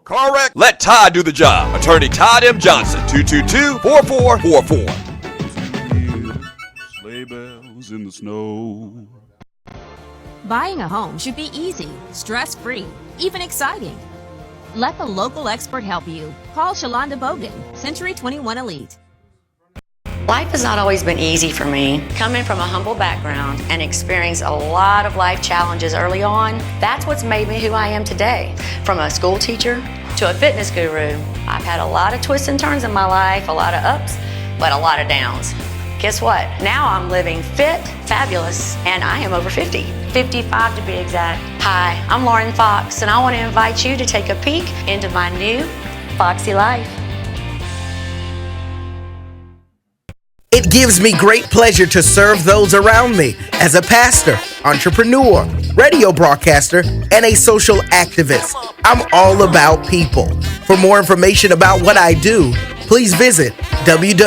Correct. Let Todd do the job. Attorney Todd M. Johnson, 222-4444. Sleigh bells in the snow. Buying a home should be easy, stress-free, even exciting. Let the local expert help you. Call Shalonda Bogan, Century 21 Elite. Life has not always been easy for me. Coming from a humble background and experiencing a lot of life challenges early on, that's what's made me who I am today. From a school teacher to a fitness guru, I've had a lot of twists and turns in my life, a lot of ups, but a lot of downs. Guess what? Now I'm living fit, fabulous, and I am over 50. 55 to be exact. Hi, I'm Lauren Fox, and I want to invite you to take a peek into my new Foxy life. It gives me great pleasure to serve those around me as a pastor, entrepreneur, radio broadcaster, and a social activist. I'm all about people. For more information about what I do, please visit www.imcj.com.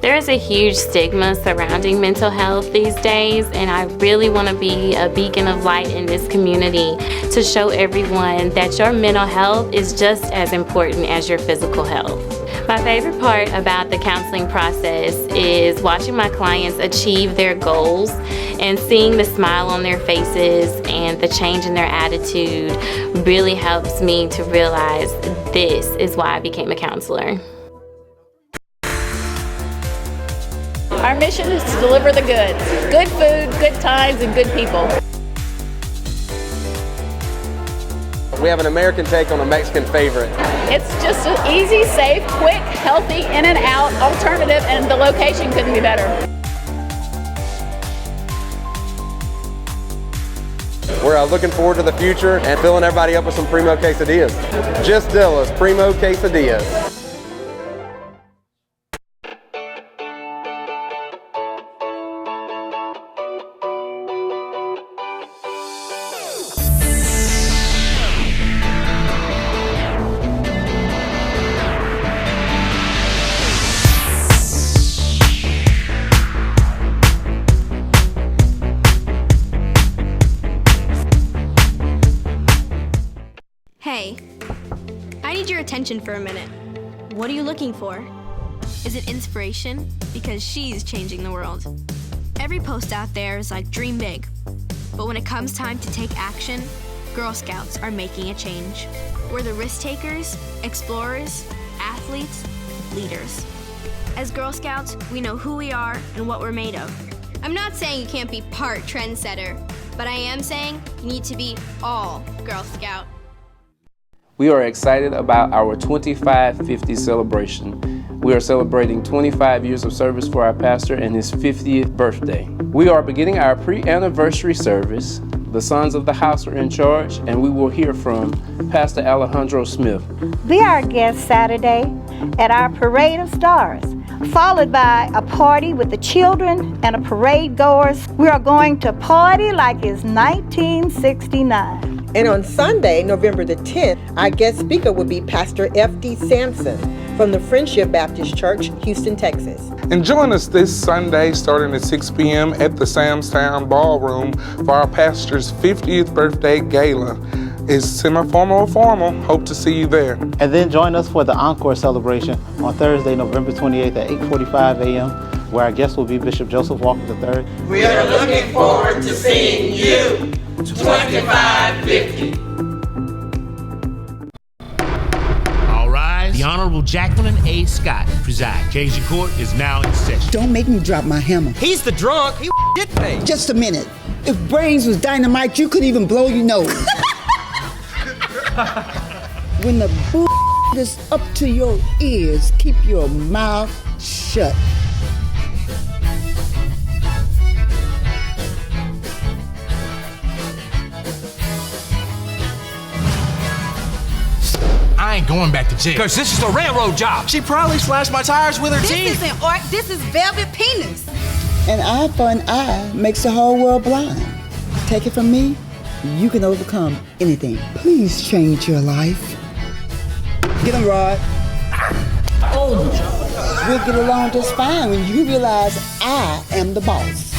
There is a huge stigma surrounding mental health these days, and I really want to be a beacon of light in this community to show everyone that your mental health is just as important as your physical health. My favorite part about the counseling process is watching my clients achieve their goals and seeing the smile on their faces and the change in their attitude really helps me to realize this is why I became a counselor. Our mission is to deliver the goods. Good food, good times, and good people. We have an American take on a Mexican favorite. It's just an easy, safe, quick, healthy, in and out alternative, and the location couldn't be better. We're looking forward to the future and filling everybody up with some primo quesadillas. Just Dilla's primo quesadillas. Hey, I need your attention for a minute. What are you looking for? Is it inspiration? Because she's changing the world. Every post out there is like, dream big. But when it comes time to take action, Girl Scouts are making a change. We're the risk takers, explorers, athletes, leaders. As Girl Scouts, we know who we are and what we're made of. I'm not saying you can't be part trendsetter, but I am saying you need to be all Girl Scout. We are excited about our 2550 celebration. We are celebrating 25 years of service for our pastor and his 50th birthday. We are beginning our pre-anniversary service. The sons of the house are in charge, and we will hear from Pastor Alejandro Smith. Be our guest Saturday at our Parade of Stars, followed by a party with the children and a parade goers. We are going to party like it's 1969. And on Sunday, November the 10th, our guest speaker will be Pastor F.D. Sampson from the Friendship Baptist Church, Houston, Texas. And join us this Sunday starting at 6 p.m. at the Samstown Ballroom for our pastor's 50th birthday gala. It's semi-formal or formal. Hope to see you there. And then join us for the encore celebration on Thursday, November 28th at 8:45 a.m., where our guest will be Bishop Joseph Walker III. We are looking forward to seeing you. 2550. All rise. The Honorable Jacqueline A. Scott preside. Cajun Court is now in session. Don't make me drop my hammer. He's the drunk. He did pay. Just a minute. If brains was dynamite, you couldn't even blow your nose. When the boo is up to your ears, keep your mouth shut. I ain't going back to jail. Because this is a railroad job. She probably slashed my tires with her teeth. This isn't art, this is velvet penis. An eye for an eye makes the whole world blind. Take it from me, you can overcome anything. Please change your life. Get him, Rod. Oh, we'll get along just fine when you realize I am the boss.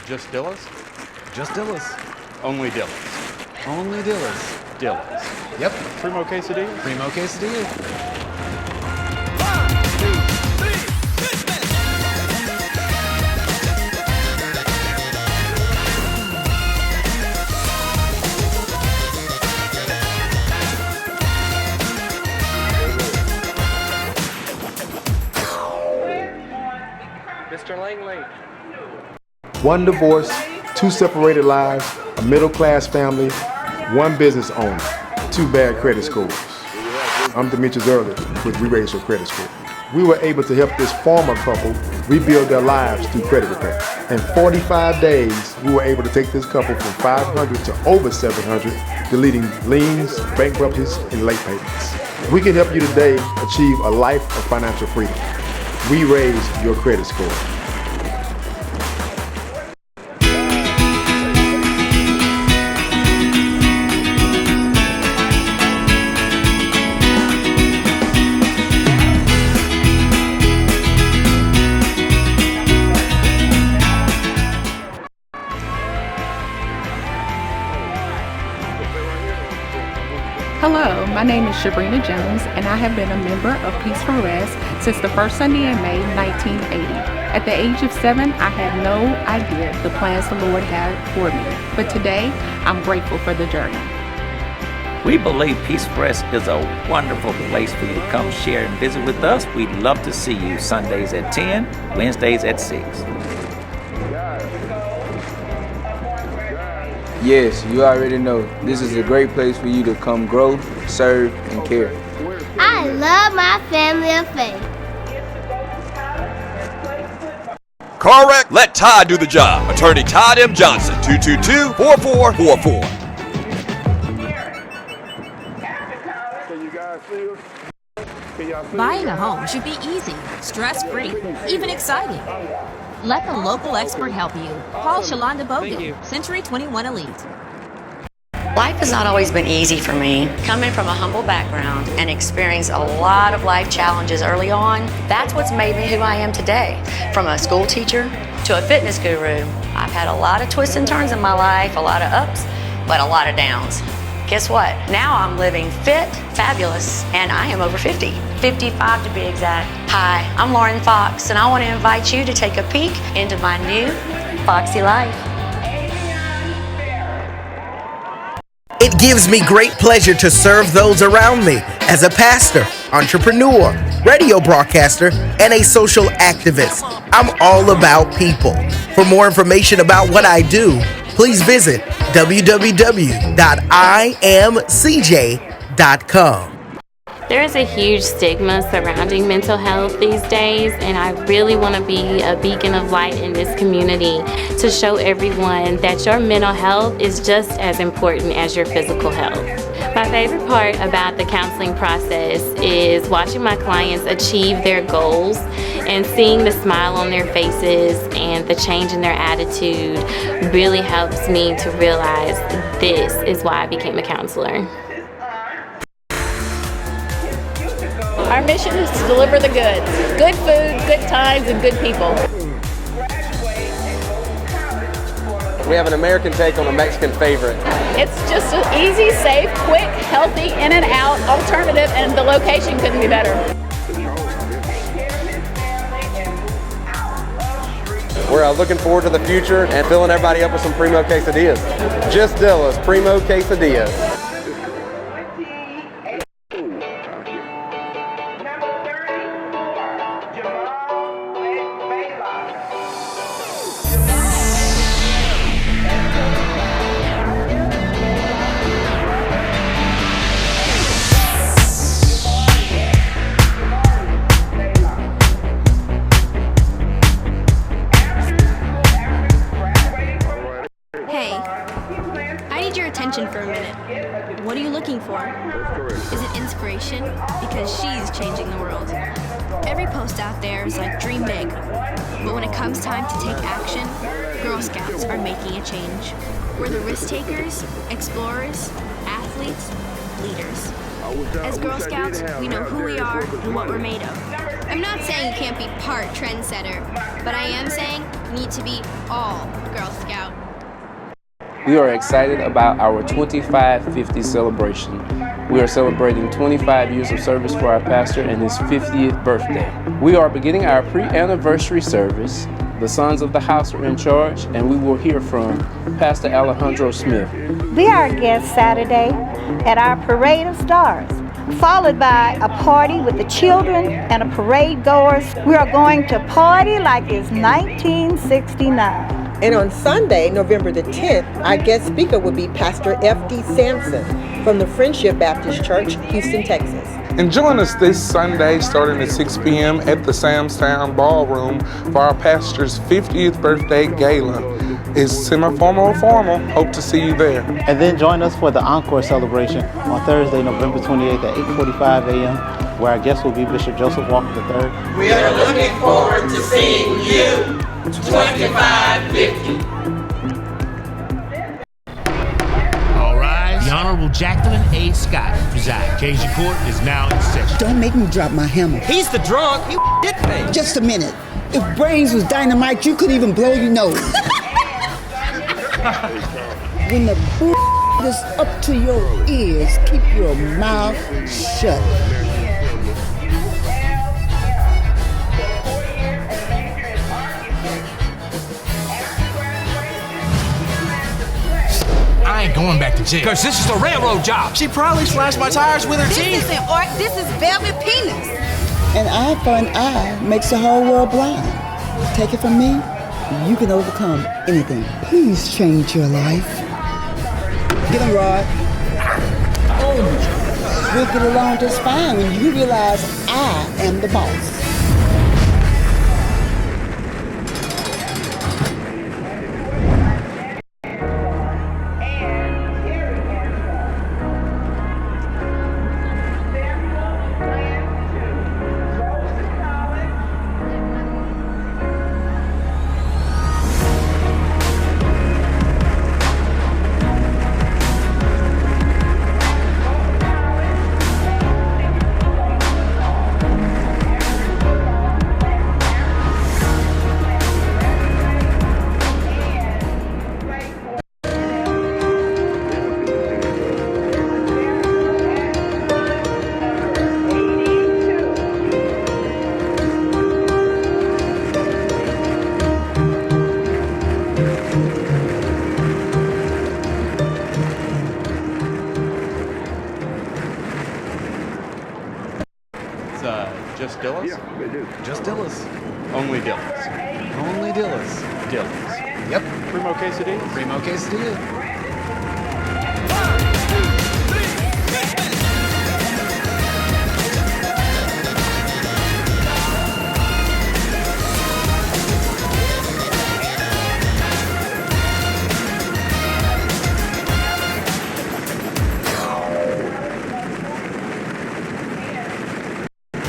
Just Dillas? Just Dillas. Only Dillas. Only Dillas. Dillas. Yep. Primo quesadilla? Primo quesadilla. Mr. Langley. One divorce, 2 separated lives, a middle-class family, 1 business owner, 2 bad credit scores. I'm Demetrius Early with We Raise Your Credit Score. We were able to help this former couple rebuild their lives through credit repair. In 45 days, we were able to take this couple from 500 to over 700, deleting liens, bankruptcies, and late payments. We can help you today achieve a life of financial freedom. We raise your credit score. Hello, my name is Sabrina Jones, and I have been a member of Peace for Rest since the first Sunday in May 1980. At the age of 7, I had no idea the plans the Lord had for me, but today I'm grateful for the journey. We believe Peace for Rest is a wonderful place for you to come share and visit with us. We'd love to see you Sundays at 10, Wednesdays at 6. Yes, you already know. This is a great place for you to come grow, serve, and care. I love my family of faith. Correct. Let Ty do the job. Attorney Todd M. Johnson, 222-4444. Buying a home should be easy, stress-free, even exciting. Let the local expert help you. Call Shalonda Bogan, Century 21 Elite. Life has not always been easy for me. Coming from a humble background and experiencing a lot of life challenges early on, that's what's made me who I am today. From a school teacher to a fitness guru, I've had a lot of twists and turns in my life, a lot of ups, but a lot of downs. Guess what? Now I'm living fit, fabulous, and I am over 50. 55 to be exact. Hi, I'm Lauren Fox, and I want to invite you to take a peek into my new Foxy life. It gives me great pleasure to serve those around me as a pastor, entrepreneur, radio broadcaster, and a social activist. I'm all about people. For more information about what I do, please visit www.imcj.com. There is a huge stigma surrounding mental health these days, and I really want to be a beacon of light in this community to show everyone that your mental health is just as important as your physical health. My favorite part about the counseling process is watching my clients achieve their goals and seeing the smile on their faces and the change in their attitude really helps me to realize this is why I became a counselor. Our mission is to deliver the goods. Good food, good times, and good people. We have an American take on a Mexican favorite. It's just an easy, safe, quick, healthy, in and out alternative, and the location couldn't be better. We're looking forward to the future and filling everybody up with some primo quesadillas. Just Dilla's Primo Quesadillas. For a minute. What are you looking for? Is it inspiration? Because she's changing the world. Every post out there is like dream big. But when it comes time to take action, Girl Scouts are making a change. We're the risk takers, explorers, athletes, leaders. As Girl Scouts, we know who we are and what we're made of. I'm not saying you can't be part trendsetter, but I am saying you need to be all Girl Scout. We are excited about our 2550 celebration. We are celebrating 25 years of service for our pastor and his 50th birthday. We are beginning our pre-anniversary service. The sons of the house are in charge, and we will hear from Pastor Alejandro Smith. Be our guest Saturday at our Parade of Stars, followed by a party with the children and a parade goers. We are going to party like it's 1969. And on Sunday, November the 10th, our guest speaker will be Pastor F.D. Sampson from the Friendship Baptist Church, Houston, Texas. And join us this Sunday starting at 6 p.m. at the Samstown Ballroom for our pastor's 50th birthday gala. It's semi-formal or formal. Hope to see you there. And then join us for the encore celebration on Thursday, November 28th at 8:45 a.m., where our guest will be Bishop Joseph Walker III. We are looking forward to seeing you. 2550. All rise. The Honorable Jacqueline A. Scott presides. Occasion court is now in session. Don't make me drop my hammer. He's the drunk. You did me. Just a minute. If brains was dynamite, you couldn't even blow your nose. When the bull is up to your ears, keep your mouth shut. I ain't going back to jail. Because this is a railroad job. She probably slashed my tires with her teeth. This isn't art, this is velvet penis. An eye for an eye makes the whole world blind. Take it from me, you can overcome anything. Please change your life. Get him, Rod. Oh, we'll get along just fine when you realize I am the boss. Just Dillas? Yeah, they do. Just Dillas. Only Dillas. Only Dillas. Dillas. Yep. Primo quesadillas? Primo quesadilla.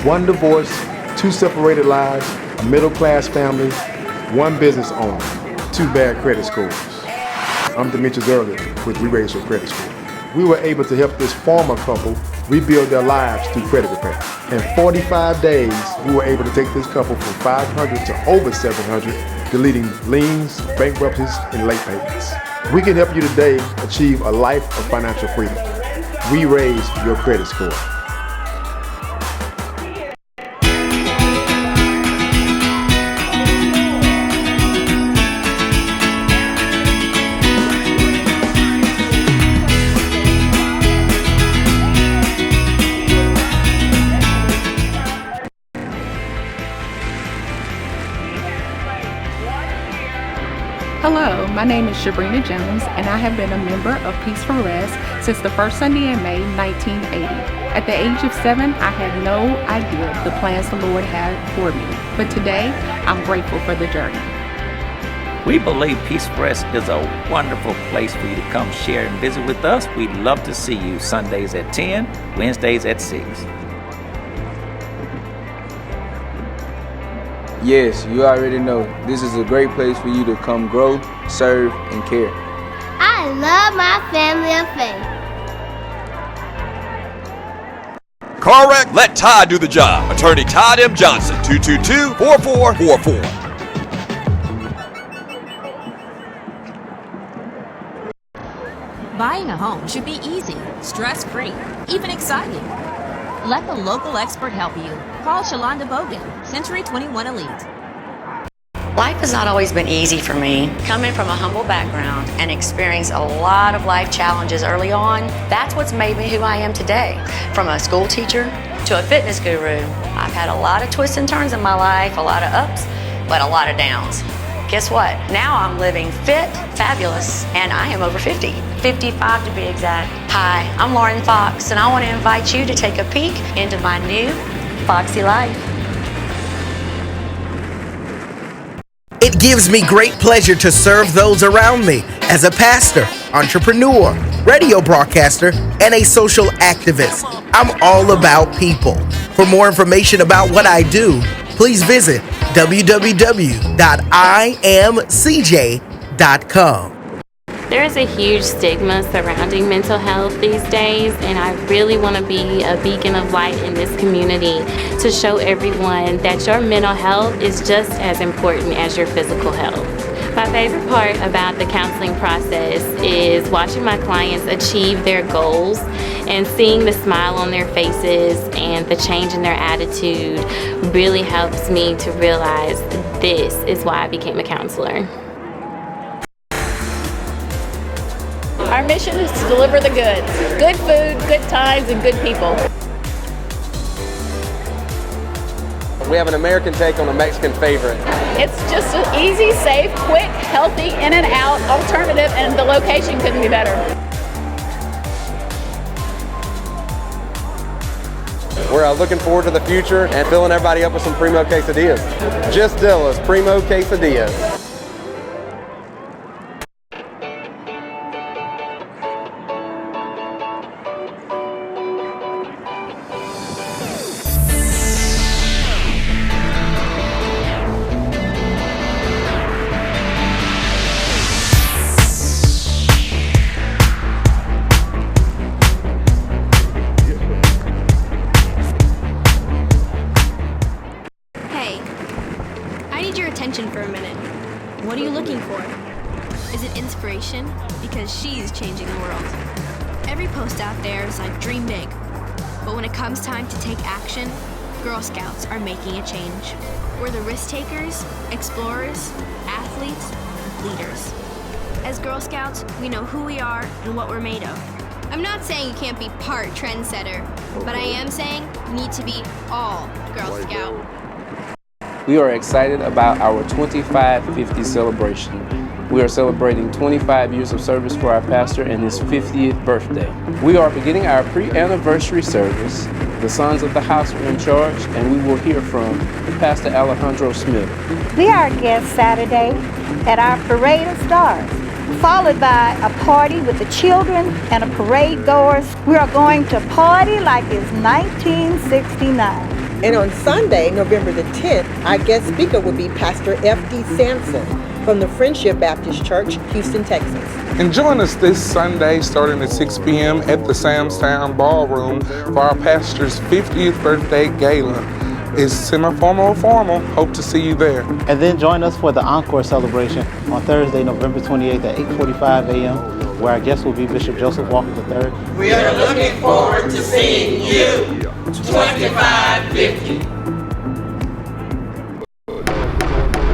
One divorce, 2 separated lives, a middle-class family, 1 business owner, 2 bad credit scores. I'm Demetrius Early with We Raise Your Credit Score. We were able to help this former couple rebuild their lives through credit repair. In 45 days, we were able to take this couple from 500 to over 700, deleting liens, bankruptcies, and late payments. We can help you today achieve a life of financial freedom. We Raise Your Credit Score. Hello, my name is Sabrina Jones, and I have been a member of Peace for Rest since the first Sunday in May 1980. At the age of 7, I had no idea the plans the Lord had for me, but today I'm grateful for the journey. We believe Peace for Rest is a wonderful place for you to come share and visit with us. We'd love to see you Sundays at 10, Wednesdays at 6. Yes, you already know. This is a great place for you to come grow, serve, and care. I love my family of faith. Correct. Let Ty do the job. Attorney Todd M. Johnson, 222-4444. Buying a home should be easy, stress-free, even exciting. Let the local expert help you. Call Shalonda Bogan, Century 21 Elite. Life has not always been easy for me. Coming from a humble background and experiencing a lot of life challenges early on, that's what's made me who I am today. From a school teacher to a fitness guru, I've had a lot of twists and turns in my life, a lot of ups, but a lot of downs. Guess what? Now I'm living fit, fabulous, and I am over 50. 55 to be exact. Hi, I'm Lauren Fox, and I want to invite you to take a peek into my new Foxy life. It gives me great pleasure to serve those around me as a pastor, entrepreneur, radio broadcaster, and a social activist. I'm all about people. For more information about what I do, please visit www.imcj.com. There is a huge stigma surrounding mental health these days, and I really want to be a beacon of light in this community to show everyone that your mental health is just as important as your physical health. My favorite part about the counseling process is watching my clients achieve their goals and seeing the smile on their faces and the change in their attitude really helps me to realize this is why I became a counselor. Our mission is to deliver the goods. Good food, good times, and good people. We have an American take on a Mexican favorite. It's just an easy, safe, quick, healthy, in and out alternative, and the location couldn't be better. We're looking forward to the future and filling everybody up with some primo quesadillas. Just Dilla's Primo Quesadillas. For a minute. What are you looking for? Is it inspiration? Because she's changing the world. Every post out there is like dream big. But when it comes time to take action, Girl Scouts are making a change. We're the risk takers, explorers, athletes, leaders. As Girl Scouts, we know who we are and what we're made of. I'm not saying you can't be part trendsetter, but I am saying you need to be all Girl Scout. We are excited about our 2550 celebration. We are celebrating 25 years of service for our pastor and his 50th birthday. We are beginning our pre-anniversary service. The sons of the house are in charge, and we will hear from Pastor Alejandro Smith. Be our guest Saturday at our Parade of Stars, followed by a party with the children and a parade goers. We are going to party like it's 1969. And on Sunday, November the 10th, our guest speaker will be Pastor F.D. Sampson from the Friendship Baptist Church, Houston, Texas. And join us this Sunday starting at 6 p.m. at the Samstown Ballroom for our pastor's 50th birthday gala. It's semi-formal or formal. Hope to see you there. And then join us for the encore celebration on Thursday, November 28th at 8:45 a.m., where our guest will be Bishop Joseph Walker III. We are looking forward to seeing you. 2550.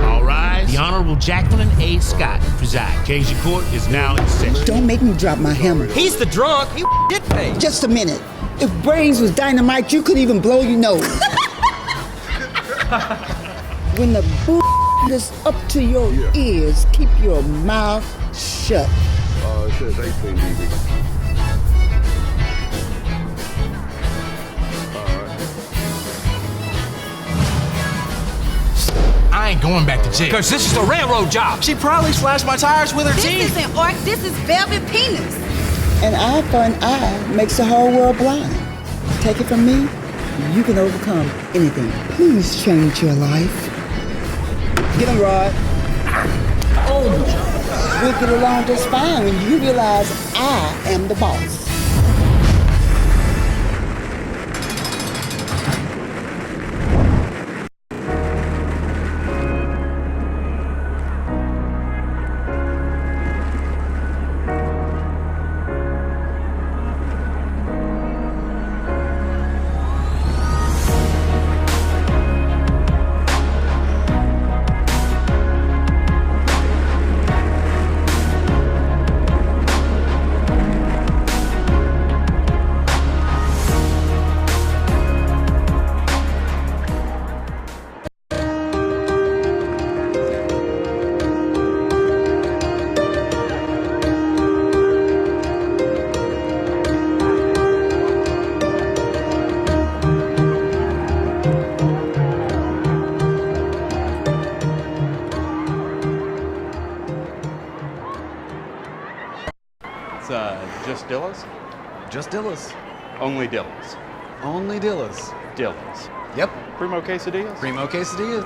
All rise. The Honorable Jacqueline A. Scott preside. Case in court is now in session. Don't make me drop my hammer. He's the drunk. He did pay. Just a minute. If brains was dynamite, you couldn't even blow your nose. When the that's up to your ears. Keep your mouth shut. It says 18 dB. I ain't going back to jail. Because this is a railroad job. She probably slashed my tires with her teeth. This isn't orc, this is velvet penis. An eye for an eye makes the whole world blind. Take it from me, you can overcome anything. Please change your life. Get him, Rod. Oh, we'll get along just fine when you realize I am the boss. Just Dillas? Just Dillas. Only Dillas. Only Dillas. Dillas. Yep. Primo quesadillas? Primo quesadillas.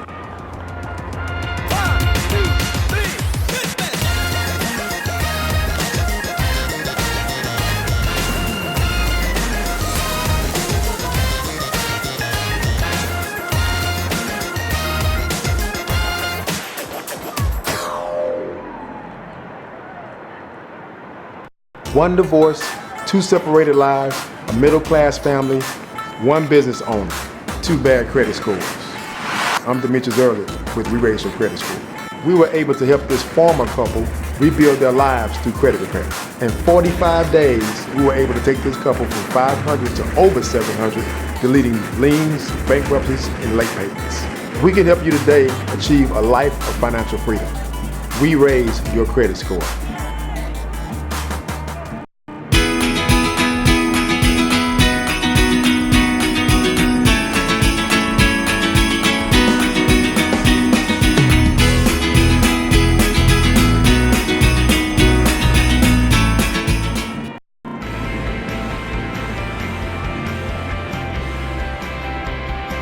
One divorce, 2 separated lives, a middle-class family, 1 business owner, 2 bad credit scores. I'm Demetrius Early with We Raise Your Credit Score. We were able to help this former couple rebuild their lives through credit repair. In 45 days, we were able to take this couple from 500 to over 700, deleting liens, bankruptcies, and late payments. If we can help you today achieve a life of financial freedom, we raise your credit score.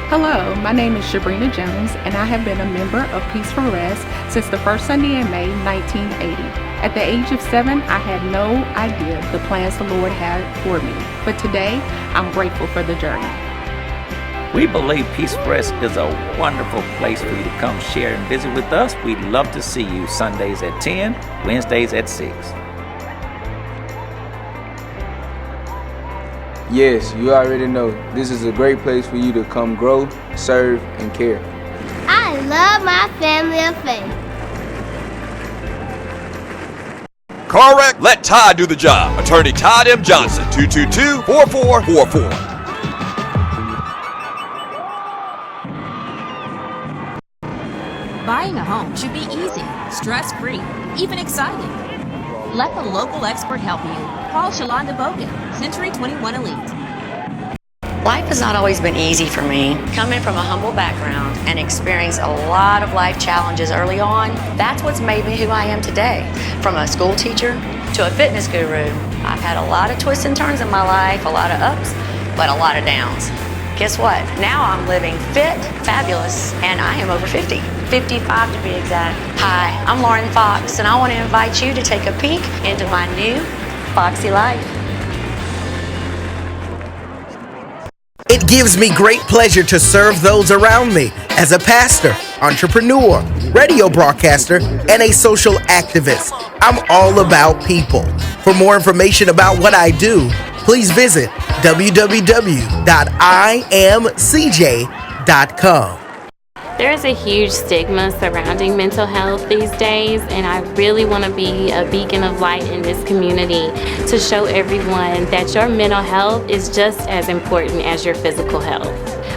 Hello, my name is Sabrina Jones, and I have been a member of Peace for Rest since the first Sunday in May 1980. At the age of 7, I had no idea the plans the Lord had for me, but today I'm grateful for the journey. We believe Peace for Rest is a wonderful place for you to come share and visit with us. We'd love to see you Sundays at 10, Wednesdays at 6. Yes, you already know. This is a great place for you to come grow, serve, and care. I love my family of faith. Correct. Let Ty do the job. Attorney Todd M. Johnson, 222-4444. Buying a home should be easy, stress-free, even exciting. Let the local expert help you. Call Shalonda Bogan, Century 21 Elite. Life has not always been easy for me. Coming from a humble background and experiencing a lot of life challenges early on, that's what's made me who I am today. From a school teacher to a fitness guru, I've had a lot of twists and turns in my life, a lot of ups, but a lot of downs. Guess what? Now I'm living fit, fabulous, and I am over 50. 55 to be exact. Hi, I'm Lauren Fox, and I want to invite you to take a peek into my new Foxy life. It gives me great pleasure to serve those around me as a pastor, entrepreneur, radio broadcaster, and a social activist. I'm all about people. For more information about what I do, please visit www.imcj.com. There is a huge stigma surrounding mental health these days, and I really want to be a beacon of light in this community to show everyone that your mental health is just as important as your physical health.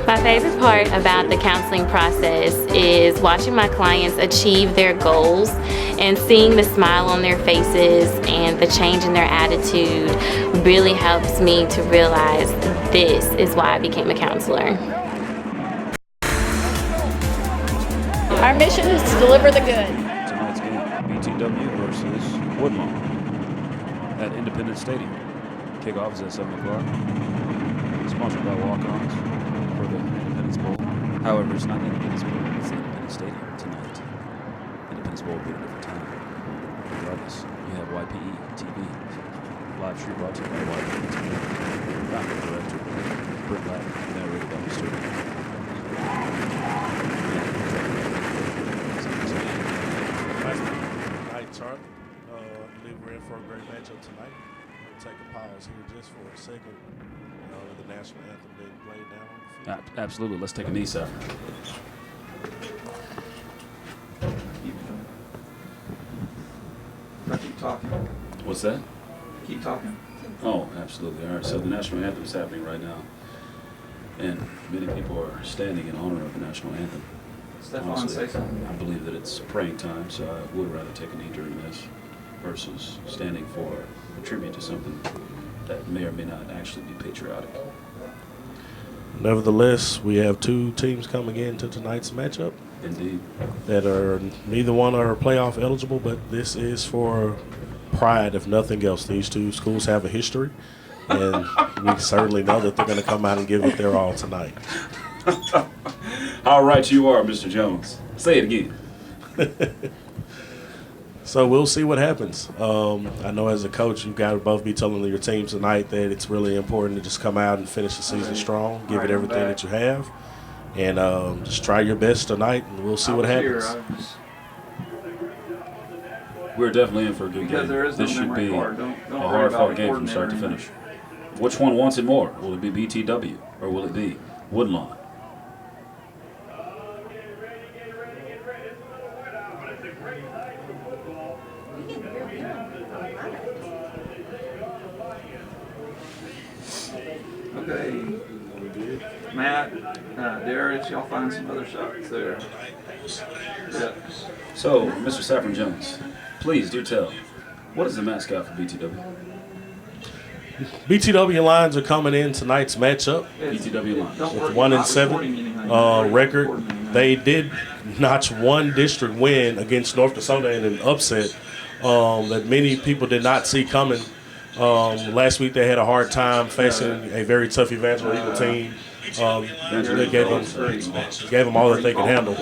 My favorite part about the counseling process is watching my clients achieve their goals and seeing the smile on their faces and the change in their attitude really helps me to realize this is why I became a counselor. Our mission is to deliver the good. Tonight's game, BTW versus Woodlawn at Independence Stadium. Kickoff is at 7 o'clock. Sponsored by Walk-Ons for the Independence Bowl. However, it's not Independence Bowl, it's Independence Stadium tonight. Independence Bowl will be at a different time. Regardless, you have YPE TV. Live stream brought to you by YPE TV. Founder and director, Britt Black, narrated by Mr. Night chart. I believe we're in for a great matchup tonight. We'll take a pause here just for a second. The national anthem being played now on the field. Absolutely. Let's take a knee shot. Keep talking. What's that? Keep talking. Oh, absolutely. All right. So the national anthem is happening right now, and many people are standing in honor of the national anthem. Stefan, say something. I believe that it's praying time, so I would rather take a knee during this versus standing for a tribute to something that may or may not actually be patriotic. Nevertheless, we have two teams coming into tonight's matchup. Indeed. That are neither one are playoff eligible, but this is for pride, if nothing else. These two schools have a history, and we certainly know that they're going to come out and give it their all tonight. How right you are, Mr. Jones. Say it again. So we'll see what happens. I know as a coach, you've got to both be telling your teams tonight that it's really important to just come out and finish the season strong, give it everything that you have, and just try your best tonight, and we'll see what happens. We're definitely in for a good game. This should be a hard-fought game from start to finish. Which one wants it more? Will it be BTW or will it be Woodlawn? Okay, Matt, Darius, y'all find some other shots there. Yeah. So, Mr. Sabrina Jones, please do tell, what is the mascot for BTW? BTW Lions are coming in tonight's matchup. BTW Lions. With 1-7 record. They did notch one district win against North Dakota in an upset that many people did not see coming. Last week they had a hard time facing a very tough Evangel Eagle team. They gave them all that they could handle.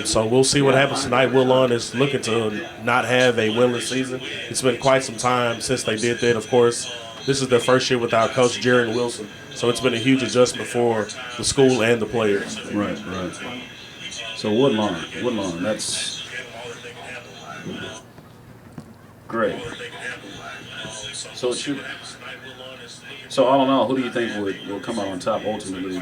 So we'll see what happens tonight. Woodlawn is looking to not have a winless season. It's been quite some time since they did that. Of course, this is their first year without Coach Jaron Wilson. So it's been a huge adjustment for the school and the players. Right. So Woodlawn, that's great. So all in all, who do you think will come out on top ultimately?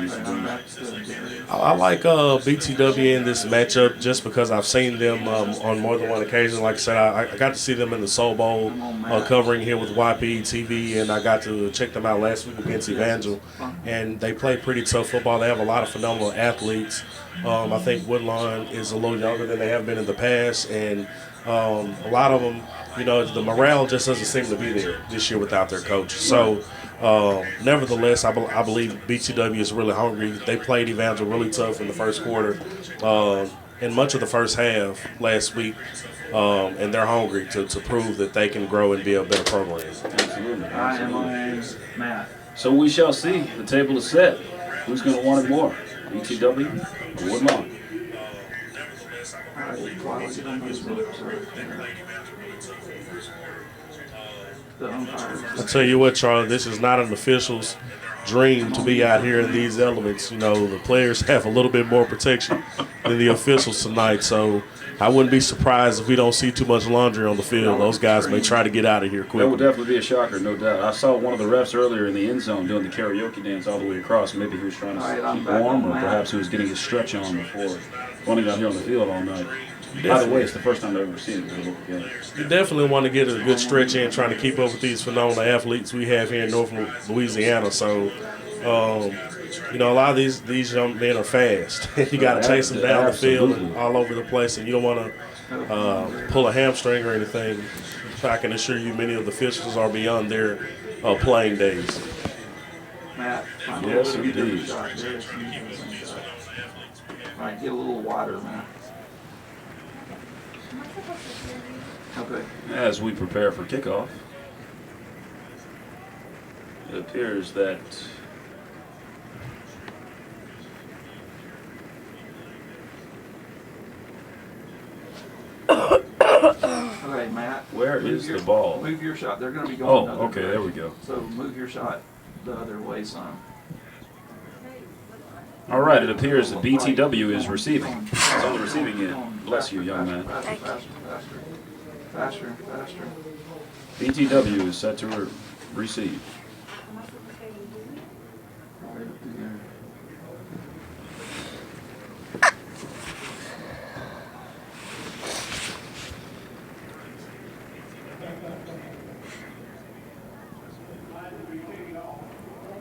I like BTW in this matchup just because I've seen them on more than one occasion. Like I said, I got to see them in the Soul Bowl covering here with YPE TV, and I got to check them out last week against Evangel. And they play pretty tough football. They have a lot of phenomenal athletes. I think Woodlawn is a little younger than they have been in the past, and a lot of them, the morale just doesn't seem to be there this year without their coach. So, nevertheless, I believe BTW is really hungry. They played Evangel really tough in the first quarter and much of the first half last week, and they're hungry to prove that they can grow and be a better program. Absolutely. I am on Matt. So we shall see. The table is set. Who's going to want it more, BTW or Woodlawn? I tell you what, Charlie, this is not an official's dream to be out here in these elements. The players have a little bit more protection than the officials tonight, so I wouldn't be surprised if we don't see too much laundry on the field. Those guys may try to get out of here quickly. That would definitely be a shocker, no doubt. I saw one of the refs earlier in the end zone doing the karaoke dance all the way across. Maybe he was trying to keep warm, or perhaps he was getting his stretch on before running out here on the field all night. Either way, it's the first time I've ever seen it in a local game. You definitely want to get a good stretch in trying to keep up with these phenomenal athletes we have here in North Louisiana. So you know, a lot of these young men are fast. You got to chase them down the field and all over the place, and you don't want to pull a hamstring or anything. I can assure you many of the officials are beyond their playing days. Matt, yes, indeed. All right, get a little wider, Matt. Okay. As we prepare for kickoff, it appears that Okay, Matt. Where is the ball? Move your shot. They're going to be going. Oh, okay, there we go. So move your shot the other way some. All right, it appears that BTW is receiving. It's on the receiving end. Bless you, young man. Faster. BTW is set to receive.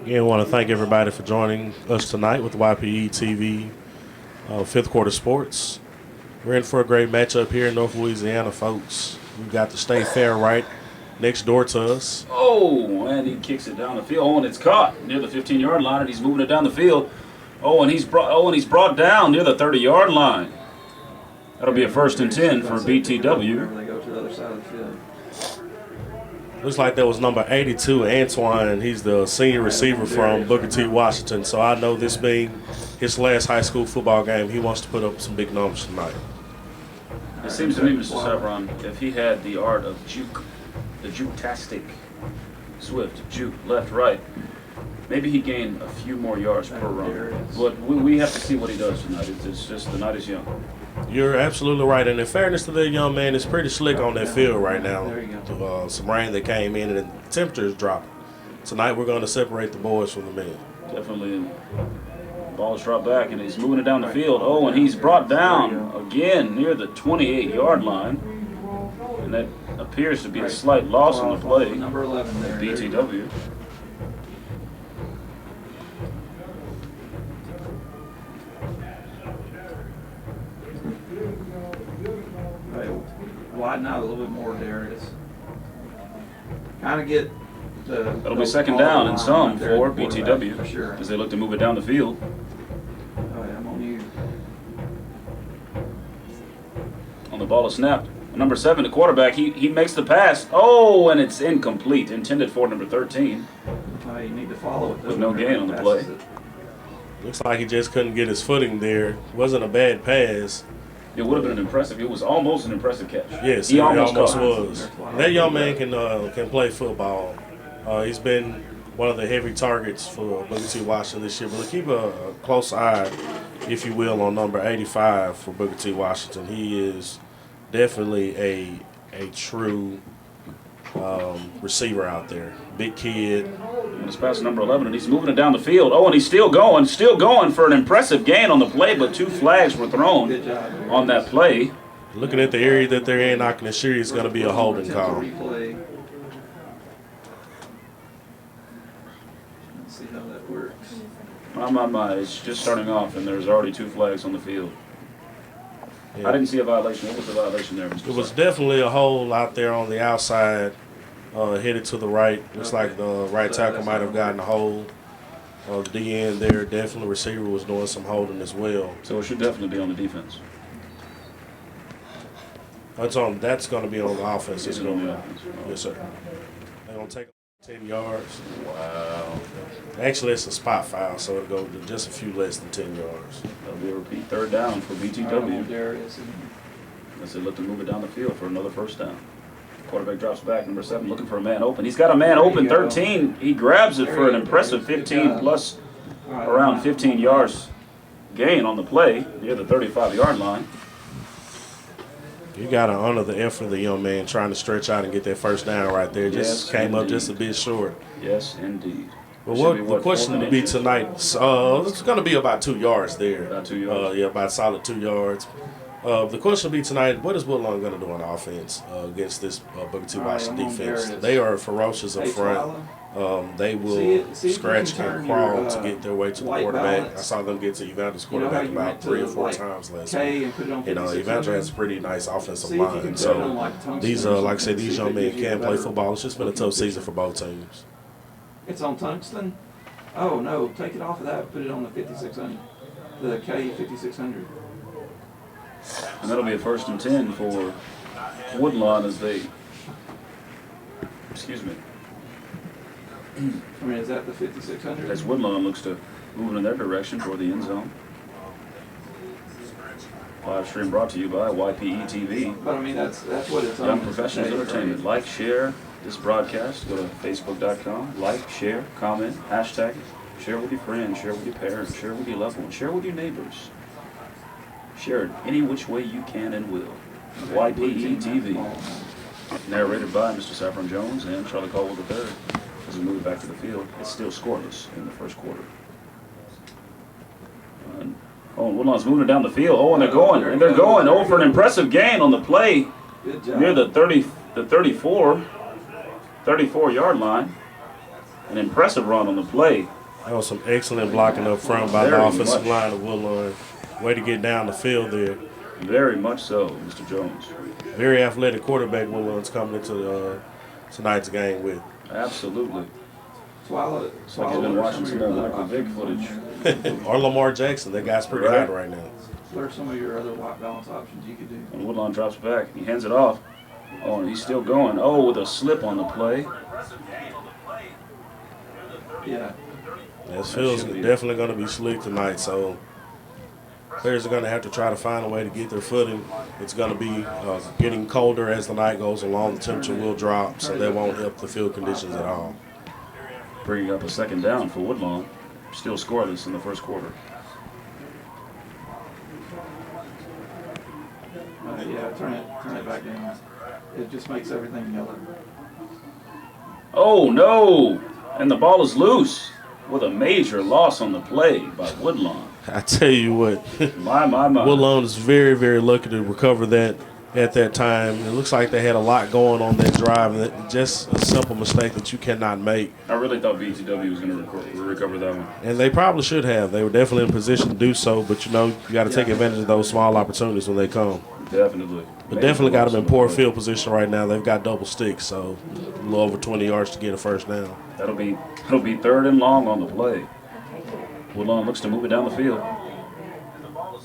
Again, I want to thank everybody for joining us tonight with YPE TV Fifth Quarter Sports. We're in for a great matchup here in North Louisiana, folks. We've got the State Fair right next door to us. Oh, and he kicks it down the field. Oh, and it's caught near the 15-yard line, and he's moving it down the field. Oh, and he's brought down near the 30-yard line. That'll be a 1st and 10 for BTW. They go to the other side of the field. Looks like that was number 82, Antoine. He's the senior receiver from Booker T. Washington. So I know this being his last high school football game, he wants to put up some big numbers tonight. It seems to me, Mr. Sevron, if he had the art of juke, the juke-tastic, swift, juke, left, right, maybe he gained a few more yards per run. But we have to see what he does tonight. It's just the night is young. You're absolutely right. And in fairness to that young man, it's pretty slick on that field right now. Some rain that came in and the temperature is dropping. Tonight we're going to separate the boys from the men. Definitely. Ball is dropped back and he's moving it down the field. Oh, and he's brought down again near the 28-yard line. And that appears to be a slight loss on the play. Number 11 there. BTW. Widen out a little bit more, Darius. Kind of get the. That'll be 2nd down and some for BTW for sure. as they look to move it down the field. All right, I'm on you. On the ball is snapped. Number 7, the quarterback, he makes the pass. Oh, and it's incomplete. Intended for number 13. You need to follow it. With no gain on the play. Looks like he just couldn't get his footing there. It wasn't a bad pass. It would have been impressive. It was almost an impressive catch. Yes, he almost was. That young man can play football. He's been one of the heavy targets for Booker T. Washington this year. But keep a close eye, if you will, on number 85 for Booker T. Washington. He is definitely a true receiver out there. Big kid. And it's past number 11, and he's moving it down the field. Oh, and he's still going for an impressive gain on the play, but 2 flags were thrown on that play. Looking at the area that they're in, I can assure you it's going to be a holding call. Let's see how that works. My, it's just starting off, and there's already 2 flags on the field. Yeah. I didn't see a violation. What was the violation there, Mr. It was definitely a hole out there on the outside, headed to the right. Looks like the right tackle might have gotten a hold. The DN there, definitely receiver was doing some holding as well. So it should definitely be on the defense. That's going to be on the offense. It's going to be on the offense. Yes, sir. They're going to take 10 yards. Wow. Actually, it's a spot foul, so it'll go to just a few less than 10 yards. That'll be a repeat 3rd down for BTW. As they look to move it down the field for another 1st down. Quarterback drops back, number 7, looking for a man open. He's got a man open, 13. He grabs it for an impressive 15 plus around 15 yards gain on the play near the 35-yard line. You got to honor the effort of the young man trying to stretch out and get that 1st down right there. Just came up just a bit short. Yes, indeed. But the question to be tonight, it's going to be about 2 yards there. About 2 yards? About a solid 2 yards. The question will be tonight, what is Woodlawn going to do on offense against this Booker T. Washington defense? They are ferocious up front. They will scratch and crawl to get their way to the quarterback. I saw them get to Evangel's quarterback about 3 or 4 times last week. Evangel has a pretty nice offensive line. So these, like I said, these young men can play football. It's just been a tough season for both teams. It's on tungsten? Oh, no. Take it off of that. Put it on the 5600. The K5600. And that'll be a 1st and 10 for Woodlawn as they, excuse me. I mean, is that the 5600? As Woodlawn looks to move in their direction toward the end zone. Live stream brought to you by YPE TV. But I mean, that's what it's on. Young Professionals Entertainment. Right? Like, share this broadcast. Go to Facebook.com. Like, share, comment, hashtag. Share with your friends. Share with your parents. Share with your loved ones. Share with your neighbors. Share it any which way you can and will. YPE TV. Narrated by Mr. Sabrina Jones and Charlie Caldwell III. As we move back to the field, it's still scoreless in the first quarter. Woodlawn's moving it down the field. Oh, and they're going. Oh, for an impressive gain on the play near the 34-yard line. An impressive run on the play. That was some excellent blocking up front by the offensive line of Woodlawn. Way to get down the field there. Very much so, Mr. Jones. Very athletic quarterback Woodlawn's coming into tonight's game with. Absolutely. Swallow. It's like he's been watching some Michael Vick footage. Or Lamar Jackson. That guy's pretty hot right now. What are some of your other white balance options you could do? And Woodlawn drops back. He hands it off. Oh, and he's still going. Oh, with a slip on the play. Yeah. This field's definitely going to be slick tonight, so players are going to have to try to find a way to get their footing. It's going to be getting colder as the night goes along. The temperature will drop, so that won't help the field conditions at all. Bringing up a 2nd down for Woodlawn. Still scoreless in the first quarter. Yeah, turn it back down. It just makes everything yellow. Oh, no. And the ball is loose with a major loss on the play by Woodlawn. I tell you what, my. Woodlawn is very, very lucky to recover that at that time. It looks like they had a lot going on that drive, and just a simple mistake that you cannot make. I really thought BTW was going to recover that one. And they probably should have. They were definitely in position to do so, but you got to take advantage of those small opportunities when they come. Definitely. But definitely got them in poor field position right now. They've got double sticks, so a little over 20 yards to get a 1st down. It'll be 3rd and long on the play. Woodlawn looks to move it down the field. The ball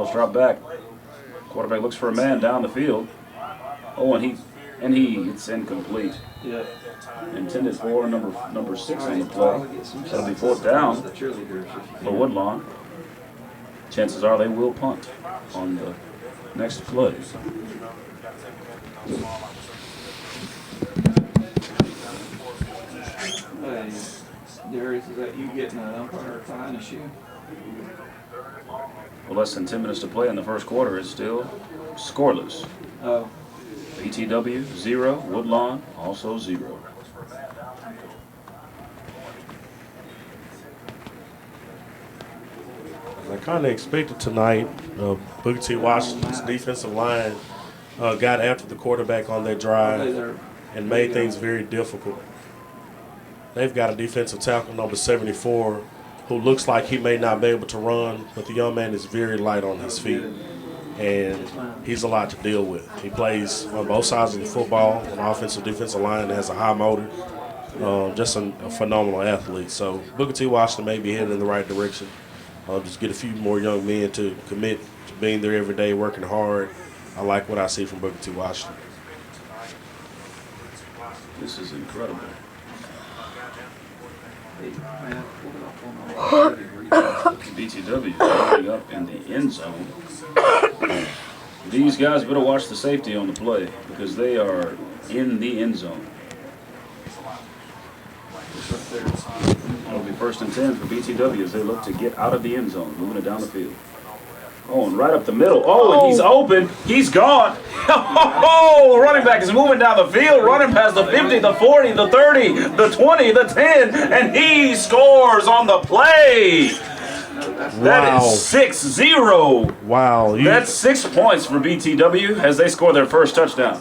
is dropped back. Quarterback looks for a man down the field. Oh, and it's incomplete. Yeah. Intended for number 6 on the play. That'll be 4th down for Woodlawn. Chances are they will punt on the next play. Hey, Darius, is that you getting an umpire tying a shoe? Well, less than 10 minutes to play in the first quarter. It's still scoreless. Oh. BTW 0, Woodlawn also 0. I kind of expected tonight, Booker T. Washington's defensive line got after the quarterback on that drive and made things very difficult. They've got a defensive tackle, number 74, who looks like he may not be able to run, but the young man is very light on his feet, and he's a lot to deal with. He plays on both sides of the football, an offensive defensive line, has a high motor, just a phenomenal athlete. So Booker T. Washington may be heading in the right direction. Just get a few more young men to commit to being there every day, working hard. I like what I see from Booker T. Washington. This is incredible. BTW going up in the end zone. These guys better watch the safety on the play because they are in the end zone. It'll be 1st and 10 for BTW as they look to get out of the end zone, moving it down the field. Oh, and right up the middle. Oh, and he's open. He's gone. Oh, running back is moving down the field, running past the 50, the 40, the 30, the 20, the 10, and he scores on the play. That is 6-0. Wow. That's 6 points for BTW as they score their first touchdown.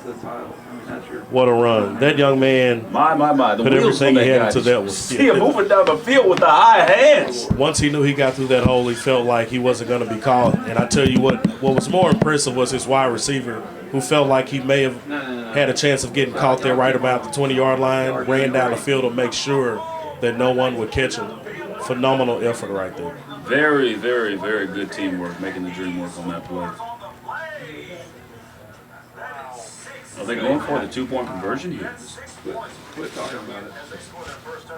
What a run. That young man My. The put wheels everything on he that had guy. into that one. See him moving down the field with the high hands. Once he knew he got through that hole, he felt like he wasn't going to be caught. And I tell you what was more impressive was his wide receiver, who felt like he may have had a chance of getting caught there right about the 20-yard line, ran down the field to make sure that no one would catch him. Phenomenal effort right there. Very, very, very good teamwork, making the dream work on that play. Are they going for the 2-point conversion here? Quit talking about it.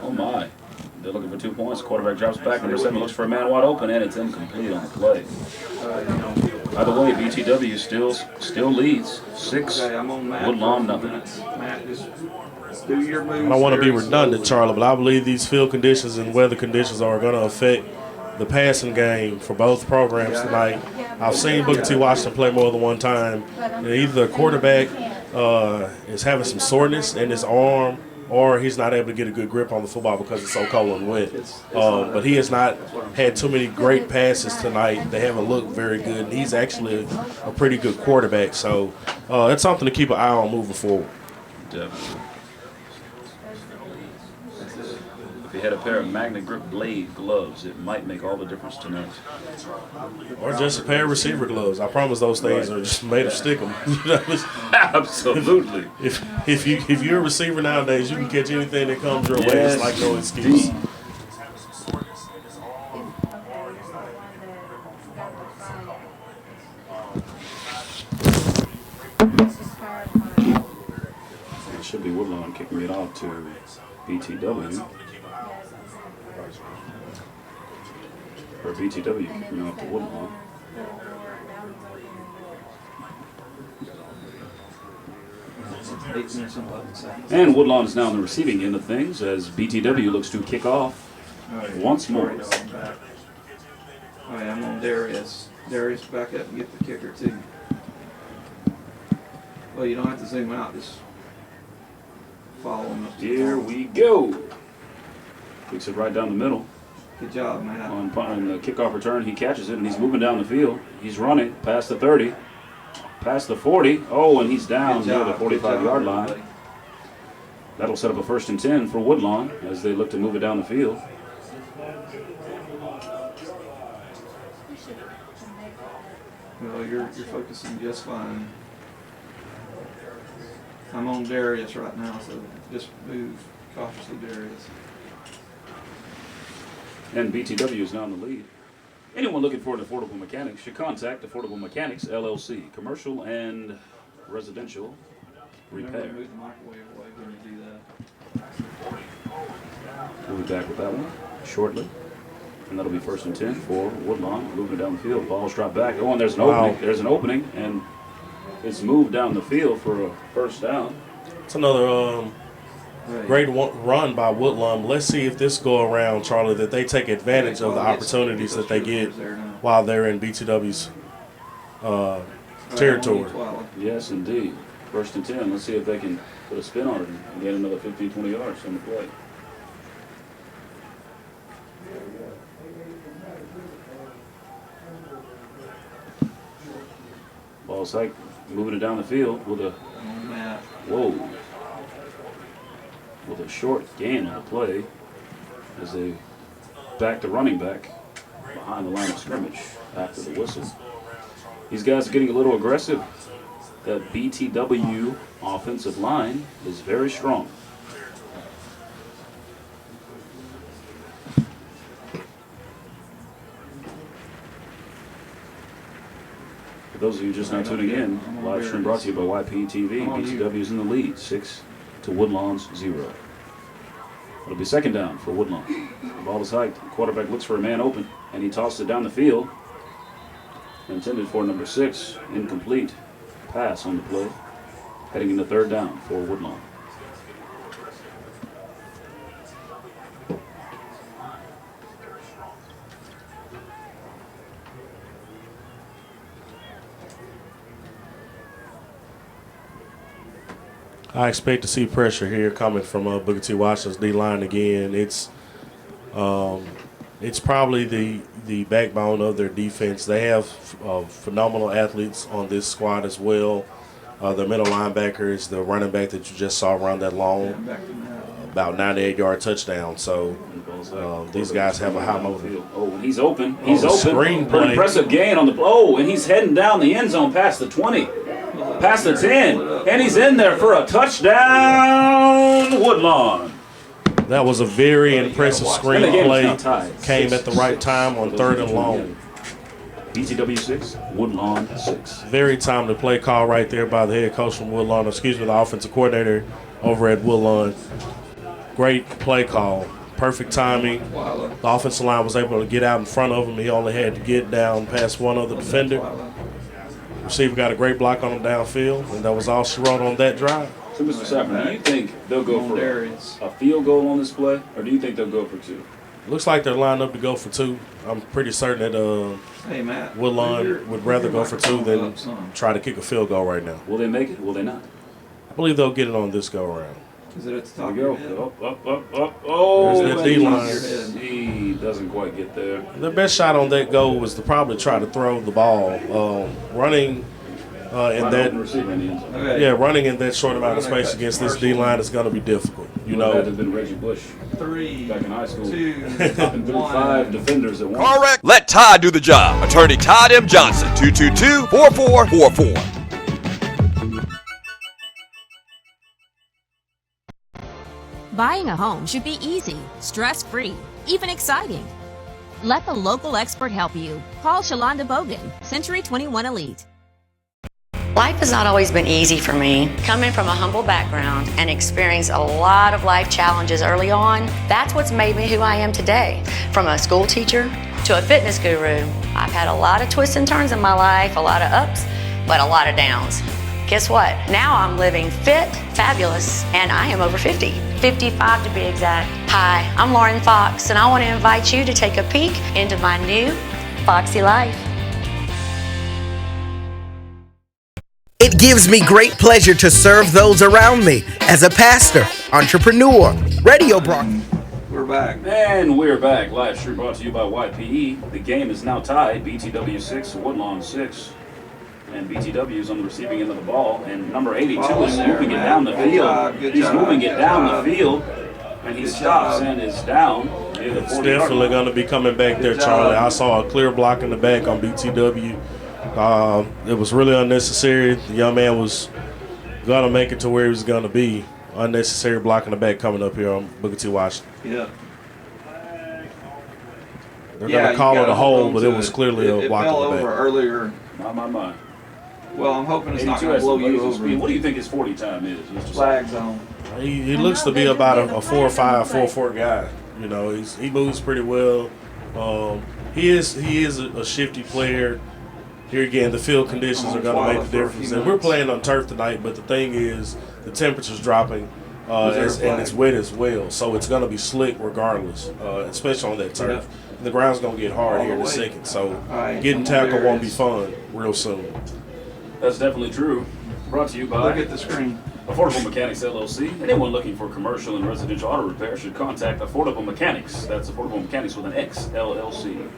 Oh my. They're looking for 2 points. Quarterback drops back. Number 7 looks for a man wide open, and it's incomplete on the play. By the way, BTW still leads 6. Woodlawn nothing. Matt, just do your moves. I don't want to be redundant, Charlie, but I believe these field conditions and weather conditions are going to affect the passing game for both programs tonight. I've seen Booker T. Washington play more than one time. And either the quarterback is having some soreness in his arm, or he's not able to get a good grip on the football because it's so cold and wet. But he has not had too many great passes tonight. They haven't looked very good. And he's actually a pretty good quarterback. So that's something to keep an eye on moving forward. Definitely. If he had a pair of Magnet Grip Blade gloves, it might make all the difference tonight. Or just a pair of receiver gloves. I promise those things are just made of stickum. Absolutely. If you're a receiver nowadays, you can catch anything that comes your way. It's like no excuse. It should be Woodlawn kicking it off to BTW. Or BTW kicking off to Woodlawn. And Woodlawn is now on the receiving end of things as BTW looks to kick off once more. All right, I'm on Darius. Darius, back up and get the kicker, too. Well, you don't have to zoom out. Just follow him up. Here we go. Kicks it right down the middle. Good job, Matt. On the kickoff return, he catches it, and he's moving down the field. He's running past the 30, past the 40. Oh, and he's down near the 45-yard line. That'll set up a 1st and 10 for Woodlawn as they look to move it down the field. Well, you're focusing just fine. I'm on Darius right now, so just move cautiously, Darius. And BTW is now in the lead. Anyone looking for an affordable mechanic should contact Affordable Mechanics, LLC. Commercial and residential repair. Move the microwave away when you do that. We'll be back with that one shortly. And that'll be 1st and 10 for Woodlawn. Moving down the field. Ball's dropped back. Oh, and there's an opening. There's an opening. And it's moved down the field for a 1st down. It's another great run by Woodlawn. Let's see if this go around, Charlie, that they take advantage of the opportunities that they get while they're in BTW's territory. Yes, indeed. 1st and 10. Let's see if they can put a spin on it and get another 15, 20 yards on the play. Ball's like moving it down the field with a with a short gain on the play as they back the running back behind the line of scrimmage after the whistle. These guys are getting a little aggressive. The BTW offensive line is very strong. For those of you just now tuning in, live stream brought to you by YP TV. BTW is in the lead, 6 to Woodlawn's 0. It'll be 2nd down for Woodlawn. The ball is hiked. The quarterback looks for a man open, and he tosses it down the field. Intended for number 6, incomplete. Pass on the play. Heading into 3rd down for Woodlawn. I expect to see pressure here coming from Booker T. Washington's D-line again. It's probably the backbone of their defense. They have phenomenal athletes on this squad as well. The middle linebacker is the running back that you just saw run that long, about 98-yard touchdown. So these guys have a high motive. Oh, he's open. He's open. Screen For an play. impressive gain on the. Oh, and he's heading down the end zone past the 20, past the 10, and he's in there for a touchdown. Woodlawn. That was a very impressive screen And the game is play. now tied. Came at the right time on 3rd and long. BTW 6, Woodlawn 6. Very timely play call right there by the head coach from Woodlawn, the offensive coordinator over at Woodlawn. Great play call. Perfect timing. The offensive line was able to get out in front of him. He only had to get down past one other defender. Receiver got a great block on him downfield, and that was all she wrote on that drive. So, Mr. Saffron, do you think they'll go for a field goal on this play, or do you think they'll go for 2? Looks like they're lined up to go for 2. I'm pretty certain that Woodlawn would rather go for 2 than try to kick a field goal right now. Will they make it? Will they not? I believe they'll get it on this go-around. Is it at the top Here we of your go. head? Up. Oh, There's that D-line. He doesn't quite get there. The best shot on that goal was to probably try to throw the ball. Running running in that short amount of space against this D-line is going to be difficult. That has been Reggie Bush 3, back in high school. 2, Stopping through 5 defenders at once. Correct. Let Todd do the job. Attorney Todd M. Johnson, 222-4444. Buying a home should be easy, stress-free, even exciting. Let the local expert help you. Call Shalonda Bogan, Century 21 Elite. Life has not always been easy for me. Coming from a humble background and experiencing a lot of life challenges early on, that's what's made me who I am today. From a school teacher to a fitness guru, I've had a lot of twists and turns in my life, a lot of ups, but a lot of downs. Guess what? Now I'm living fit, fabulous, and I am over 50. 55 to be exact. Hi, I'm Lauren Fox, and I want to invite you to take a peek into my new Foxy life. It gives me great pleasure to serve those around me as a pastor, entrepreneur, radio broadcaster. We're back. And we're back. Live stream brought to you by YPE. The game is now tied. BTW 6, Woodlawn 6. And BTW is on the receiving end of the ball. And number 82 is moving it down the field. He's moving it down the field. And he stops and is down. It's definitely going to be coming back there, Charlie. I saw a clear block in the back on BTW. It was really unnecessary. The young man was going to make it to where he was going to be. Unnecessary block in the back coming up here on Booker T. Washington. Yeah. They're going to call it a hold, but it was clearly a block in the back. It fell over earlier. My. Well, I'm hoping it's not going to blow you over. What do you think his 40 time is, Mr. Flag zone. He looks to be about a 4.5, 4.4 guy. You know, he moves pretty well. He is a shifty player. Here again, the field conditions are going to make the difference. And we're playing on turf tonight, but the thing is, the temperature's dropping, and it's wet as well. So it's going to be slick regardless, especially on that turf. And the ground's going to get hard here in a second. So getting tackled won't be fun real soon. That's definitely true. Brought to you by Look at the screen. Affordable Mechanics LLC. Anyone looking for commercial and residential auto repair should contact Affordable Mechanics. That's Affordable Mechanics with an X, LLC.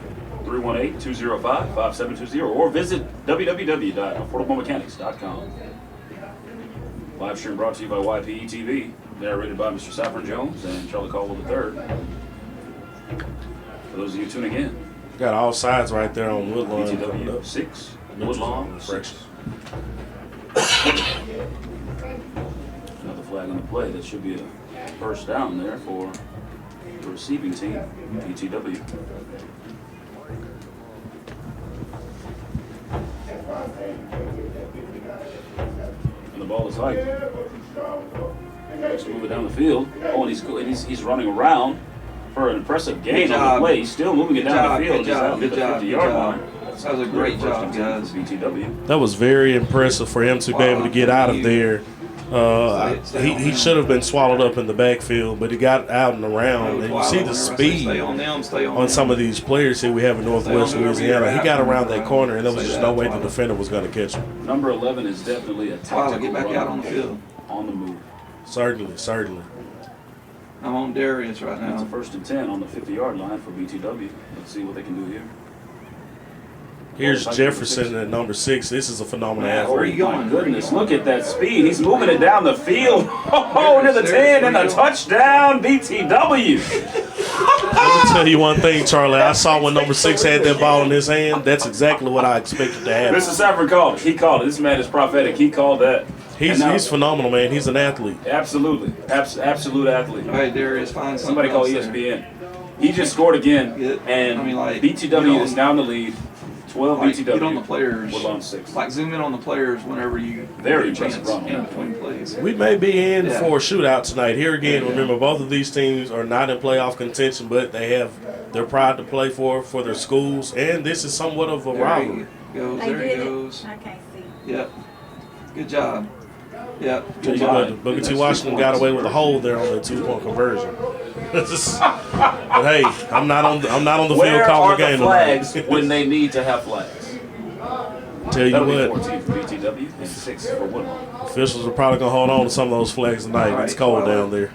318-205-5720 or visit www.affordablemechanics.com. Live stream brought to you by YPE TV, narrated by Mr. Sabrina Jones and Charlie Caldwell III. For those of you tuning in, got all sides right there on Woodlawn. BTW 6, Woodlawn 6. Another flag on the play. That should be a first down there for the receiving team, BTW. And the ball is hiked. Let's move it down the field. Oh, and he's running around for an impressive gain on the play. He's still moving it down the field. He's out at the 50-yard line. That was a great job, guys. BTW. That was very impressive for him to be able to get out of there. He should have been swallowed up in the backfield, but he got out and around. And you see the speed on some of these players here we have in Northwest Louisiana. He got around that corner, and there was just no way the defender was going to catch him. Number 11 is definitely a tactical Get back out on the field. On the move. Certainly. I'm on Darius right now. It's a 1st and 10 on the 50-yard line for BTW. Let's see what they can do here. Here's Jefferson at number 6. This is a phenomenal athlete. Oh, my goodness. Look at that speed. He's moving it down the field. Oh, to the 10 and a touchdown, BTW. Let me tell you one thing, Charlie. I saw when number 6 had that ball in his hand. That's exactly what I expected to happen. Mr. Saffron called it. He called it. This man is prophetic. He called that. He's phenomenal, man. He's an athlete. Absolutely. Absolute athlete. All right, Darius, find somebody call ESPN. He just scored again, and BTW is now in the lead. 12 BTW. Get on the players. Woodlawn 6. Like zoom in on the players whenever you very get a impressive chance run in between plays. We may be in for a shootout tonight. Here again, remember both of these teams are not in playoff contention, but they have their pride to play for their schools, and this is somewhat of a rivalry. There he goes. I can't see. Yep. Good job. Yep. Good job. Booker T. Washington got away with a hold there on the 2-point conversion. But hey, I'm not on the field calling the game. Where are the flags when they need to have flags? Tell you That'll what, be 14 for BTW and 6 for Woodlawn. officials are probably gonna hold on to some of those flags tonight. Right, it's cold down there.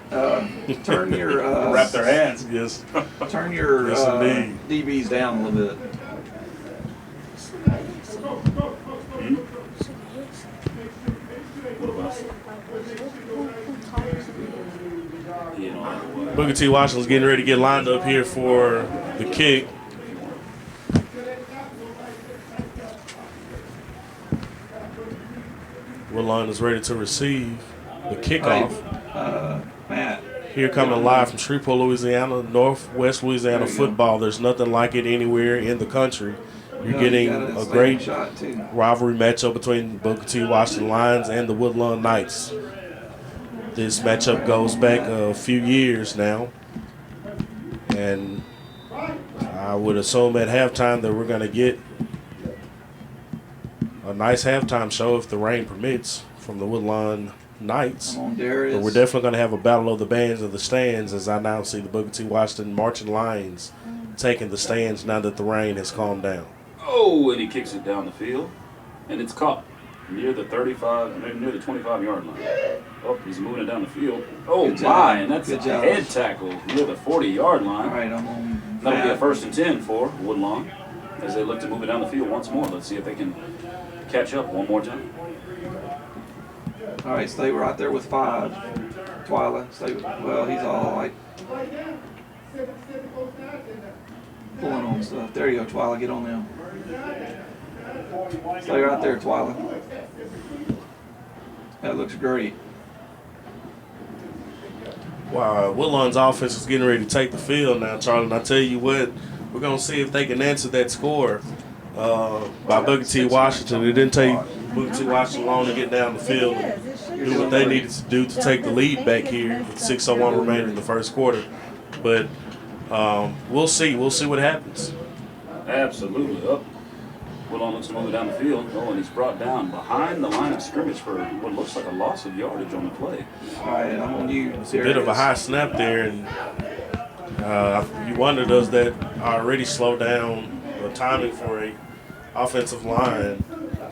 Turn your wrap their hands. Yes. Turn your Yes, indeed. DBs down a little bit. Booker T. Washington's getting ready to get lined up here for the kick. Woodlawn is ready to receive the kickoff. Matt. Here coming live from Shreveport, Louisiana, Northwest Louisiana football. There's nothing like it anywhere in the country. You're getting a great rivalry matchup between Booker T. Washington Lions and the Woodlawn Knights. This matchup goes back a few years now, and I would assume at halftime that we're going to get a nice halftime show if the rain permits from the Woodlawn Knights. But we're definitely going to have a battle of the bands of the stands as I now see the Booker T. Washington Marching Lions taking the stands now that the rain has calmed down. Oh, and he kicks it down the field, and it's caught near the 25-yard line. Oh, he's moving it down the field. Oh, my, and that's a head tackle near the 40-yard line. All right, That'll be a 1st and 10 for Woodlawn as they look to move it down the field once more. Let's see if they can catch up one more time. All right, stay right there with 5. Twyla, well, he's all like pulling on stuff. There you go, Twyla, get on them. Stay right there, Twyla. That looks great. Wow, Woodlawn's offense is getting ready to take the field now, Charlie. And I tell you what, we're going to see if they can answer that score by Booker T. Washington. It didn't take Booker T. Washington long to get down the field and do what they needed to do to take the lead back here with 6:01 remaining in the first quarter. But we'll see. We'll see what happens. Absolutely. Up. Woodlawn looks to move it down the field. Oh, and he's brought down behind the line of scrimmage for what looks like a loss of yardage on the play. All right, I'm on you. It's a bit of a high snap there, and you wonder, does that already slow down the timing for a offensive line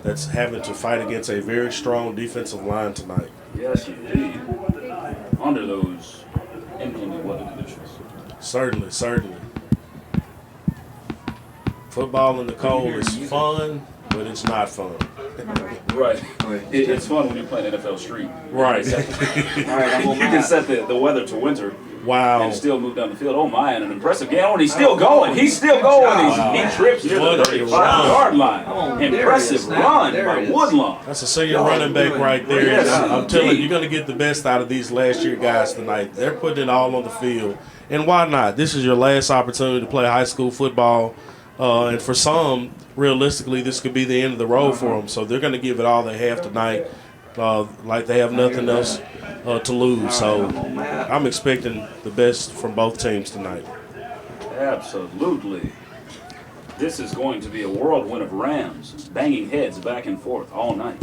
that's having to fight against a very strong defensive line tonight? Yes, indeed. Under those inclement weather conditions. Certainly, certainly. Football in the cold is fun, but it's not fun. Right. It's fun when you're playing NFL Street. Right. You can set the weather to winter. Wow. And still move down the field. Oh, my, and an impressive game. Oh, and he's still going. He's still going. He trips near the 35-yard line. Impressive run by Woodlawn. That's a senior running back right there. Yes, I'm telling you, you're going to get the best out of these last year guys tonight. They're putting it all on the field. And why not? This is your last opportunity to play high school football. And for some, realistically, this could be the end of the road for them. So they're going to give it all they have tonight, like they have nothing else to lose. So I'm expecting the best from both teams tonight. Absolutely. This is going to be a whirlwind of Rams banging heads back and forth all night.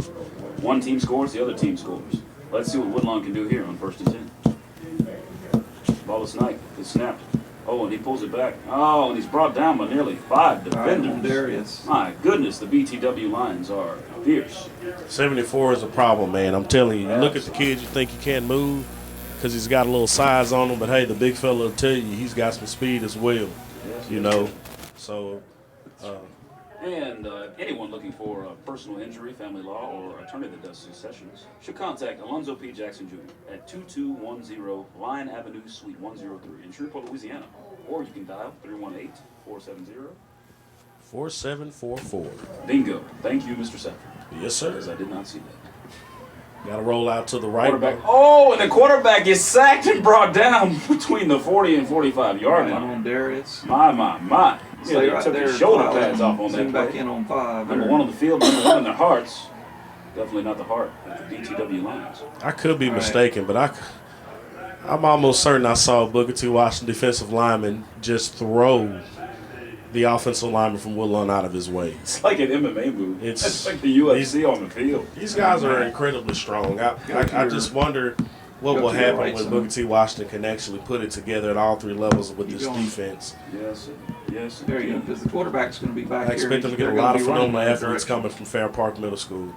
One team scores, the other team scores. Let's see what Woodlawn can do here on 1st and 10. Ball is sniped. It's snapped. Oh, and he pulls it back. Oh, and he's brought down by nearly 5 defenders. My goodness, the BTW Lions are fierce. 74 is a problem, man. I'm telling you. You look at the kid, you think he can't move because he's got a little size on him. But, hey, the big fella will tell you he's got some speed as well, you know. So And anyone looking for personal injury, family law, or attorney that does successions should contact Alonzo P. Jackson Jr. at 2210 Line Avenue, Suite 103 in Shreveport, Louisiana. Or you can dial 318-470-4744. Bingo. Thank you, Mr. Safford. Yes, sir. Because I did not see that. Got to roll out to the right. Oh, and the quarterback is sacked and brought down between the 40 and 45-yard line. on Darius. My. Stay Yeah, they right took there, the shoulder Tyler. pads off on that Zoom back play. in on 5. Number 1 on the field, number 1 in their hearts. Definitely not the heart of the BTW Lions. I could be mistaken, but I'm almost certain I saw Booker T. Washington defensive lineman just throw the offensive lineman from Woodlawn out of his way. It's like an MMA move. It's like the UFC on the field. These guys are incredibly strong. I just wonder what will happen when Booker T. Washington can actually put it together at all 3 levels with this defense. Yes. There you go, because the quarterback's going to be back I expect them to get a lot of phenomenal athletes coming from Fair Park Middle School.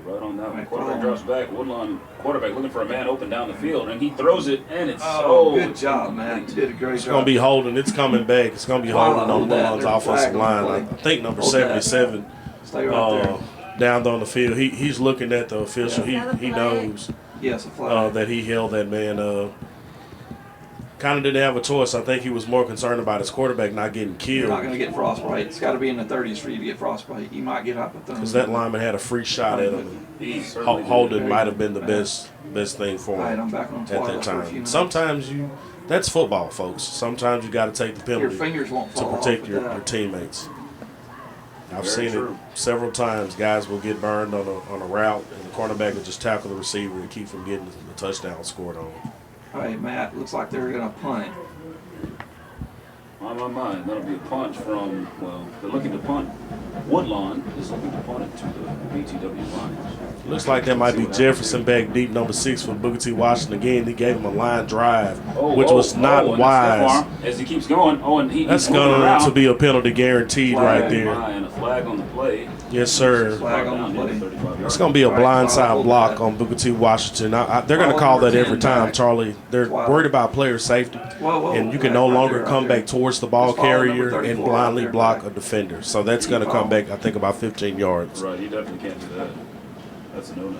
Right on that one. Quarterback drops back. Woodlawn quarterback looking for a man open down the field, and he throws it, and it's good job, man. You did a great It's job. going to be holding. It's coming back. It's going to be holding on Woodlawn's offensive line. I think number 77 Stay right there. down on the field. He's looking at the official. He knows Yes, a flag. that he held that man. Kind of didn't have a choice. I think he was more concerned about his quarterback not getting killed. You're not going to get frostbite. It's got to be in the 30s for you to get frostbite. You might get hypothermia. Because that lineman had a free shot at him. Holding might have been the best thing for him I'm back on at that for a few time. minutes. Sometimes that's football, folks. Sometimes you got to take the penalty Your fingers won't to fall protect off your with that. teammates. I've Very seen true. it several times. Guys will get burned on a route, and the cornerback will just tackle the receiver and keep from getting the touchdown scored on. All right, Matt, looks like they're going to punt it. My. That'll be a punch from, they're looking to punt. Woodlawn is looking to punt it to the BTW Lions. Looks like that might be Jefferson back deep, number 6 for Booker T. Washington again. He gave him a line drive, which was not and wise. as he keeps going, That's going to be a penalty guaranteed right there. And a flag on the play. Yes, sir. Flag on the play. It's going to be a blindside block on Booker T. Washington. They're going to call that every time, Charlie. They're worried about player safety, and you can no longer come back towards the ball carrier and blindly block a defender. So that's going to come back, I think, about 15 yards. Right, you definitely can't do that. That's a no-no.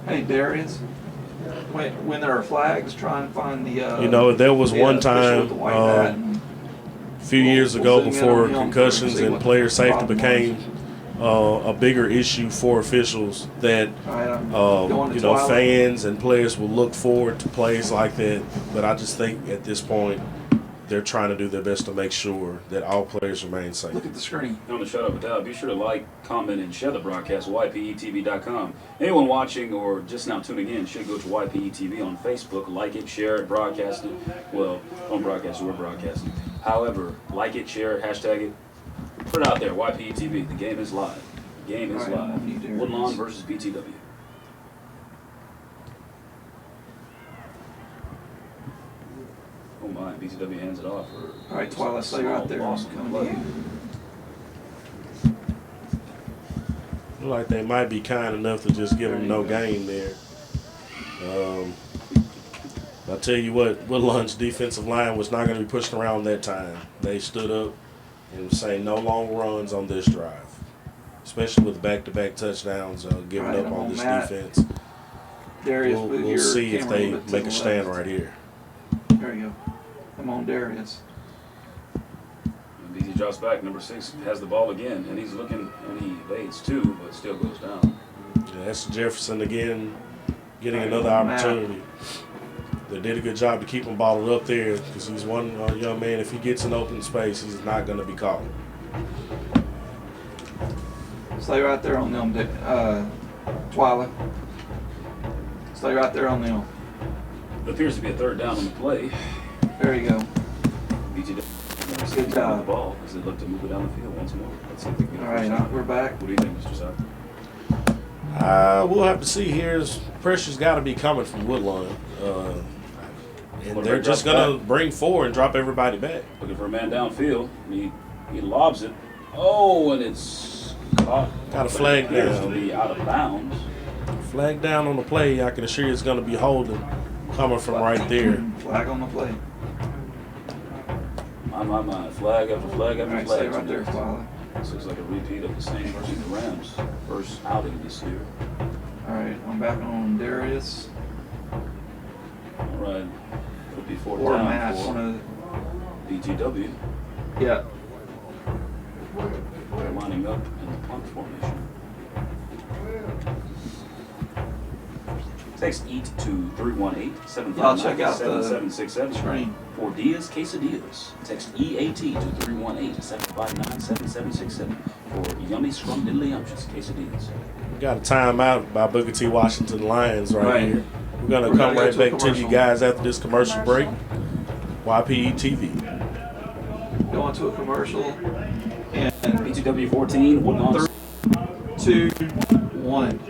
Hey, Darius, when there are flags, try and find the... there was one official with time the white hat and a few years ago zoom in before on him concussions see and what player the safety problem became a bigger issue for officials that going to Twilight. fans and players will look forward to plays like that. But I just think at this point they're trying to do their best to make sure that all players remain safe. Look at the screen. On the Shut Up with Dad, be sure to like, comment, and share the broadcast at YPETV.com. Anyone watching or just now tuning in should go to YPETV on Facebook, like it, share it, broadcast it. Well, don't broadcast it, we're broadcasting. However, like it, share it, hashtag it. Put it out there, YPETV. The game is live. The game is live. Woodlawn versus BTW. Oh my, BTW hands it off. All right, Twilight, stay right there. Coming to you. Look like they might be kind enough to just give them no gain there. I'll tell you what, Woodlawn's defensive line was not going to be pushing around that time. They stood up and were saying no long runs on this drive, especially with back-to-back touchdowns given up on this defense. Darius, We'll see if they make a stand right here. There you go. I'm on Darius. BT drops back. Number 6 has the ball again, and he's looking, and he evades too, but still goes down. Yeah, that's Jefferson again, getting another opportunity. They did a good job to keep him bottled up there because he's one young man. If he gets in open space, he's not going to be caught. Stay right there on them, Twilight. Stay right there on them. It appears to be a third down on the play. There you go. BTW Good job. the ball as they look to move it down the field once more. Let's see if they can get All right, we're back. What do you think, Mr. Sapp? We'll have to see here. Pressure's got to be coming from Woodlawn. And they're just going to bring 4 and drop everybody back. Looking for a man downfield. He lobs it. Oh, and it's caught. Got a flag down. To down. be out of bounds. Flag down on the play. I can assure you it's going to be holding coming from right there. Flag on the play. My. Flag after flag after All right, flag. stay right there, Twilight. This looks like a repeat of the Saints versus the Rams. First outing this year. All right, I'm back on Darius. All right. It'll be fourth Or down Matt, for one of BTW. Yeah. They're lining up in the punt formation. Text EAT to 318-759-7767 screen. for Diaz Quesadillas. Text EAT to 318-759-7767 for Yummy Scrum Diddly Umptious Quesadillas. We got a timeout by Booker T. Washington Lions right here. We're going to come right back to you guys after this commercial break. YPE TV. Going to a commercial. And BTW 14, Woodlawn. 3, 2, 1.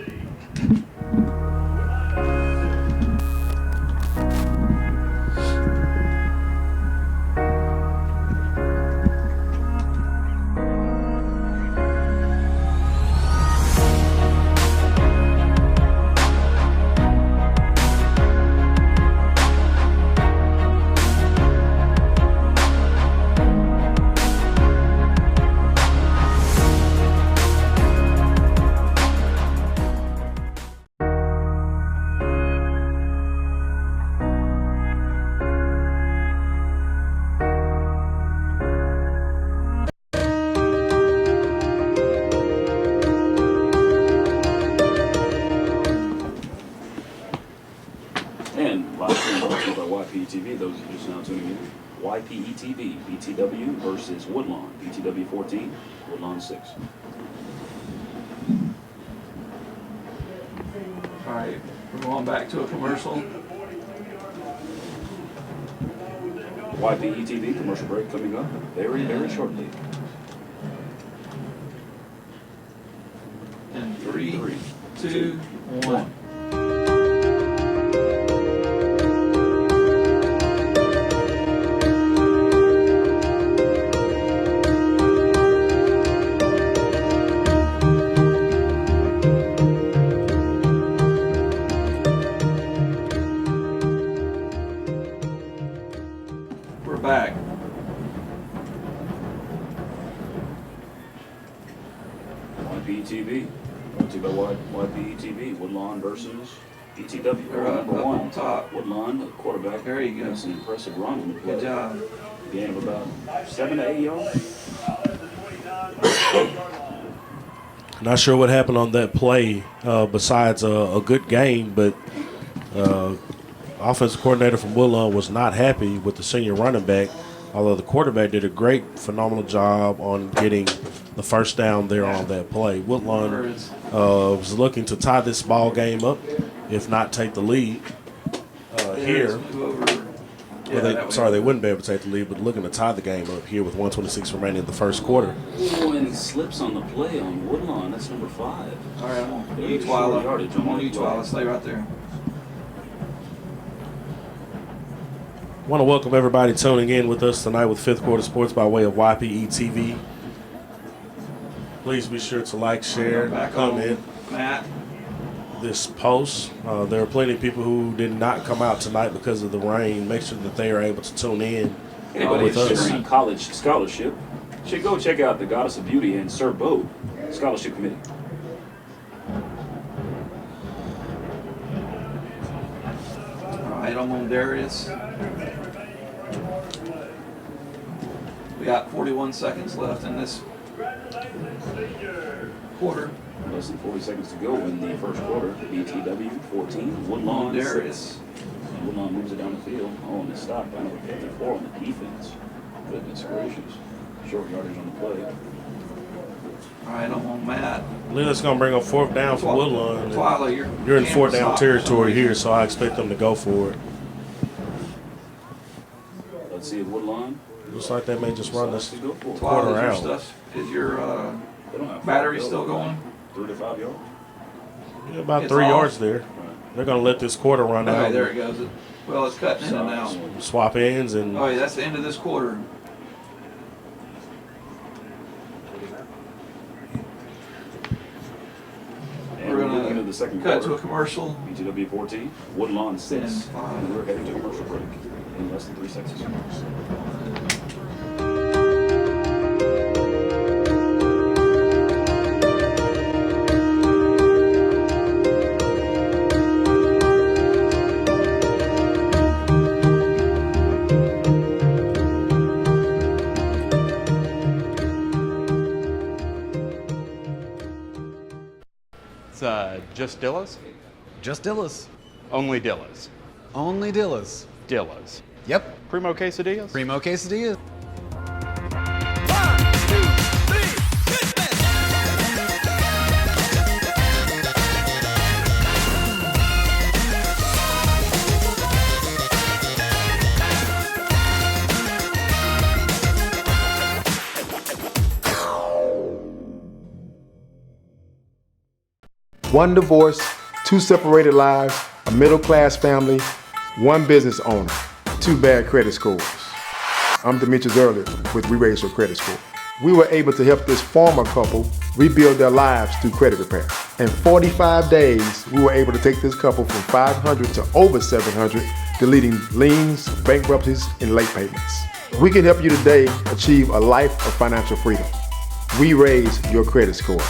TV, those who are just now tuning in. YPE TV, BTW versus Woodlawn. BTW 14, Woodlawn 6. All right, we're going back to a commercial. YPE TV, commercial break coming up very, very shortly. And 3, 2, 1. Back. YPE TV, brought to you by YPE TV, Woodlawn versus BTW. Number one, on top. Woodlawn, the quarterback. There you go. Makes an impressive run on the play. Good job. Gain of about 7 to 8 yards. Not sure what happened on that play besides a good game, but offensive coordinator from Woodlawn was not happy with the senior running back, although the quarterback did a great, phenomenal job on getting the first down there on that play. Woodlawn was looking to tie this ball game up, if not take the lead here. They wouldn't be able to take the lead, but looking to tie the game up here with 1:26 remaining in the first quarter. Oh, and he slips on the play on Woodlawn. That's number 5. All right, I'm on you, Twila. I'm on you, Twila. Stay right there. I want to welcome everybody tuning in with us tonight with Fifth Quarter Sports by way of YPE TV. Please be sure to like, share, comment this post. There are plenty of people who did not come out tonight because of the rain. Make sure that they are able to tune in with us. College scholarship should go check out the Goddess of Beauty and Sir Bo Scholarship Committee. All right, I'm on Darius. We got 41 seconds left in this quarter. Less than 40 seconds to go in the first quarter. BTW 14, Woodlawn 6. Woodlawn moves it down the field. Oh, and it stopped. I know we got 4 on the defense. Goodness gracious. Short yardage on the play. All right, I'm on Matt. I believe that's going to bring up 4th down for Woodlawn. Twila, you're in 4th down territory here, so I expect them to go for it. Let's see if Woodlawn. Looks like they may just run this Twila, quarter out. Is your battery still going? 3 to 5 yards. Yeah, about 3 yards there. They're going to let this quarter run out. Okay, there it goes. Well, it's cutting in and out. Swap ends and. Oh, yeah, that's the end of this quarter. And we're going to the second cut quarter. To a commercial. BTW 14, Woodlawn 6. And we're heading to a commercial break in less than 3 seconds. It's just Dillas? Just Dillas. Only Dillas. Only Dillas. Dillas. Yep. Primo quesadillas? Primo quesadillas. One divorce, 2 separated lives, a middle-class family, 1 business owner, 2 bad credit scores. I'm Demetrius Early with We Raise Your Credit Score. We were able to help this former couple rebuild their lives through credit repair. In 45 days, we were able to take this couple from 500 to over 700, deleting liens, bankruptcies, and late payments. We can help you today achieve a life of financial freedom. We raise your credit score.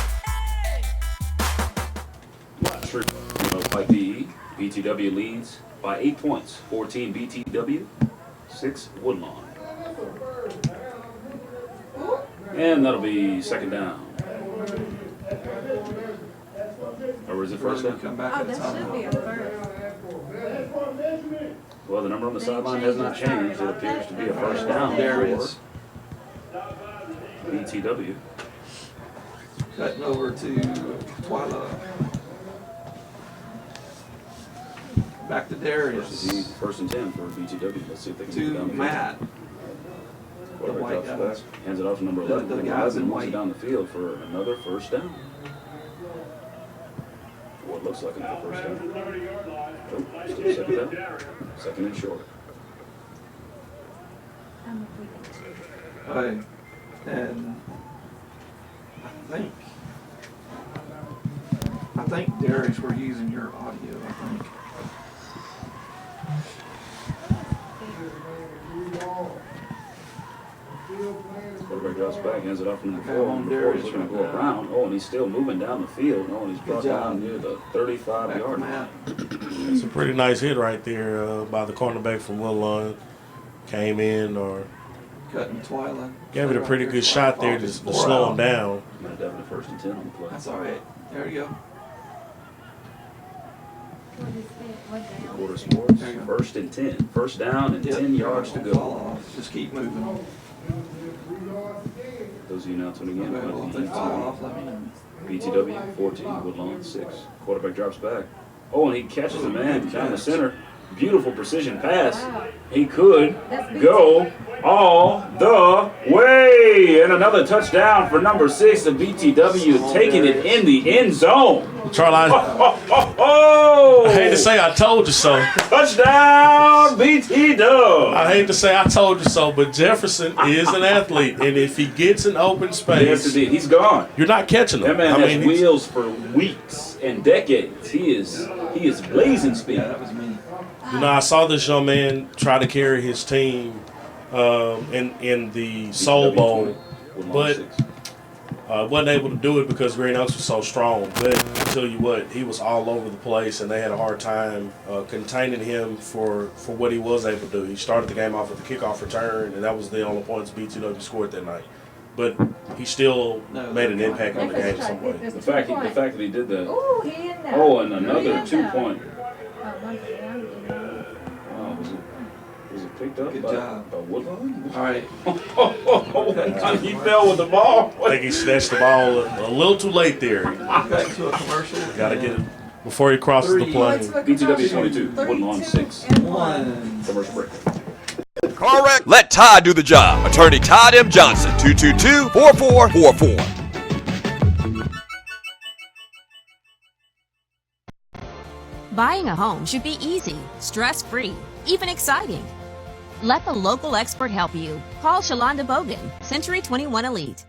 By PE, BTW leads by 8 points. 14 BTW, 6 Woodlawn. And that'll be second down. Or is it first down? That should be a first. Well, the number on the sideline has not changed. It appears to be a first down. There it is. BTW. Cutting over to Twyla. Back to Darius. First and 10 for BTW. Let's see if they can get it down the Matt. The white guys. Hands it off to number 11. The guys in white. Down the field for another first down. What looks like another first down. Nope, still second down. Second and short. Right. And I think Darius, we're using your audio, I think. Quarterback drops back, hands it off to number 4. Number 4 is looking to go around. Oh, and he's still moving down the field. Oh, and he's brought down near the 35-yard line. It's a pretty nice hit right there by the cornerback from Woodlawn. Came in or cutting Twyla. Gave it a pretty good shot there to slow him down. Might have a first and 10 on the play. That's all right. There you go. Quarter sports. First and 10. First down and 10 yards to go. Just keep moving. Those of you now tuning in, BTW 14, Woodlawn 6. Quarterback drops back. Oh, and he catches the man down the center. Beautiful precision pass. He could go all the way. And another touchdown for number 6 of BTW, taking it in the end zone. Charlie, I hate to say I told you so. Touchdown, BTW. I hate to say I told you so, but Jefferson is an athlete, and if he gets an open space, yes, indeed, he's gone. You're not catching him. That man has wheels for weeks and decades. He is blazing speed. Yeah, that was me. You know, I saw this young man try to carry his team in the Soul Bowl, but wasn't able to do it because Green Oaks was so strong. But I tell you what, he was all over the place, and they had a hard time containing him for what he was able to do. He started the game off with a kickoff return, and that was the only points BTW scored that night. But he still made an impact on the game some way. The fact that he did that. Oh, and another 2-point. Was it picked up by Woodlawn? All right. He fell with the ball. I think he snatched the ball a little too late there. Back to a commercial. Got to get it before he crosses the plane. BTW 22, Woodlawn 6. 1. Commercial break. Correct. Let Ty do the job. Attorney Todd M. Johnson, 222-4444. Buying a home should be easy, stress-free, even exciting. Let the local expert help you. Call Shalonda Bogan, Century 21 Elite.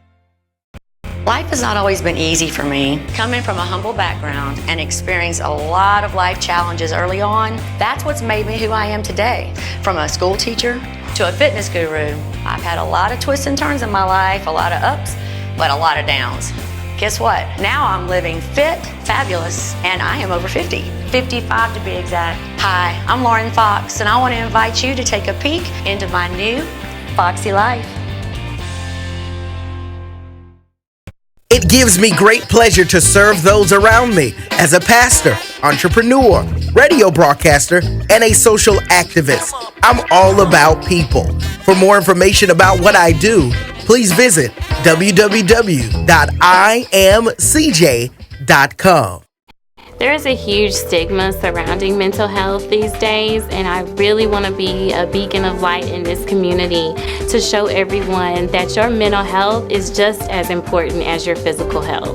Life has not always been easy for me. Coming from a humble background and experiencing a lot of life challenges early on, that's what's made me who I am today. From a school teacher to a fitness guru, I've had a lot of twists and turns in my life, a lot of ups, but a lot of downs. Guess what? Now I'm living fit, fabulous, and I am over 50. 55 to be exact. Hi, I'm Lauren Fox, and I want to invite you to take a peek into my new Foxy life. It gives me great pleasure to serve those around me as a pastor, entrepreneur, radio broadcaster, and a social activist. I'm all about people. For more information about what I do, please visit www.imcj.com. There is a huge stigma surrounding mental health these days, and I really want to be a beacon of light in this community to show everyone that your mental health is just as important as your physical health.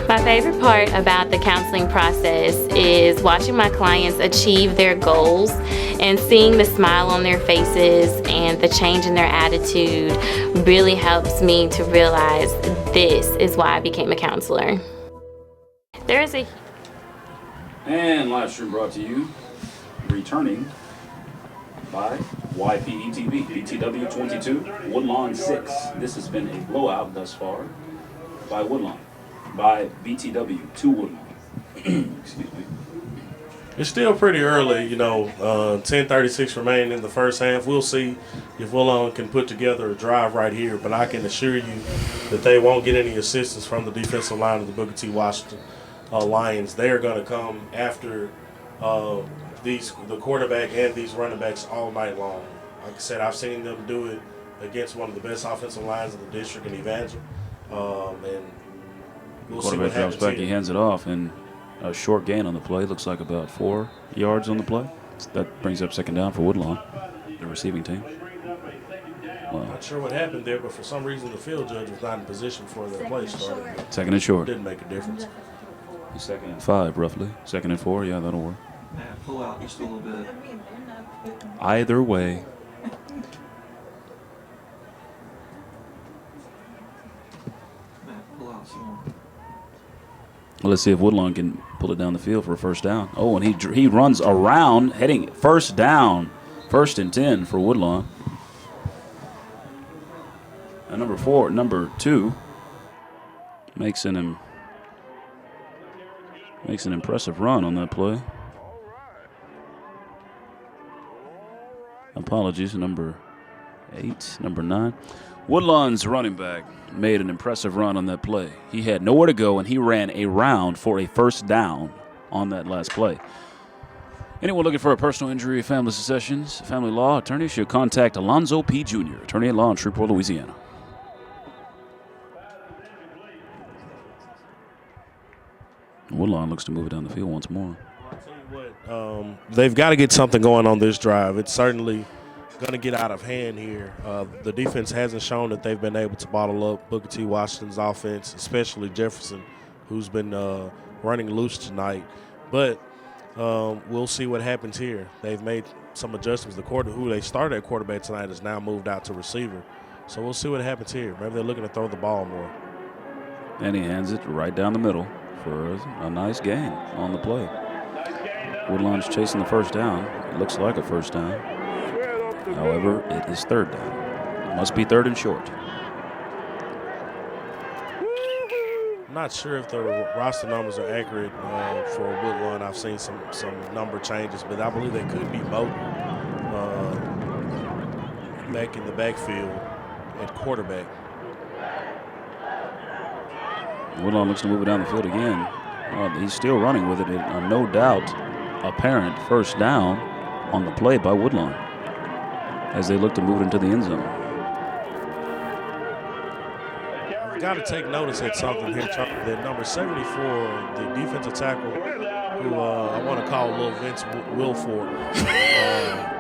My favorite part about the counseling process is watching my clients achieve their goals and seeing the smile on their faces and the change in their attitude really helps me to realize this is why I became a counselor. There is a And live stream brought to you, returning by YPE TV, BTW 22, Woodlawn 6. This has been a blowout thus far by Woodlawn, by BTW to Woodlawn. Excuse me. It's still pretty early, 10:36 remaining in the first half. We'll see if Woodlawn can put together a drive right here, but I can assure you that they won't get any assistance from the defensive line of the Booker T. Washington Lions. They are going to come after the quarterback and these running backs all night long. Like I said, I've seen them do it against one of the best offensive lines in the district in Evangel. And we'll see what happens back, here. he hands it off, and a short gain on the play. Looks like about 4 yards on the play. That brings up second down for Woodlawn, the receiving team. I'm not sure what happened there, but for some reason the field judge was not in position for their play started. Second and short. Didn't make a difference. Second and 5, roughly. Second and 4, yeah, that'll work. Pull out just a little bit. Either way. Pull out some more. Well, let's see if Woodlawn can pull it down the field for a first down. Oh, and he runs around, heading first down, 1st and 10 for Woodlawn. And number 2 makes an impressive run on that play. Apologies, number 8, number 9. Woodlawn's running back made an impressive run on that play. He had nowhere to go, and he ran around for a first down on that last play. Anyone looking for a personal injury family successions, family law attorney should contact Alonzo P. Jr., attorney at law in Shreveport, Louisiana. Woodlawn looks to move it down the field once more. I'll tell you what, they've got to get something going on this drive. It's certainly going to get out of hand here. The defense hasn't shown that they've been able to bottle up Booker T. Washington's offense, especially Jefferson, who's been running loose tonight. But we'll see what happens here. They've made some adjustments. The who they started at quarterback tonight has now moved out to receiver. So we'll see what happens here. Maybe they're looking to throw the ball more. And he hands it right down the middle for a nice gain on the play. Woodlawn's chasing the first down. It looks like a first down. However, it is third down. It must be 3rd and short. I'm not sure if the roster numbers are accurate for Woodlawn. I've seen some number changes, but I believe they could be both back in the backfield at quarterback. Woodlawn looks to move it down the field again. He's still running with it. No doubt apparent first down on the play by Woodlawn as they look to move it into the end zone. I've got to take notice at something here, Chuck, that number 74, the defensive tackle, who I want to call little Vince Wilford,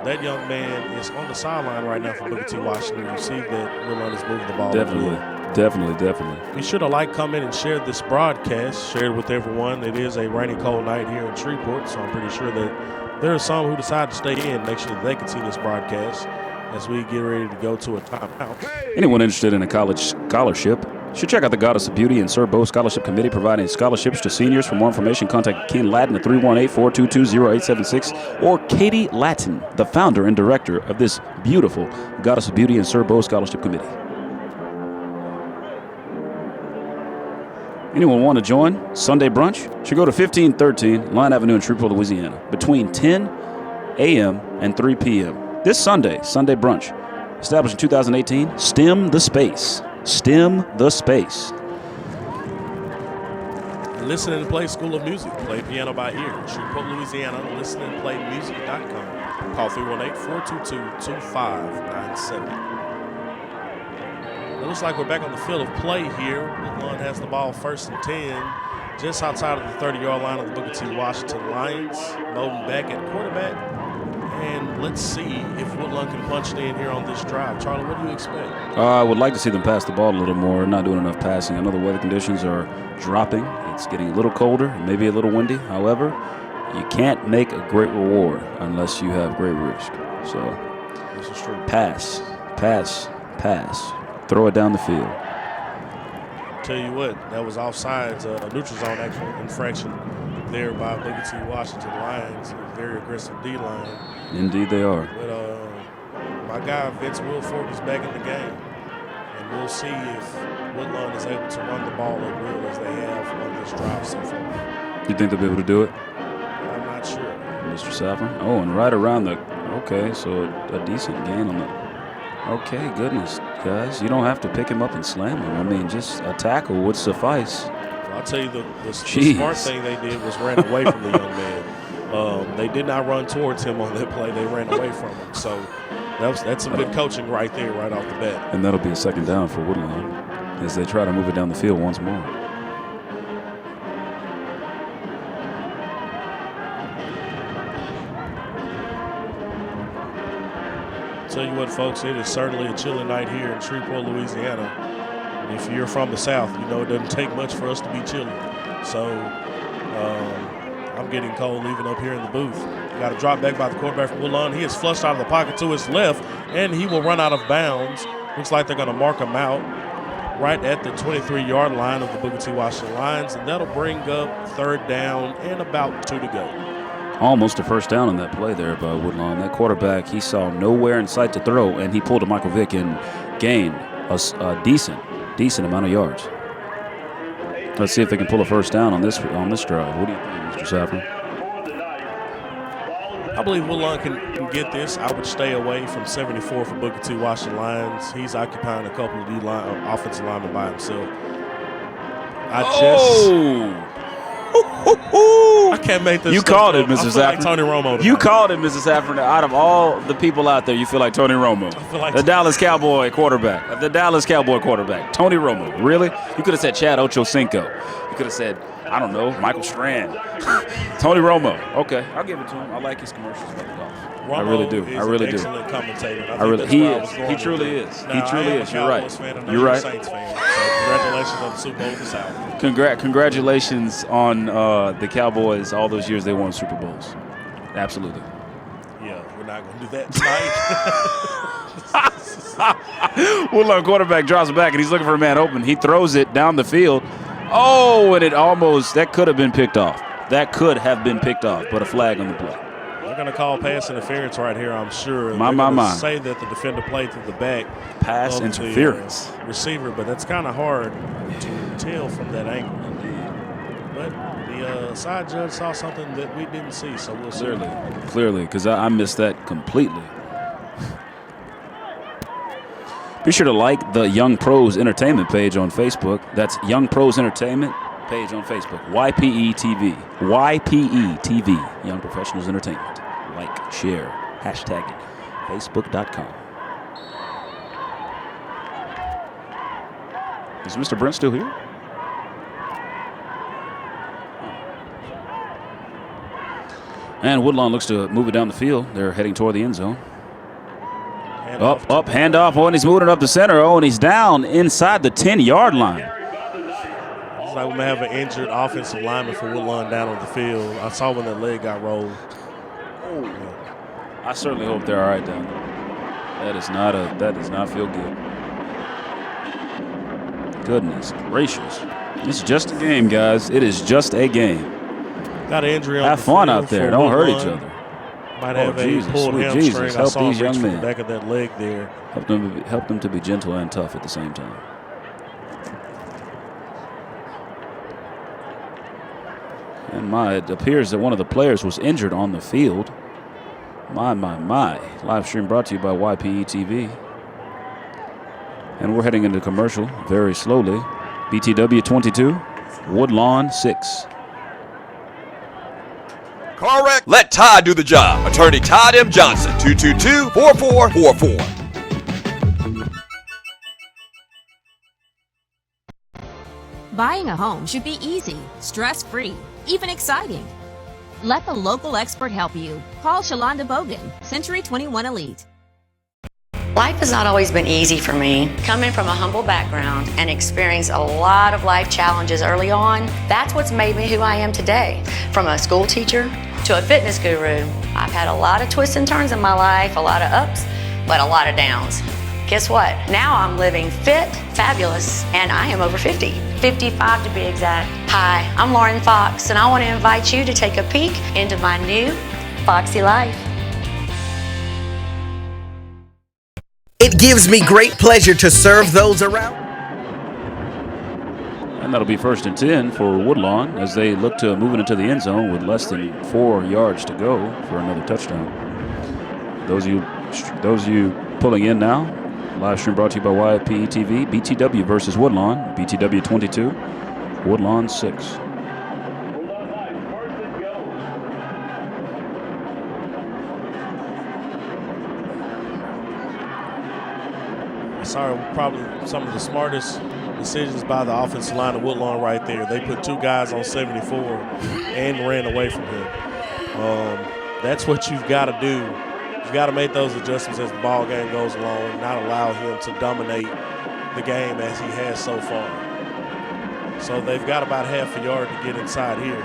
that young man is on the sideline right now for Booker T. Washington. You see that Woodlawn is moving the ball. Definitely. Be sure to like, comment, and share this broadcast. Share it with everyone. It is a rainy, cold night here in Shreveport, so I'm pretty sure that there are some who decide to stay in. Make sure that they can see this broadcast as we get ready to go to a timeout. Anyone interested in a college scholarship should check out the Goddess of Beauty and Sir Bo Scholarship Committee, providing scholarships to seniors. For more information, contact Ken Lattin at 318-422-0876 or Katie Lattin, the founder and director of this beautiful Goddess of Beauty and Sir Bo Scholarship Committee. Anyone want to join Sunday brunch? Should go to 1513 Line Avenue in Shreveport, Louisiana, between 10 a.m. and 3 p.m. This Sunday brunch, established in 2018, STEM the Space. STEM the Space. Listen and Play School of Music. Play piano by ear. Shreveport, Louisiana. Listen and Play Music.com. Call 318-422-2597. It looks like we're back on the field of play here. Woodlawn has the ball 1st and 10, just outside of the 30-yard line of the Booker T. Washington Lions. Bowden back at quarterback. And let's see if Woodlawn can punch it in here on this drive. Charlie, what do you expect? I would like to see them pass the ball a little more. Not doing enough passing. I know the weather conditions are dropping. It's getting a little colder, maybe a little windy. However, you can't make a great reward unless you have great risk. So, this is true. Pass. Throw it down the field. Tell you what, that was offsides, neutral zone actual infraction there by Booker T. Washington Lions. Very aggressive D-line. Indeed they are. But my guy Vince Wilfork is back in the game. And we'll see if Woodlawn is able to run the ball at will as they have on this drive so far. You think they'll be able to do it? I'm not sure. Mr. Saffron? Oh, and right around the, okay, so a decent gain on the, okay, goodness, guys. You don't have to pick him up and slam him. I mean, just a tackle would suffice. I'll tell you, the smart thing they did was ran away from the young man. They did not run towards him on that play. They ran away from him. So that's some good coaching right there, right off the bat. And that'll be a 2nd down for Woodlawn as they try to move it down the field once more. Tell you what, folks, it is certainly a chilly night here in Shreveport, Louisiana. And if you're from the South, you know it doesn't take much for us to be chilly. So I'm getting cold even up here in the booth. Got a drop back by the quarterback from Woodlawn. He is flushed out of the pocket to his left, and he will run out of bounds. Looks like they're going to mark him out right at the 23-yard line of the Booker T. Washington Lions, and that'll bring up 3rd down and about 2 to go. Almost a 1st down on that play there by Woodlawn. That quarterback, he saw nowhere in sight to throw, and he pulled a Michael Vick and gained a decent amount of yards. Let's see if they can pull a 1st down on this drive. What do you think, Mr. Saffron? I believe Woodlawn can get this. I would stay away from 74 for Booker T. Washington Lions. He's occupying a couple of offensive linemen by himself. I can't make this. You called it, Mrs. Saffron. Like Tony Romo. You called it, Mrs. Saffron. Out of all the people out there, you feel like Tony Romo. I feel like the Dallas Cowboy quarterback. Tony Romo. Really? You could have said Chad Ochocinco. You could have said, I don't know, Michael Strand. Tony Romo. Okay, I'll give it to him. I like his commercials about the golf. Romo I really do. I really do. Excellent commentator. He is. He truly is. Now, He truly is. You're right. You're right. Saints fan, so congratulations on the Super Bowl this hour. Congratulations on the Cowboys. All those years they won Super Bowls. Absolutely. Yeah, we're not going to do that tonight. Woodlawn quarterback drops back and he's looking for a man open. He throws it down the field. Oh, and that could have been picked off. But a flag on the play. They're going to call pass interference right here, I'm sure. My. Say that the defender played to the back. Pass interference. Receiver, but that's kind of hard to tell from that angle. But the side judge saw something that we didn't see, so we'll see. Clearly, because I missed that completely. Be sure to like the Young Pros Entertainment page on Facebook. That's Young Pros Entertainment page on Facebook. YPE TV. YPE TV. Young Professionals Entertainment. Like, share, hashtag it. Facebook.com. Is Mr. Brent still here? And Woodlawn looks to move it down the field. They're heading toward the end zone. Handoff. Oh, and he's moving it up the center. Oh, and he's down inside the 10-yard line. Looks like we may have an injured offensive lineman for Woodlawn down on the field. I saw when that leg got rolled. Oh. I certainly hope they're all right down there. That does not feel good. Goodness gracious. It's just a game, guys. It is just a game. Got an injury on Have fun out there. Don't hurt each other. Might have a pulled hamstring. Jesus. Help these young men. The back of that leg there. Help them to be gentle and tough at the same time. And it appears that one of the players was injured on the field. My. Live stream brought to you by YPE TV. And we're heading into commercial very slowly. BTW 22. Woodlawn 6. Correct. Let Todd do the job. Attorney Todd M. Johnson, 222-4444. Buying a home should be easy, stress-free, even exciting. Let the local expert help you. Call Shalonda Bogan, Century 21 Elite. Life has not always been easy for me. Coming from a humble background and experiencing a lot of life challenges early on, that's what's made me who I am today. From a school teacher to a fitness guru, I've had a lot of twists and turns in my life, a lot of ups, but a lot of downs. Guess what? Now I'm living fit, fabulous, and I am over 50. 55 to be exact. Hi, I'm Lauren Fox, and I want to invite you to take a peek into my new Foxy life. It gives me great pleasure to serve those around. And that'll be 1st and 10 for Woodlawn as they look to move it into the end zone with less than 4 yards to go for another touchdown. Those of you pulling in now, live stream brought to you by YPE TV. BTW versus Woodlawn. BTW 22, Woodlawn 6. Sorry, probably some of the smartest decisions by the offensive line of Woodlawn right there. They put 2 guys on 74 and ran away from him. That's what you've got to do. You've got to make those adjustments as the ball game goes along and not allow him to dominate the game as he has so far. So they've got about half a yard to get inside here.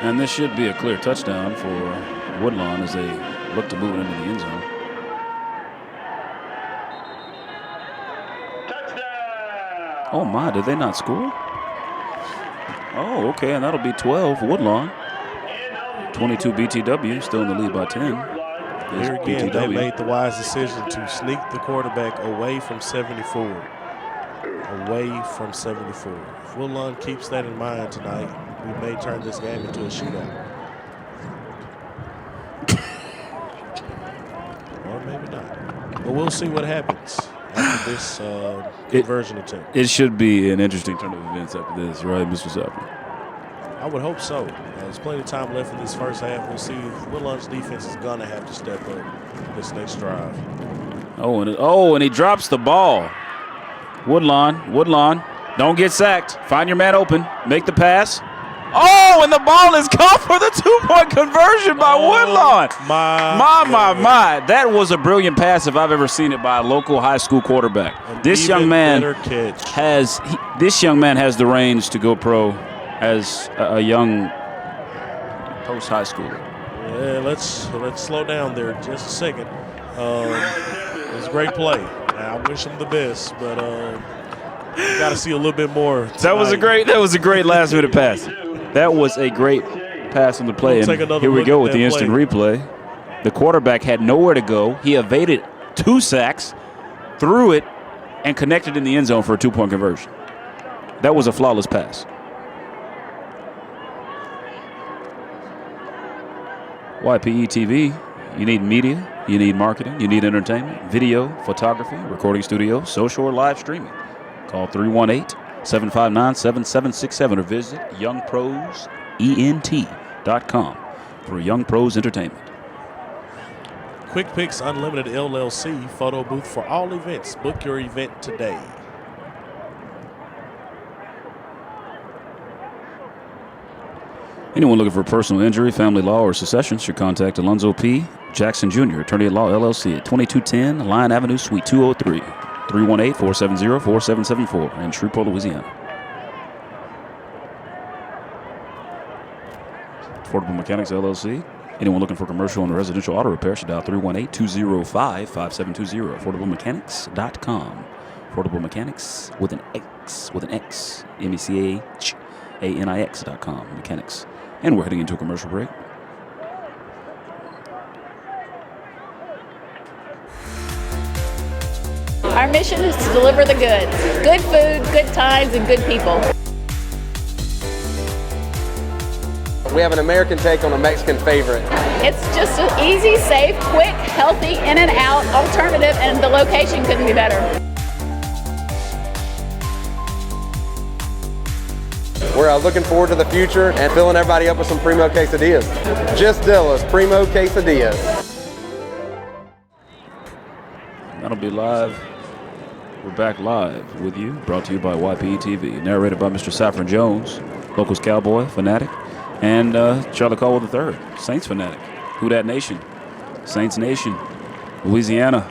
And this should be a clear touchdown for Woodlawn as they look to move it into the end zone. Oh my, did they not score? Oh, okay, and that'll be 12 Woodlawn. 22 BTW, still in the lead by 10. Here again, they made the wise decision to sneak the quarterback away from 74. Away from 74. If Woodlawn keeps that in mind tonight, we may turn this game into a shootout. Or maybe not. But we'll see what happens after this conversion attempt. It should be an interesting turn of events after this, right, Mr. Sabrina? I would hope so. There's plenty of time left in this first half. We'll see if Woodlawn's defense is going to have to step up this next drive. And he drops the ball. Woodlawn, don't get sacked. Find your man open. Make the pass. Oh, and the ball is caught for the 2-point conversion by Woodlawn. My. That was a brilliant pass if I've ever seen it by a local high school quarterback. This young man has the range to go pro as a young post-high schooler. Yeah, let's slow down there just a second. It was a great play. I wish him the best, but got to see a little bit more tonight. That was a great last-minute pass. That was a great pass on the play. And here we go with the instant replay. The quarterback had nowhere to go. He evaded 2 sacks, threw it, and connected in the end zone for a 2-point conversion. That was a flawless pass. YPE TV, you need media, you need marketing, you need entertainment, video, photography, recording studio, social, or live streaming. Call 318-759-7767 or visit youngprosent.com for Young Pros Entertainment. Quick Picks Unlimited LLC photo booth for all events. Book your event today. Anyone looking for personal injury, family law, or secession should contact Alonzo P. Jackson Jr., Attorney at Law, LLC at 2210 Lyon Avenue, Suite 203, 318-470-4774 in Shreveport, Louisiana. Affordable Mechanics, LLC. Anyone looking for commercial and residential auto repair should dial 318-205-5720. AffordableMechanics.com. Affordable Mechanics with an X, MECHANIX.com. Mechanics. And we're heading into a commercial break. Our mission is to deliver the goods. Good food, good times, and good people. We have an American take on a Mexican favorite. It's just an easy, safe, quick, healthy, in and out alternative, and the location couldn't be better. We're looking forward to the future and filling everybody up with some Primo quesadillas. Just Dilla's Primo quesadillas. That'll be live. We're back live with you, brought to you by YPE TV, narrated by Mr. Sabrina Jones, Locals Cowboy fanatic, and Charlie Caldwell III, Saints fanatic. Who Dat Nation? Saints Nation, Louisiana.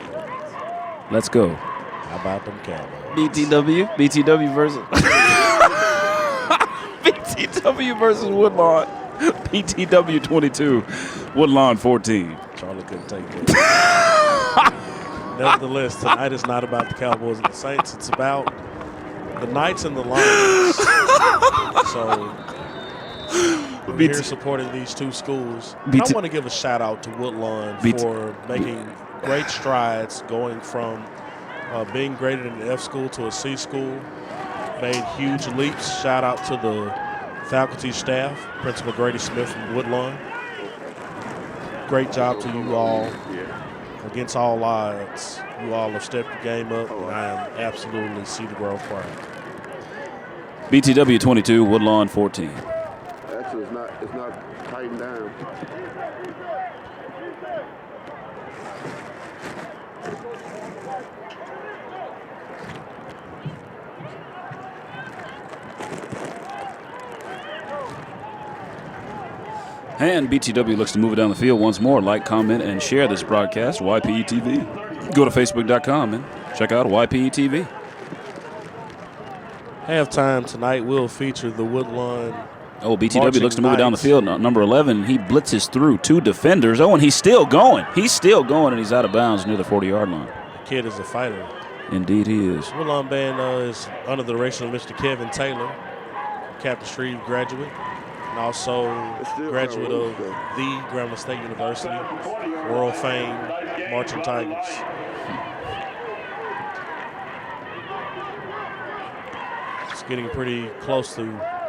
Let's go. How about them Cowboys? BTW versus BTW versus Woodlawn. BTW 22, Woodlawn 14. Charlie couldn't take that. Nevertheless, tonight is not about the Cowboys and the Saints. It's about the Knights and the Lions. So we're here supporting these two schools. I want to give a shout out to Woodlawn for making great strides, going from being graded in an F school to a C school. Made huge leaps. Shout out to the faculty staff, Principal Grady Smith from Woodlawn. Great job to you all. Against all odds, you all have stepped your game up, and I am absolutely Cedar Grove proud. BTW 22, Woodlawn 14. Actually, it's not tightened down. And BTW looks to move it down the field once more. Like, comment, and share this broadcast, YPE TV. Go to Facebook.com and check out YPE TV. Halftime tonight will feature the Woodlawn. Oh, BTW looks to move it down the field. Number 11, he blitzes through two defenders. Oh, and he's still going. He's still going, and he's out of bounds near the 40-yard line. The kid is a fighter. Indeed he is. Woodlawn band is under the direction of Mr. Kevin Taylor, Captain Shreve graduate. And also graduate of the Grambling State University, world famed Marching Tigers. It's getting pretty close to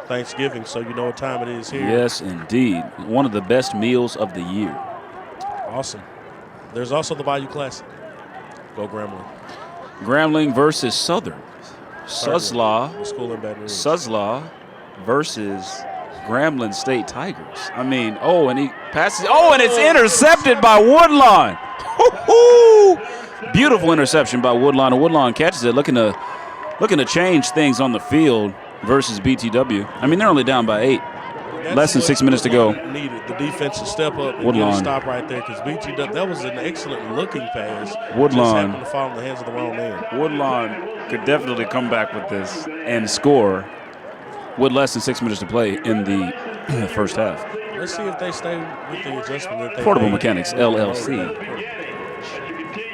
Thanksgiving, so you know what time it is here. Yes, indeed. One of the best meals of the year. Awesome. There's also the Bayou Classic. Go Grambling. Grambling versus Southern. Suslaw versus Grambling State Tigers. I mean, oh, and he passes. Oh, and it's intercepted by Woodlawn. Beautiful interception by Woodlawn. And Woodlawn catches it, looking to change things on the field versus BTW. I mean, they're only down by 8. Less than 6 minutes to go. Needed the defense to step up and get a stop right there, because BTW, that was an excellent looking pass. Woodlawn just happened to fall in the hands of the wrong man. Woodlawn could definitely come back with this and score with less than 6 minutes to play in the first half. Let's see if they stay with the adjustment that they Portable made. Mechanics, LLC.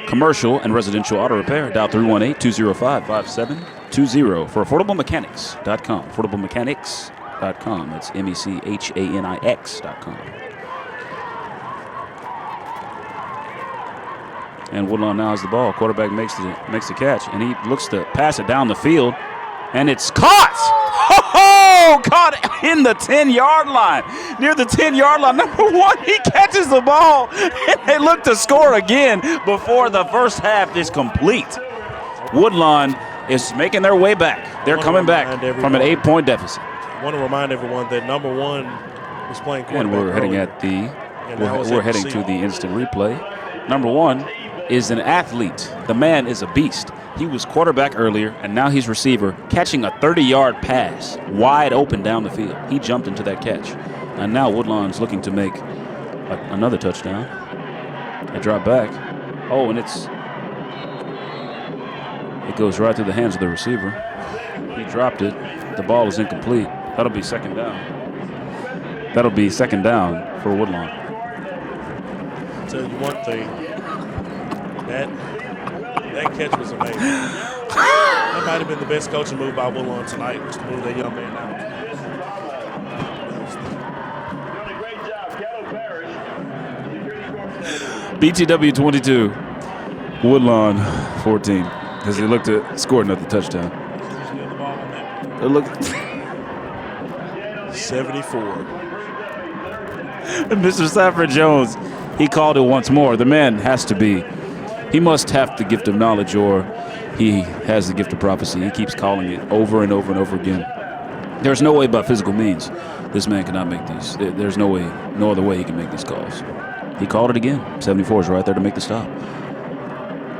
Commercial and residential auto repair. Dial 318-205-5720 for affordablemechanics.com. Affordablemechanics.com. That's MECHANIX.com. And Woodlawn now has the ball. Quarterback makes the catch, and he looks to pass it down the field, and it's caught! Caught in the 10-yard line. Near the 10-yard line. Number 1, he catches the ball, and they look to score again before the first half is complete. Woodlawn is making their way back. They're coming back from an 8-point deficit. I want to remind everyone that number 1 was playing quarterback. And we're heading we're heading to the instant replay. Number 1 is an athlete. The man is a beast. He was quarterback earlier, and now he's receiver, catching a 30-yard pass wide open down the field. He jumped into that catch. And now Woodlawn's looking to make another touchdown. They drop back. Oh, and it goes right through the hands of the receiver. He dropped it. The ball is incomplete. That'll be second down. That'll be second down for Woodlawn. I'll tell you one thing. That catch was amazing. That might have been the best coaching move by Woodlawn tonight, was to move that young man out. BTW 22, Woodlawn 14, because they looked to score another touchdown. They look 74. Mr. Sabrina Jones, he called it once more. The man he must have the gift of knowledge, or he has the gift of prophecy. He keeps calling it over and over and over again. There's no way by physical means this man cannot make these. There's no way, no other way he can make these calls. He called it again. 74 is right there to make the stop.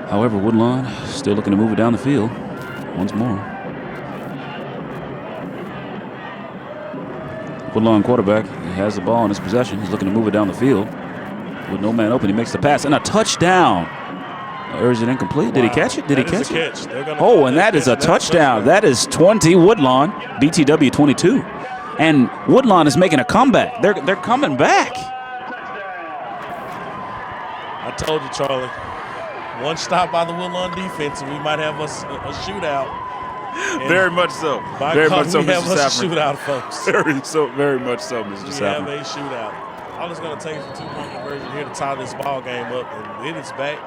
However, Woodlawn still looking to move it down the field once more. Woodlawn quarterback has the ball in his possession. He's looking to move it down the field with no man open. He makes the pass and a touchdown. Or is it incomplete? Wow. Did he catch it? Did he catch it? Oh, and that is a touchdown. That is 20 Woodlawn, BTW 22. And Woodlawn is making a comeback. They're coming back. I told you, Charlie. One stop by the Woodlawn defense, and we might have a shootout. And very much so. Very much so, Mr. Saffron. Shootout, folks. Very much so, Mr. Saffron. We have a shootout. All it's going to take is a 2-point conversion here to tie this ball game up, and it is back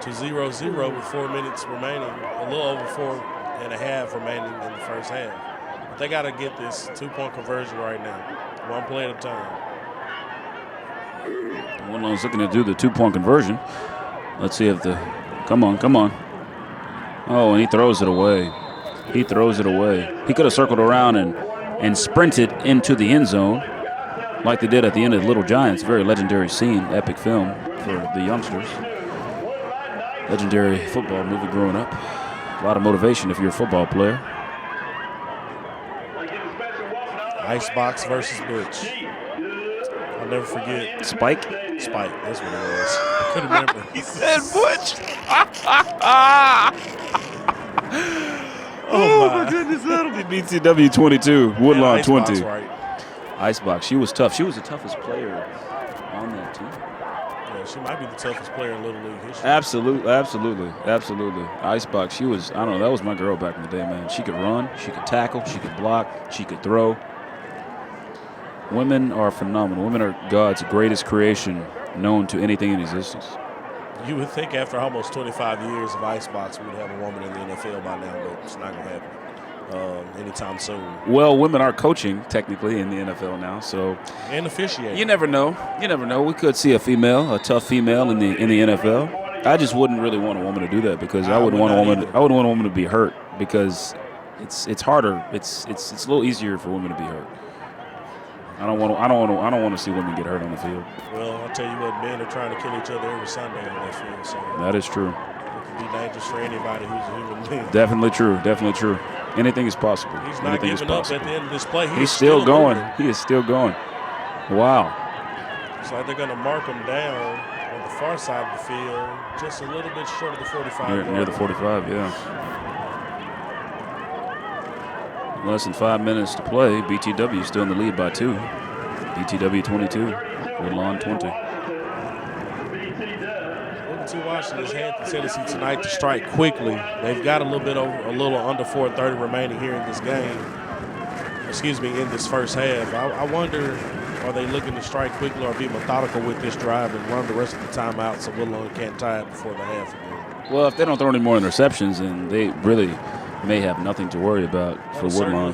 to 0-0 with 4 minutes remaining, a little over 4.5 remaining in the first half. But they got to get this 2-point conversion right now, one play at a time. Woodlawn's looking to do the 2-point conversion. Let's see if come on. Oh, and he throws it away. He throws it away. He could have circled around and sprinted into the end zone like they did at the end of Little Giants. Very legendary scene, epic film for the youngsters. Legendary football movie growing up. A lot of motivation if you're a football player. Icebox versus Butch. I'll never forget. Spike, that's what it was. I couldn't remember. He said Butch. Oh my goodness, that'll be BTW 22, Woodlawn 20. Right. Icebox, she was tough. She was the toughest player on that team. Yeah, she might be the toughest player in Little League history. Absolutely. Icebox, she was, I don't know, that was my girl back in the day, man. She could run, she could tackle, she could block, she could throw. Women are phenomenal. Women are God's greatest creation known to anything in existence. You would think after almost 25 years of Icebox, we would have a woman in the NFL by now, but it's not going to happen anytime soon. Well, women are coaching technically in the NFL now, so and officiating. You never know. We could see a tough female in the NFL. I just wouldn't really want a woman to do that because I wouldn't want a woman to be hurt because it's harder. It's a little easier for women to be hurt. I don't want to see women get hurt on the field. Well, I'll tell you what, men are trying to kill each other every Sunday on that field. So that is true. It can be dangerous for anybody who's a human being. Definitely true. Anything is possible. He's not giving up at the end of this play. He's still going. He is still going. Wow. It's like they're going to mark him down on the far side of the field, just a little bit short of the 45. Near the 45, yeah. Less than 5 minutes to play. BTW still in the lead by 2. BTW 22, Woodlawn 20. Washington's had the tendency tonight to strike quickly. They've got a little under 4:30 remaining here in this game. In this first half. I wonder, are they looking to strike quickly or be methodical with this drive and run the rest of the time out so Woodlawn can't tie it before the half again? Well, if they don't throw any more interceptions, then they really may have nothing to worry about for Woodlawn.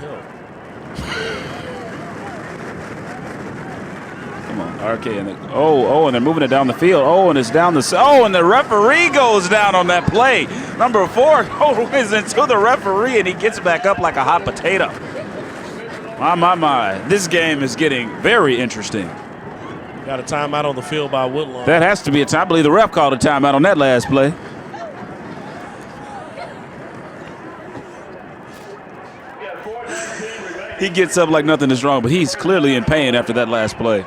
Come on, RK, and they're moving it down the field. And it's down and the referee goes down on that play. Number 4 goes into the referee, and he gets back up like a hot potato. My. This game is getting very interesting. Got a timeout on the field by Woodlawn. That has to be a time. I believe the ref called a timeout on that last play. He gets up like nothing is wrong, but he's clearly in pain after that last play.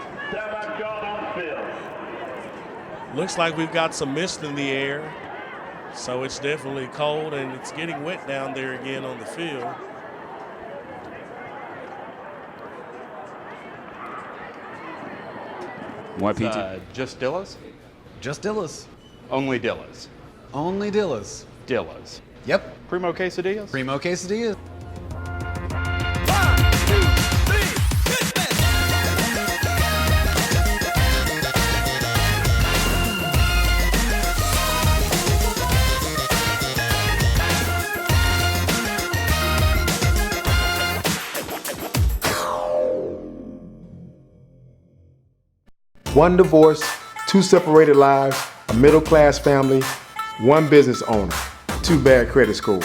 Looks like we've got some mist in the air, so it's definitely cold, and it's getting wet down there again on the field. YPT. Just Dillas? Just Dillas. Only Dillas. Only Dillas. Dillas. Yep. Primo quesadillas? Primo quesadillas. One divorce, 2 separated lives, a middle-class family, 1 business owner, 2 bad credit scores.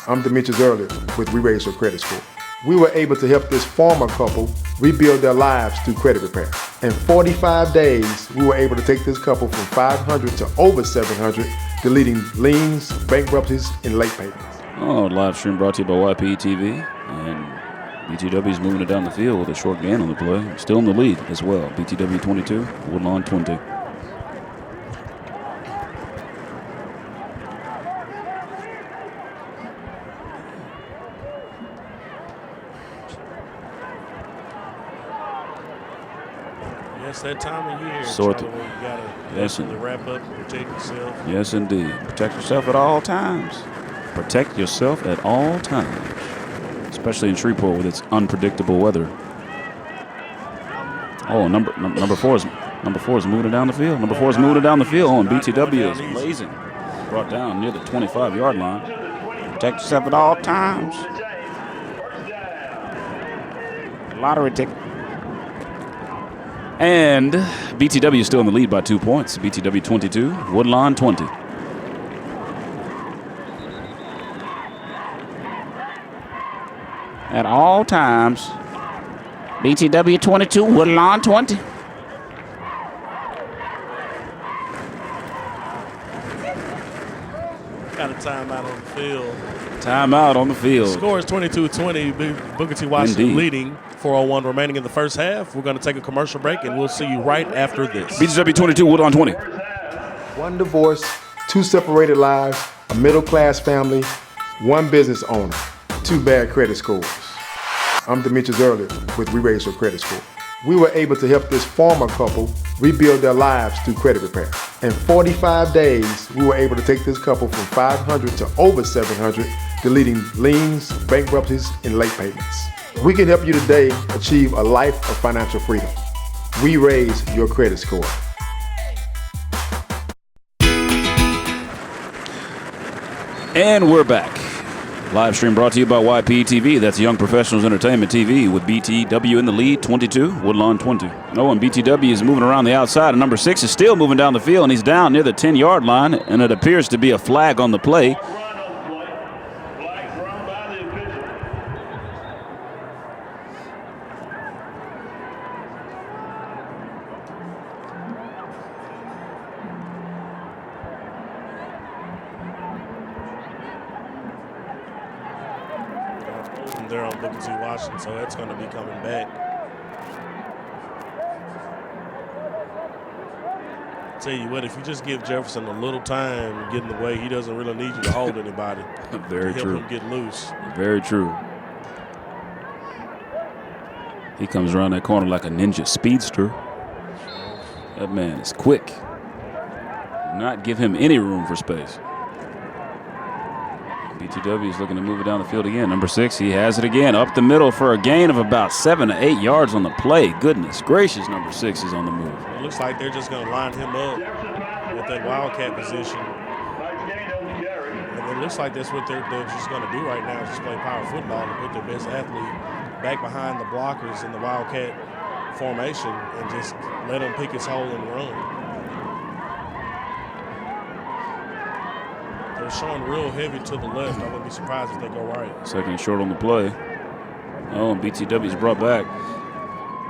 I'm Demetrius Early with We Raise Your Credit Score. We were able to help this farmer couple rebuild their lives through credit repair. In 45 days, we were able to take this couple from 500 to over 700, deleting liens, bankruptcies, and late payments. Oh, live stream brought to you by YPE TV. And BTW is moving it down the field with a short gain on the play. Still in the lead as well. BTW 22, Woodlawn 20. It's that time of year. Sort Charlie, where you gotta definitely wrap up and protect yourself. Yes, indeed. Protect yourself at all times. Protect yourself at all times. Especially in Shreveport with its unpredictable weather. Oh, number four is moving it down the field. Number 4 is moving it down the field. Oh, and BTW is blazing. Brought down near the 25-yard line. Protect yourself at all times. Lottery ticket. And BTW is still in the lead by 2 points. BTW 22, Woodlawn 20. At all times, BTW 22, Woodlawn 20. Got a timeout on the field. Timeout on the field. The score is 22-20. Booker T. Washington Indeed. leading. 4:01 remaining in the first half. We're going to take a commercial break, and we'll see you right after this. BTW 22, Woodlawn 20. One divorce, 2 separated lives, a middle-class family, 1 business owner, 2 bad credit scores. I'm Demetrius Early with Re-Raise Your Credit Score. We were able to help this farmer couple rebuild their lives through credit repair. In 45 days, we were able to take this couple from 500 to over 700, deleting liens, bankruptcies, and late payments. We can help you today achieve a life of financial freedom. We raise your credit score. And we're back. Live stream brought to you by YPE TV. That's Young Professionals Entertainment TV with BTW in the lead, 22, Woodlawn 20. Oh, and BTW is moving around the outside, and number 6 is still moving down the field, and he's down near the 10-yard line, and it appears to be a flag on the play. There on Booker T. Washington, so that's going to be coming back. Tell you what, if you just give Jefferson a little time getting the way, he doesn't really need you to hold anybody. Very to true. Help him get loose. Very true. He comes around that corner like a ninja speedster. That man is quick. Do not give him any room for space. BTW is looking to move it down the field again. Number 6, he has it again. Up the middle for a gain of about 7 to 8 yards on the play. Goodness gracious, number 6 is on the move. It looks like they're just going to line him up with that wildcat position. And it looks like that's what they're just going to do right now is just play power football and put their best athlete back behind the blockers in the wildcat formation and just let him pick his hole and run. They're showing real heavy to the left. I wouldn't be surprised if they go right. Second and short on the play. Oh, and BTW is brought back.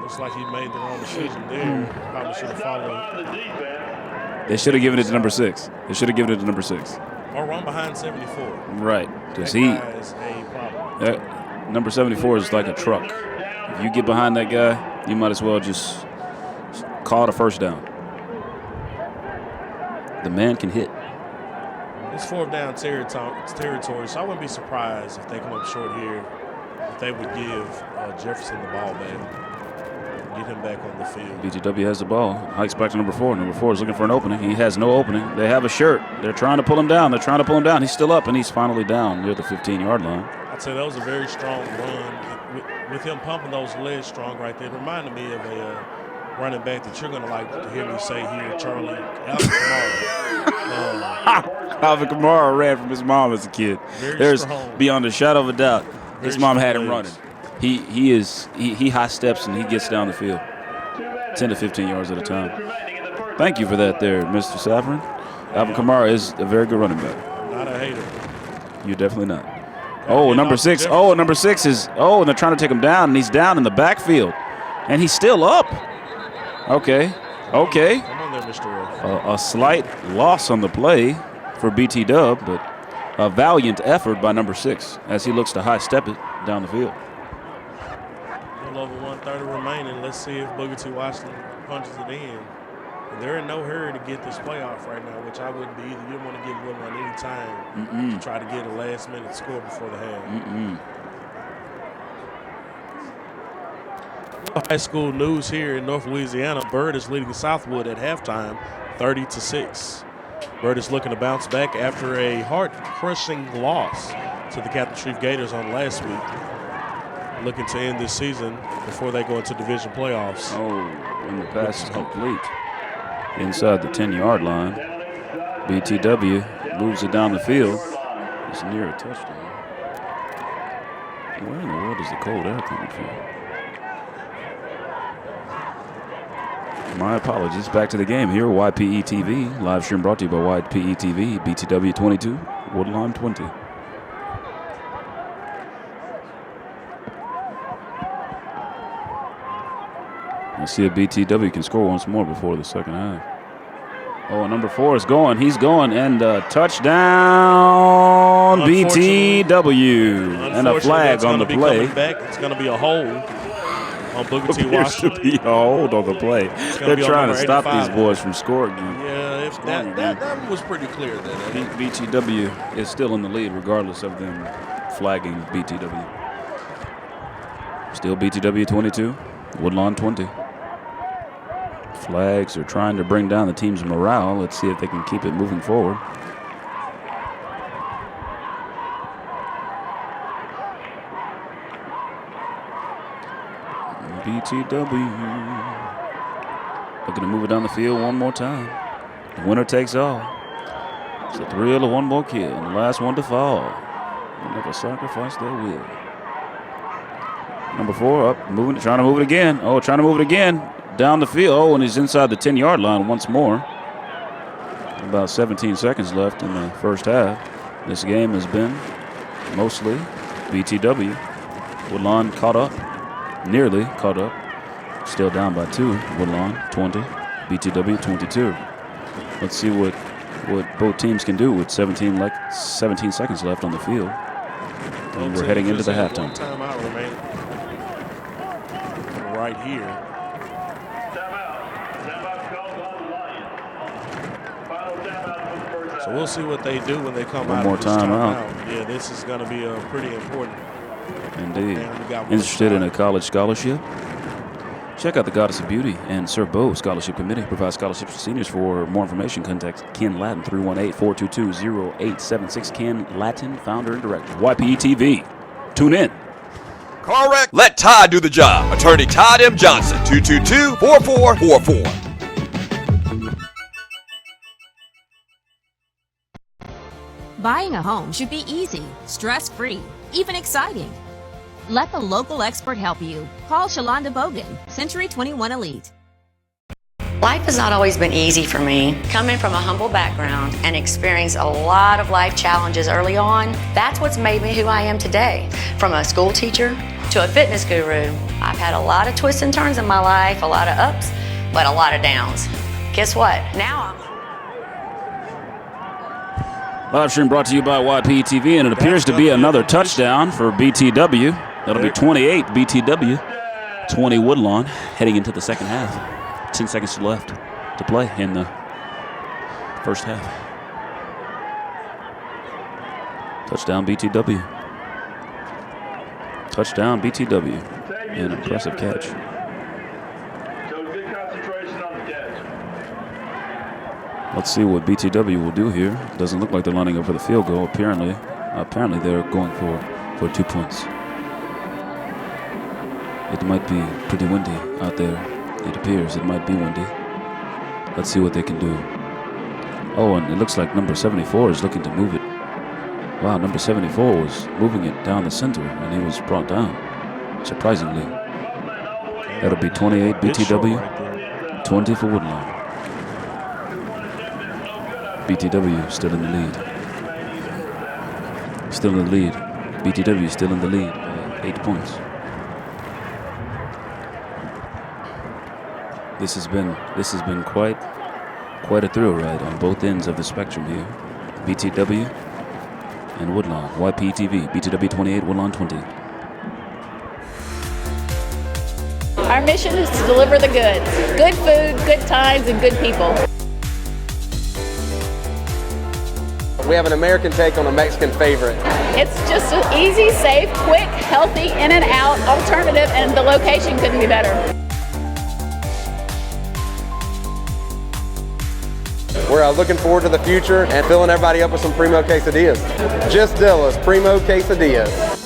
Looks like he made the wrong decision there. Probably should have followed. They should have given it to number 6. They should have given it to number 6. Or run behind 74. Right. Because That guy is a problem. number 74 is like a truck. If you get behind that guy, you might as well just call it a first down. The man can hit. It's 4th down territory, so I wouldn't be surprised if they come up short here, if they would give Jefferson the ball back, get him back on the field. BTW has the ball. Hikes back to number 4. Number 4 is looking for an opening. He has no opening. They have a shirt. They're trying to pull him down. He's still up, and he's finally down near the 15-yard line. I'd say that was a very strong run. With him pumping those legs strong right there, it reminded me of a running back that you're going to like to hear me say here, Charlie, Alvin Kamara. Alvin Kamara ran from his mom as a kid. There's strong. beyond a shadow of a doubt. His mom had him legs. running. He high steps and he gets down the field 10 to 15 yards at a time. Thank you for that there, Mr. Saffron. Alvin Kamara is a very good running back. Not a hater. You're definitely not. Oh, number 6. Oh, number 6 is. Oh, and they're trying to take him down, and he's down in the backfield, and he's still up. Okay. Come on there, Mr. A slight loss on the play for BTW, but a valiant effort by number 6 as he looks to high step it down the field. A little over 1:30 remaining. Let's see if Booker T. Washington punches it in. They're in no hurry to get this playoff right now, which I wouldn't be either. You don't want to give Woodlawn any time to try to get a last-minute score before the half. High school news here in North Louisiana. Byrd is leading Southwood at halftime, 30-6. Byrd is looking to bounce back after a heart-crushing loss to the Captain Shreve Gators on last week. Looking to end this season before they go into division playoffs. Oh, and the pass is complete. Inside the 10-yard line. BTW moves it down the field. It's near a touchdown. Where in the world is the cold air coming from? My apologies. Back to the game here. YPE TV. Live stream brought to you by YPE TV. BTW 22, Woodlawn 20. Let's see if BTW can score once more before the second half. Oh, number 4 is going. He's going. And touchdown BTW. And a flag on the play. It's going to be a hold on Booker T. Washington. To be a hold on the play. They're trying to stop these boys from scoring. Yeah, that was pretty clear. BTW is still in the lead regardless of them flagging BTW. Still BTW 22, Woodlawn 20. Flags are trying to bring down the team's morale. Let's see if they can keep it moving forward. BTW looking to move it down the field one more time. The winner takes all. It's the thrill of one more kill and the last one to fall. They'll never sacrifice their will. Number 4 up, trying to move it again. Oh, trying to move it again. Down the field. Oh, and he's inside the 10-yard line once more. About 17 seconds left in the first half. This game has been mostly BTW. Woodlawn caught up. Nearly caught up. Still down by 2. Woodlawn 20. BTW 22. Let's see what both teams can do with 17 seconds left on the field. And we're heading into the halftime. Timeout remaining. Right here. So we'll see what they do when they come out. One more timeout. Yeah, this is going to be pretty important. Indeed. Interested in a college scholarship? Check out the Goddess of Beauty and Sir Bo Scholarship Committee. Provides scholarships for seniors. For more information, contact Ken Latin, 318-422-0876. Ken Latin, founder and director. YPE TV. Tune in. Correct. Let Todd do the job. Attorney Todd M. Johnson, 222-4444. Buying a home should be easy, stress-free, even exciting. Let the local expert help you. Call Shalonda Bogan, Century 21 Elite. Life has not always been easy for me. Coming from a humble background and experiencing a lot of life challenges early on, that's what's made me who I am today. From a school teacher to a fitness guru, I've had a lot of twists and turns in my life, a lot of ups, but a lot of downs. Guess what? Now I'm Live stream brought to you by YPE TV, and it appears to be another touchdown for BTW. That'll be 28 BTW, 20 Woodlawn, heading into the second half. 10 seconds left to play in the first half. Touchdown BTW. Touchdown BTW. An impressive catch. Let's see what BTW will do here. Doesn't look like they're lining up for the field goal. Apparently they're going for 2 points. It might be pretty windy out there. It appears it might be windy. Let's see what they can do. Oh, and it looks like number 74 is looking to move it. Wow, number 74 was moving it down the center, and he was brought down, surprisingly. That'll be 28 BTW, 20 for Woodlawn. BTW still in the lead. Still in the lead. BTW still in the lead by 8 points. This has been quite a thrill ride on both ends of the spectrum here. BTW and Woodlawn. YPTV. BTW 28, Woodlawn 20. Our mission is to deliver the goods. Good food, good times, and good people. We have an American take on a Mexican favorite. It's just an easy, safe, quick, healthy, in and out alternative, and the location couldn't be better. We're looking forward to the future and filling everybody up with some Primo quesadillas. Just Dilla's Primo quesadillas.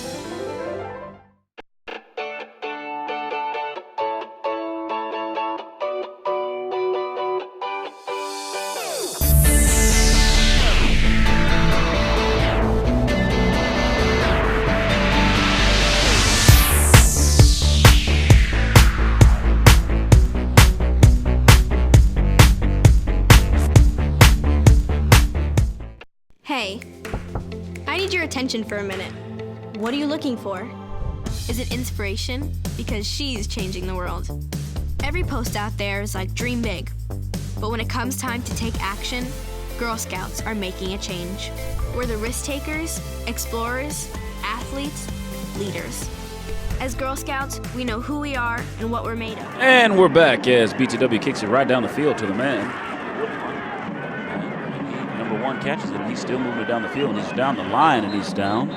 Hey, I need your attention for a minute. What are you looking for? Is it inspiration? Because she's changing the world. Every post out there is like dream big. But when it comes time to take action, Girl Scouts are making a change. We're the risk takers, explorers, athletes, leaders. As Girl Scouts, we know who we are and what we're made of. And we're back as BTW kicks it right down the field to the man. Number one catches it, and he's still moving it down the field, and he's down the line, and he's down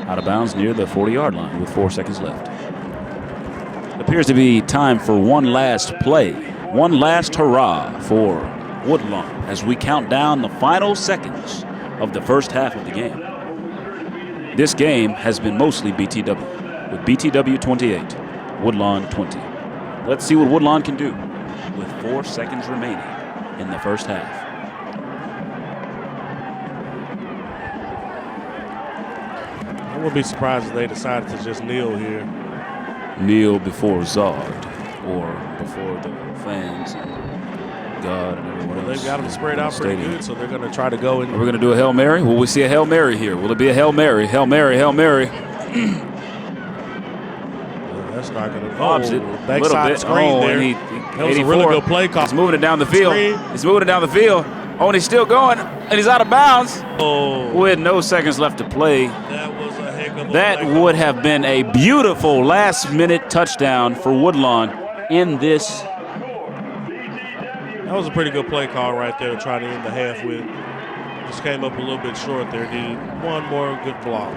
out of bounds near the 40-yard line with 4 seconds left. It appears to be time for one last play, one last hurrah for Woodlawn as we count down the final seconds of the first half of the game. This game has been mostly BTW, with BTW 28, Woodlawn 20. Let's see what Woodlawn can do with 4 seconds remaining in the first half. I wouldn't be surprised if they decided to just kneel here. Kneel before Zod, or before the fans and God and everyone else. They've got them spread out pretty good, so they're going to try to go in. Are we going to do a Hail Mary? Will we see a Hail Mary here? Will it be a Hail Mary? Hail Mary, Hail Mary. That's not going to go. Bobs it a little bit. Screen there. That was a really good play call. He's moving it down the field. He's moving it down the field. Oh, and he's still going, and he's out of bounds. Oh. With no seconds left to play. That was a heck of a That would have been a beautiful last-minute touchdown for Woodlawn in this. That was a pretty good play call right there to try to end the half with. Just came up a little bit short there. Needed one more good block.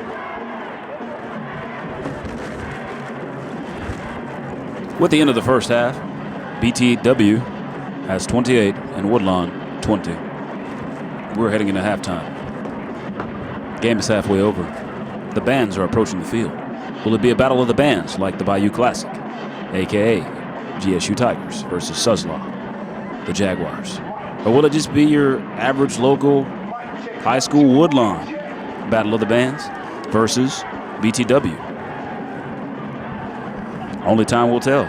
With the end of the first half, BTW has 28 and Woodlawn 20. We're heading into halftime. Game is halfway over. The bands are approaching the field. Will it be a battle of the bands like the Bayou Classic, a.k.a. GSU Tigers versus Suslaw, the Jaguars? Or will it just be your average local high school Woodlawn battle of the bands versus BTW? Only time will tell.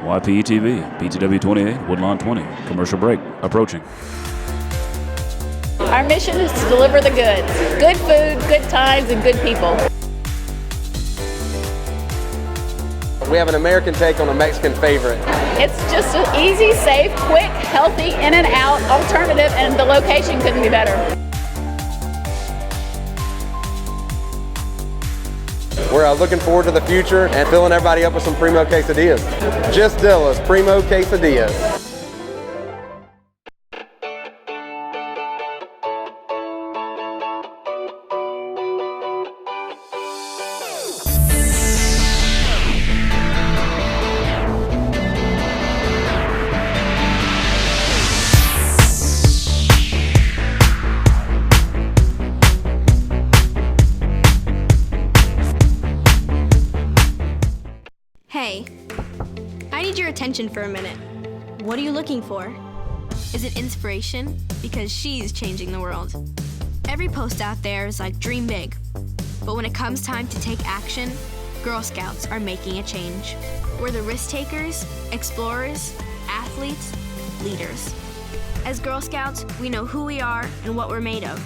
YPE-TV, BTW 28, Woodlawn 20. Commercial break approaching. Our mission is to deliver the goods. Good food, good times, and good people. We have an American take on a Mexican favorite. It's just an easy, safe, quick, healthy, in and out alternative, and the location couldn't be better. We're looking forward to the future and filling everybody up with some Primo quesadillas. Just Dilla's Primo quesadillas. Hey, I need your attention for a minute. What are you looking for? Is it inspiration? Because she's changing the world. Every post out there is like dream big. But when it comes time to take action, Girl Scouts are making a change. We're the risk takers, explorers, athletes, leaders. As Girl Scouts, we know who we are and what we're made of.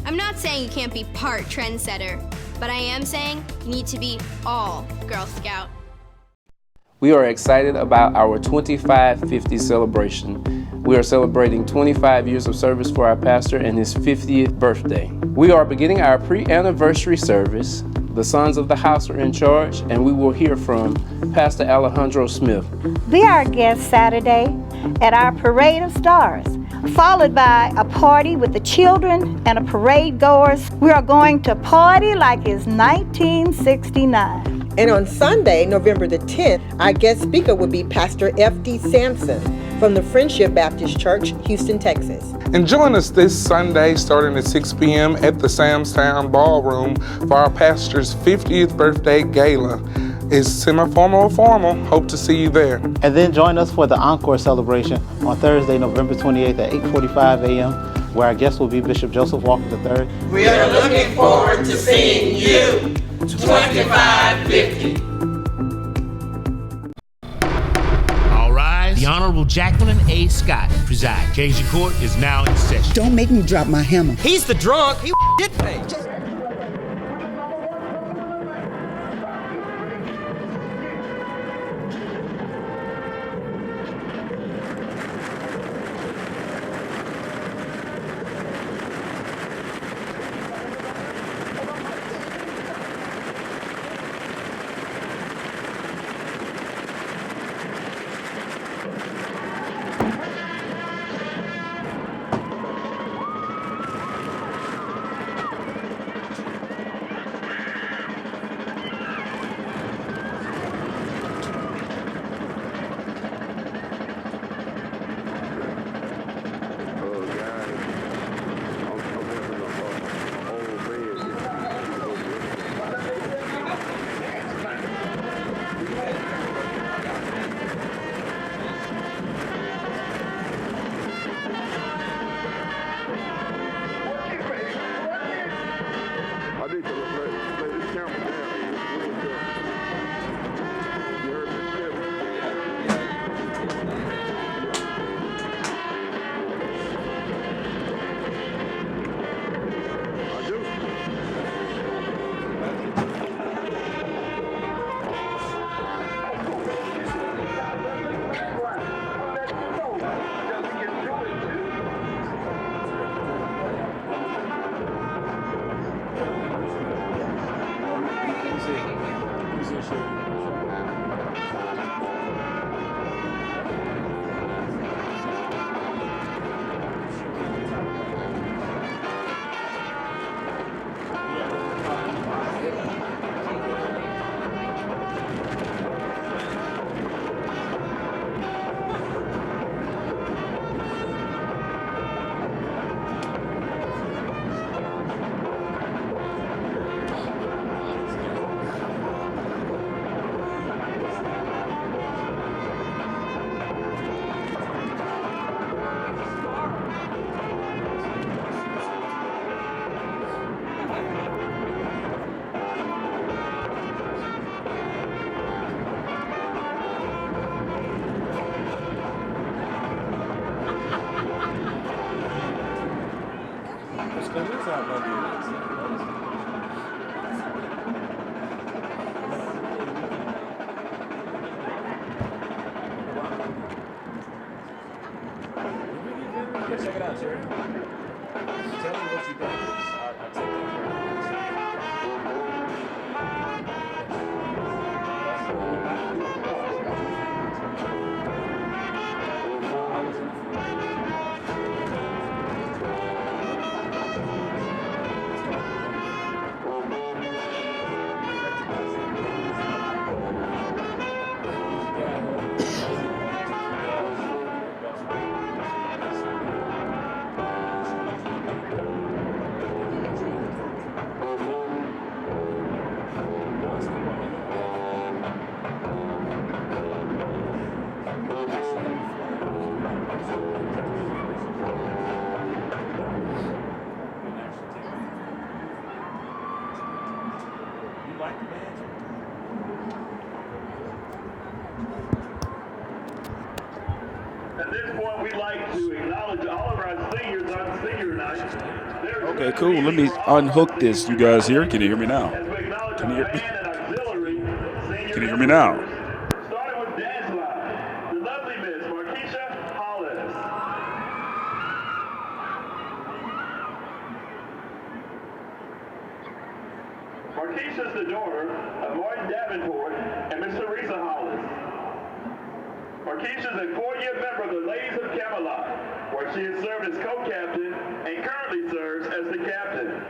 I'm not saying you can't be part trendsetter, but I am saying you need to be all Girl Scout. We are excited about our 2550 celebration. We are celebrating 25 years of service for our pastor and his 50th birthday. We are beginning our pre-anniversary service. The sons of the house are in charge, and we will hear from Pastor Alejandro Smith. Be our guest Saturday at our Parade of Stars, followed by a party with the children and a parade goers. We are going to party like it's 1969. And on Sunday, November the 10th, our guest speaker will be Pastor F.D. Sampson from the Friendship Baptist Church, Houston, Texas. And join us this Sunday starting at 6 p.m. at the Samstown Ballroom for our pastor's 50th birthday gala. It's semi-formal or formal. Hope to see you there. And then join us for the Encore celebration on Thursday, November 28th at 8:45 a.m., where our guest will be Bishop Joseph Walker III. We are looking forward to seeing you. 2550. All rise. The Honorable Jacqueline A. Scott preside. Occasion court is now in session. Don't make me drop my hammer. He's the drunk. He did pay. Check it out, Jerry. Tell me what you think. I'll take that. At this point, all, we'd like to acknowledge all of our seniors on senior night. Okay, cool. Let me unhook this, you guys here. Can you hear me now? Can you hear me? Can you hear me now? Starting with dance line, the lovely Miss Markeisha Hollis. Markeisha is the daughter of Martin Davenport and Miss Teresa Hollis. Markeisha is a 4-year member of the Ladies of Camelot, where she has served as co-captain and currently serves as the captain.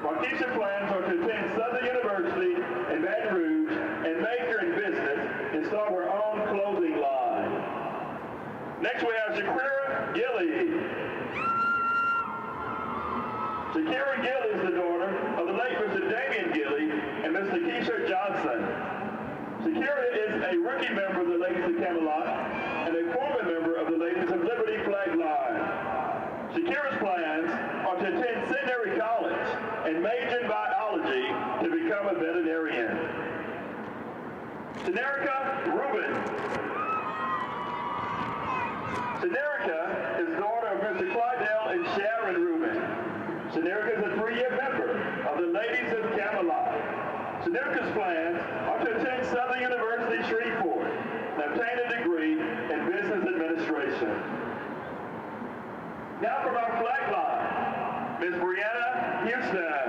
Markeisha plans are to attend Southern University in Baton Rouge and major in business and start her own clothing line. Next we have Shakira Gilly. Shakira Gilly is the daughter of the late Mr. Damian Gilly and Miss Keisha Johnson. Shakira is a rookie member of the Ladies of Camelot and a former member of the Ladies of Liberty Flag Line. Shakira's plans are to attend Centenary College and major in biology to become a veterinarian. Tenerica Rubin. Tenerica is the daughter of Mr. Clydell and Sharon Rubin. Tenerica is a 3-year member of the Ladies of Camelot. Tenerica's plans are to attend Southern University Shreveport and obtain a degree in business administration. Now from our flag line, Ms. Brianna Houston.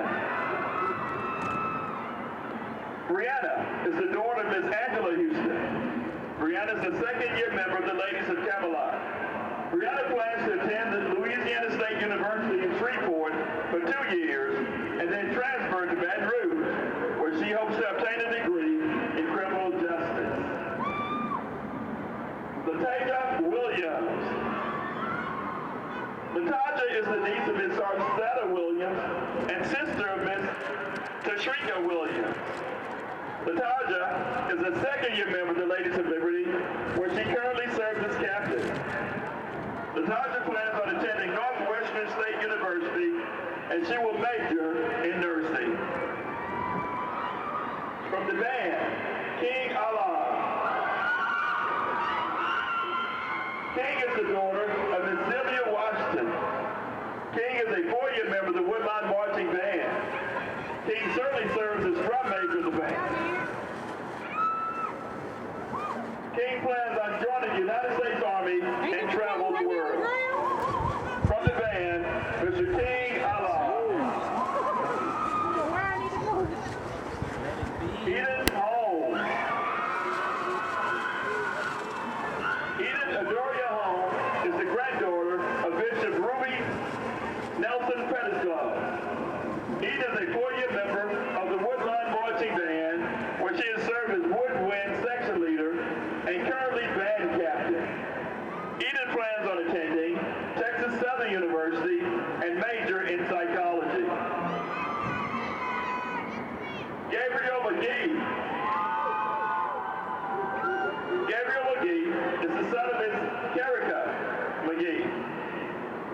Brianna is the daughter of Ms. Angela Houston. Brianna is a 2nd-year member of the Ladies of Camelot. Brianna plans to attend the Louisiana State University in Shreveport for 2 years and then transfer to Baton Rouge, where she hopes to obtain a degree in criminal justice. Lataja Williams. Lataja is the niece of Miss Arcetta Williams and sister of Miss Tashrika Williams. Lataja is a 2nd-year member of the Ladies of Liberty, where she currently serves as captain. Lataja plans on attending Northwestern State University, and she will major in nursing. From the band, King Allah. King is the daughter of Miss Sylvia Washington. King is a 4-year member of the Woodlawn Marching Band. King certainly serves as drum major of the band. King plans on joining the United States Army and travel the world. From the band, Mr. King Allah. Eden Holmes. Eden Adoria Holmes is the granddaughter of Bishop Ruby Nelson Pettisclub. Eden is a 4-year member of the Woodlawn Marching Band, where she has served as woodwind section leader and currently band captain. Eden plans on attending Texas Southern University and major in psychology. Gabriel McGee. Gabriel McGee is the son of Miss Kerrica McGee.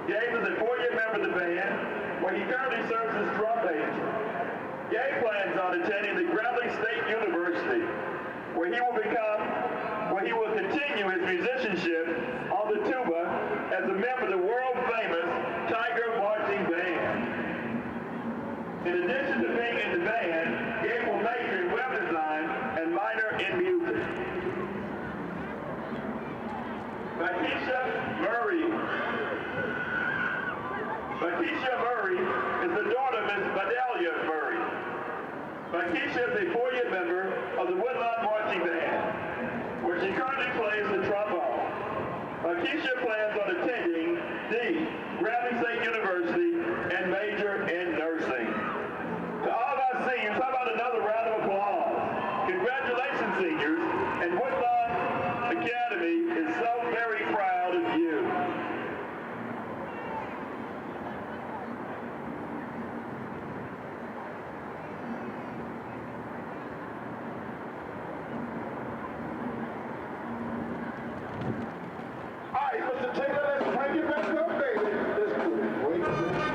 Gabe is a 4-year member of the band, where he currently serves as drum major. Gabe plans on attending the Grambling State University, where he will continue his musicianship on the tuba as a member of the world-famous Tiger Marching Band. In addition to being in the band, Gabe will major in web design and minor in music. Bakisha Murray. Bakisha Murray is the daughter of Miss Bedelia Murray. Bakisha is a 4-year member of the Woodlawn Marching Band, where she currently plays the trombone. Bakisha plans on attending the Grambling State University and major in nursing. To all of our seniors, how about another round of applause? Congratulations, seniors, and Woodlawn Academy is so very proud of you. All right, Mr. Taylor, let's bring it back up, baby. Let's do it. Wait.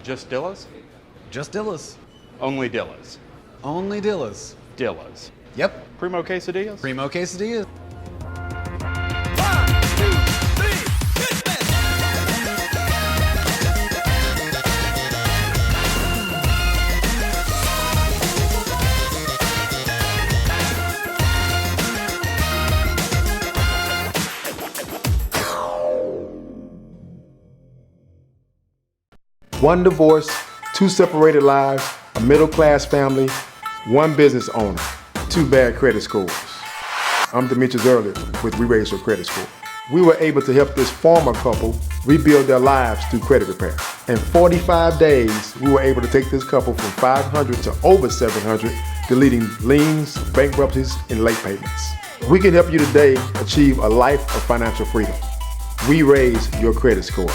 Just Dillas? Just Dillas. Only Dillas. Only Dillas. Dillas. Yep. Primo quesadillas? Primo quesadillas. One divorce, 2 separated lives, a middle-class family, 1 business owner, 2 bad credit scores. I'm Demetrius Early with We Raise Your Credit Score. We were able to help this former couple rebuild their lives through credit repair. In 45 days, we were able to take this couple from 500 to over 700, deleting liens, bankruptcies, and late payments. We can help you today achieve a life of financial freedom. We raise your credit score.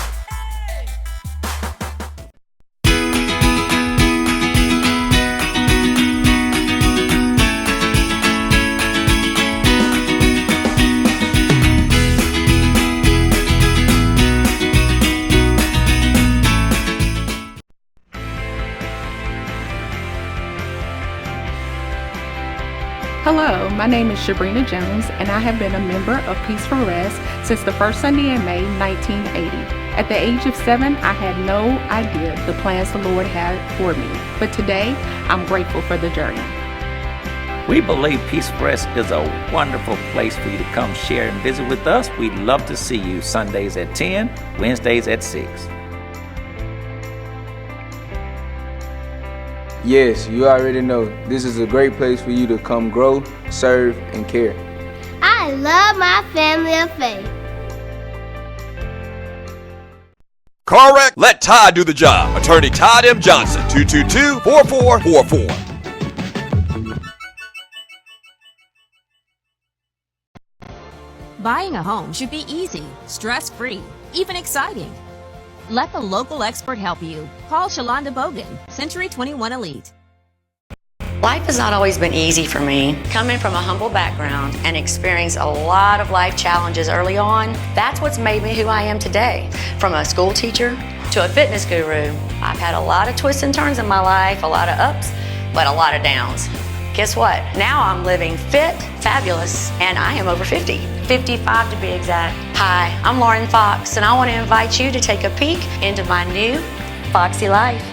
Hello, my name is Sabrina Jones, and I have been a member of Peace for Rest since the first Sunday in May 1980. At the age of 7, I had no idea the plans the Lord had for me, but today I'm grateful for the journey. We believe Peace for Rest is a wonderful place for you to come share and visit with us. We'd love to see you Sundays at 10, Wednesdays at 6. Yes, you already know, this is a great place for you to come grow, serve, and care. I love my family of faith. Correct. Let Todd do the job. Attorney Todd M. Johnson, 222-4444. Buying a home should be easy, stress-free, even exciting. Let the local expert help you. Call Shalonda Bogan, Century 21 Elite. Life has not always been easy for me. Coming from a humble background and experiencing a lot of life challenges early on, that's what's made me who I am today. From a school teacher to a fitness guru, I've had a lot of twists and turns in my life, a lot of ups, but a lot of downs. Guess what? Now I'm living fit, fabulous, and I am over 50. 55 to be exact. Hi, I'm Lauren Fox, and I want to invite you to take a peek into my new Foxy life.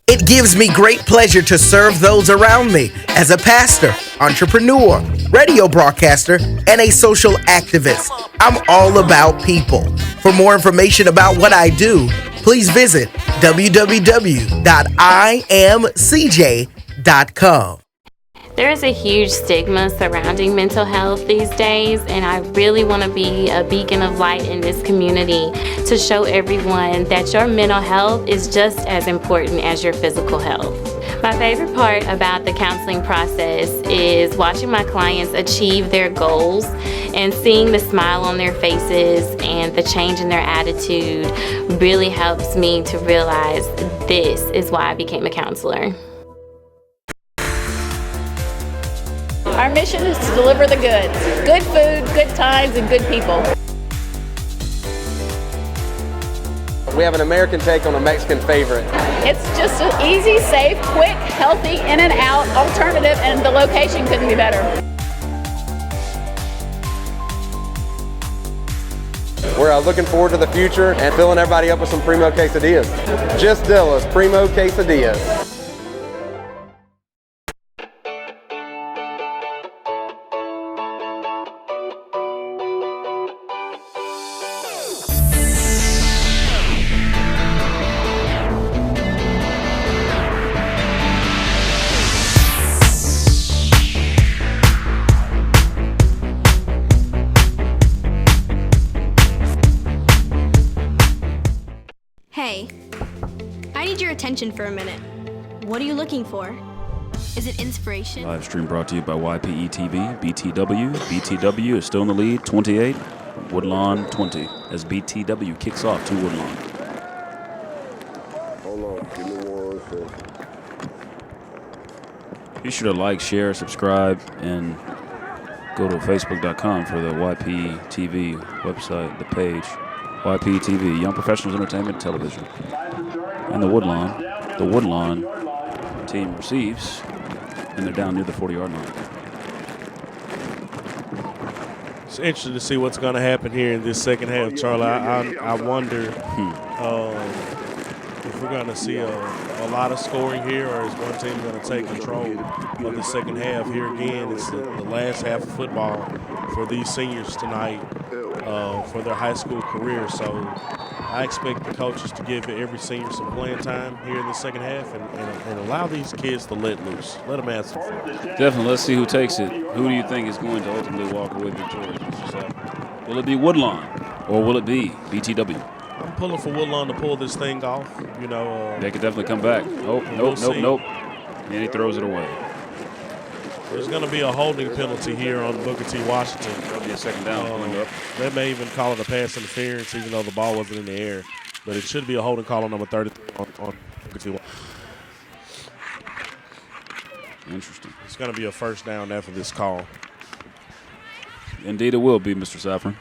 It gives me great pleasure to serve those around me as a pastor, entrepreneur, radio broadcaster, and a social activist. I'm all about people. For more information about what I do, please visit www.imcj.com. There is a huge stigma surrounding mental health these days, and I really want to be a beacon of light in this community to show everyone that your mental health is just as important as your physical health. My favorite part about the counseling process is watching my clients achieve their goals and seeing the smile on their faces and the change in their attitude really helps me to realize this is why I became a counselor. Our mission is to deliver the goods. Good food, good times, and good people. We have an American take on a Mexican favorite. It's just an easy, safe, quick, healthy, in and out alternative, and the location couldn't be better. We're looking forward to the future and filling everybody up with some primo quesadillas. Just Dilla's primo quesadillas. Hey, I need your attention for a minute. What are you looking for? Is it inspiration? Live stream brought to you by YPE TV, BTW. BTW is still in the lead, 28. Woodlawn 20 as BTW kicks off to Woodlawn. Hold on, give me 1 second. Be sure to like, share, subscribe, and go to facebook.com for the YPE TV website, the page. YPE TV, Young Professionals Entertainment Television. And the Woodlawn team receives, and they're down near the 40-yard line. It's interesting to see what's going to happen here in this second half, Charlie. I wonder if we're going to see a lot of scoring here, or is one team going to take control of the second half? Here again, it's the last half of football for these seniors tonight for their high school career. So I expect the coaches to give every senior some playing time here in the second half and allow these kids to let loose. Let them have some fun. Definitely. Let's see who takes it. Who do you think is going to ultimately walk away victorious? Will it be Woodlawn or will it be BTW? I'm pulling for Woodlawn to pull this thing off. You know, they could definitely come back. Nope. And he throws it away. There's going to be a holding penalty here on Booker T. Washington. That'll be a second down coming up. They may even call it a pass interference, even though the ball wasn't in the air. But it should be a holding call on number 33 on Booker T. Washington. Interesting. It's going to be a first down after this call. Indeed it will be, Mr. Saffron.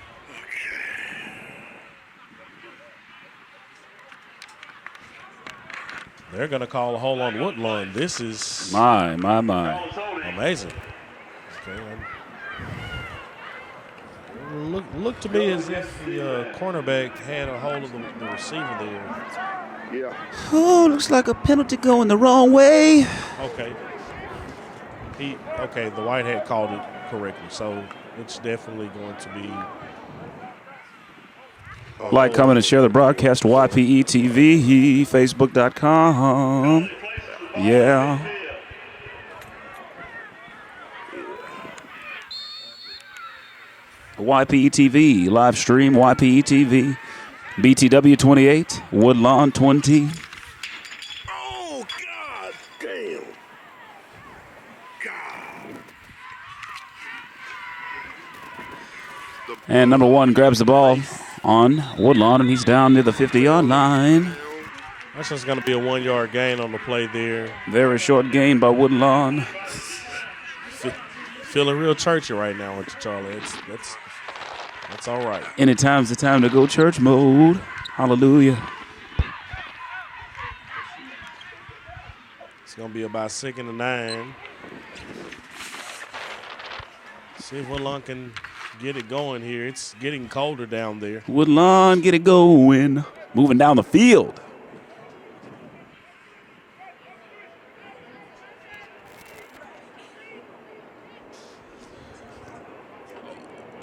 They're going to call a hold on Woodlawn. This is my. Amazing. Okay. Look to me as if the cornerback had a hold of the receiver there. Yeah. Oh, looks like a penalty going the wrong way. Okay. The white hat called it correctly, so it's definitely going to be. Like, comment, and share the broadcast. YPE TV, Facebook.com. Yeah. YPE TV, live stream, YPE TV. BTW 28, Woodlawn 20. Oh, God damn. And number 1 grabs the ball on Woodlawn, and he's down near the 50-yard line. That's just going to be a 1-yard gain on the play there. Very short gain by Woodlawn. Feeling real churchy right now, aren't you, Charlie? That's all right. Anytime's the time to go church mode. Hallelujah. going to be about 2nd and 9. See if Woodlawn can get it going here. It's getting colder down there. Woodlawn, get it going. Moving down the field.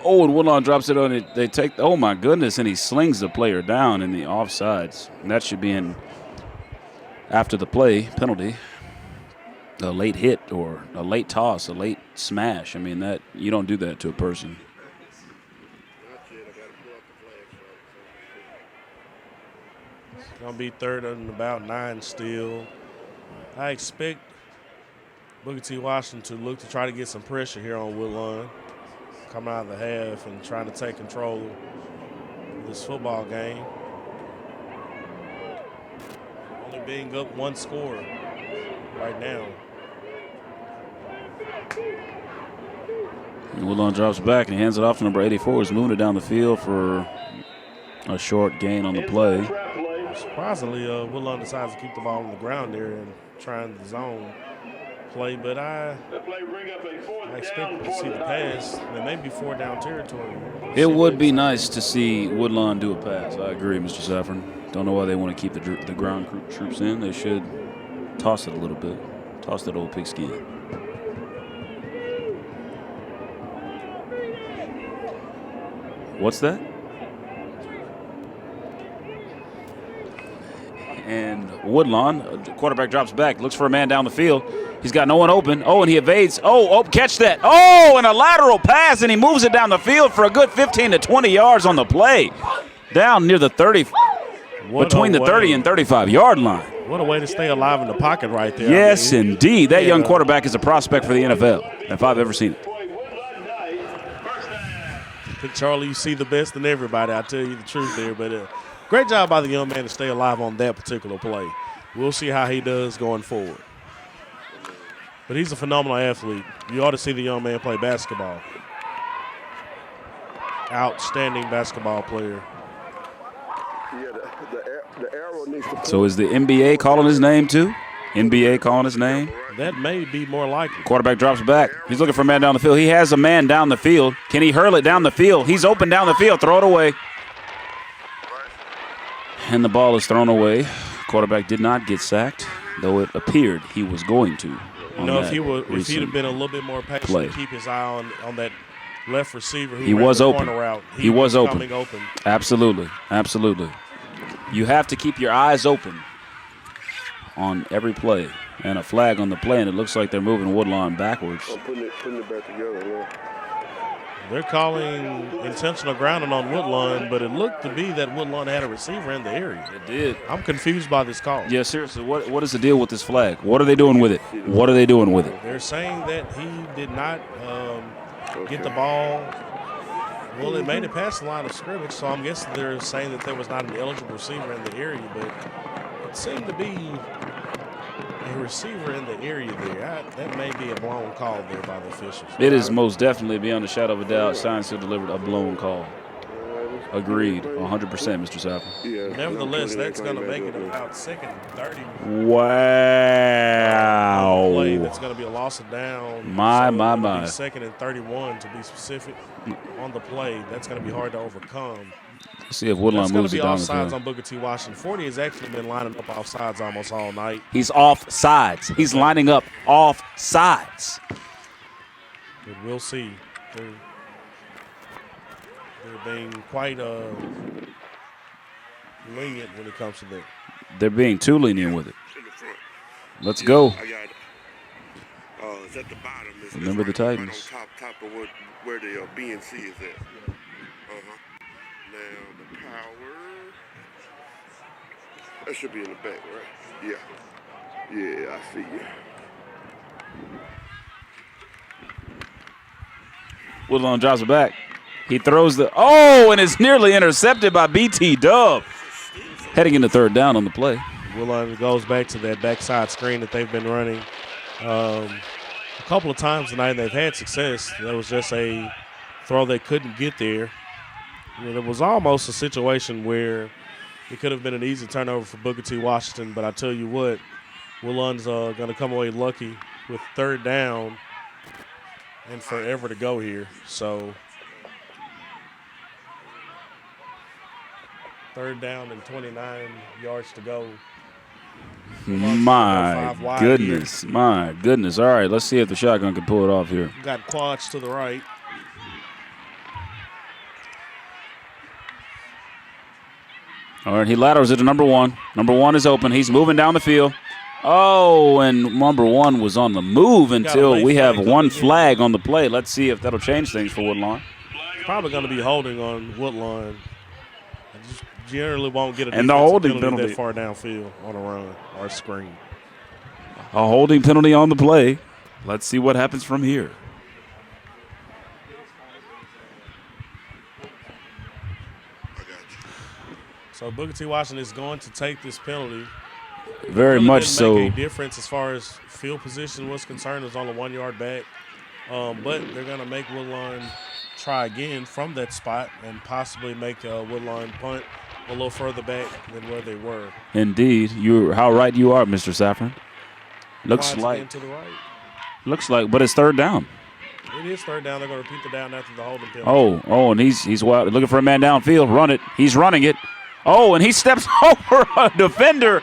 Oh, and Woodlawn drops it on it. They take, oh my goodness, and he slings the player down in the offsides. And that should be in after the play penalty. A late hit or a late toss, a late smash. I mean, that you don't do that to a person. It's going to be 3rd and about 9 still. I expect Booker T. Washington to look to try to get some pressure here on Woodlawn. Coming out of the half and trying to take control of this football game. Only being up 1 score right now. And Woodlawn drops back and he hands it off to number 84. He's moving it down the field for a short gain on the play. Surprisingly, Woodlawn decides to keep the ball on the ground there and trying the zone play, but I expect to see the pass. There may be 4 down territory. It would be nice to see Woodlawn do a pass. I agree, Mr. Saffron. Don't know why they want to keep the ground troops in. They should toss it a little bit. Toss that old pigskin. What's that? And Woodlawn, the quarterback drops back, looks for a man down the field. He's got no one open. Oh, and he evades. Oh, catch that. Oh, and a lateral pass, and he moves it down the field for a good 15 to 20 yards on the play. Down near the 30, between the 30 and 35-yard line. What a way to stay alive in the pocket right there. Yes, indeed. That young quarterback is a prospect for the NFL, if I've ever seen it. I think, Charlie, you see the best in everybody. I tell you the truth there. But great job by the young man to stay alive on that particular play. We'll see how he does going forward. But he's a phenomenal athlete. You ought to see the young man play basketball. Outstanding basketball player. Yeah, the arrow needs to. So is the NBA calling his name too? NBA calling his name? That may be more likely. Quarterback drops back. He's looking for a man down the field. He has a man down the field. Can he hurl it down the field? He's open down the field. Throw it away. And the ball is thrown away. Quarterback did not get sacked, though it appeared he was going to. You know, if he'd have been a little bit more patient to keep his eye on that left receiver who he was open. Route, he was open. Coming open. Absolutely. Absolutely. You have to keep your eyes open on every play. And a flag on the play, and it looks like they're moving Woodlawn backwards. I'm putting it back together, yeah. They're calling intentional grounding on Woodlawn, but it looked to be that Woodlawn had a receiver in the area. It did. I'm confused by this call. Yeah, seriously, what is the deal with this flag? What are they doing with it? What are they doing with it? They're saying that he did not get the ball. Well, it made it past the line of scrimmage, so I'm guessing they're saying that there was not an eligible receiver in the area, but it seemed to be a receiver in the area there. That may be a blown call there by the officials. It is most definitely, beyond a shadow of a doubt, signed, sealed, delivered, a blown call. Agreed, 100%, Mr. Saffron. Yeah. Nevertheless, that's going to make it about 2nd and 30. Wow. Play. That's going to be a loss of down. My. 2nd and 31 to be specific on the play. That's going to be hard to overcome. Let's see if Woodlawn moves it down the field. Offsides on Booker T. Washington. 40 has actually been lining up off sides almost all night. He's off sides. He's lining up off sides. But we'll see. They're being quite lenient when it comes to that. They're being too lenient with it. Let's go. I got it. It's at the bottom. Remember the Titans. Right on top of where the BNC is at. Now the power. That should be in the back, right? Yeah. Yeah, I see you. Woodlawn drops it back. He throws and it's nearly intercepted by BTW. Heading into 3rd down on the play. Woodlawn goes back to that backside screen that they've been running a couple of times tonight. They've had success. That was just a throw they couldn't get there. And it was almost a situation where it could have been an easy turnover for Booker T. Washington, but I tell you what, Woodlawn's going to come away lucky with 3rd down and forever to go here. So 3rd down and 29 yards to go. My goodness. My goodness. All right, let's see if the shotgun can pull it off here. Got quads to the right. All right, he laterals it to number 1. Number 1 is open. He's moving down the field. Oh, and number 1 was on the move until we have one flag on the play. Let's see if that'll change things for Woodlawn. Probably going to be holding on Woodlawn. Just generally won't get a and the holding penalty that far downfield on a run or a screen. A holding penalty on the play. Let's see what happens from here. So Booker T. Washington is going to take this penalty. Very really much didn't so. Make a difference as far as field position was concerned. It was only 1 yard back. But they're going to make Woodlawn try again from that spot and possibly make Woodlawn punt a little further back than where they were. Indeed. How right you are, Mr. Saffron. Looks like. To the right. Looks like, but it's 3rd down. It is 3rd down. They're going to repeat the down after the holding penalty. Oh, and he's wild, looking for a man downfield. Run it. He's running it. Oh, and he steps over a defender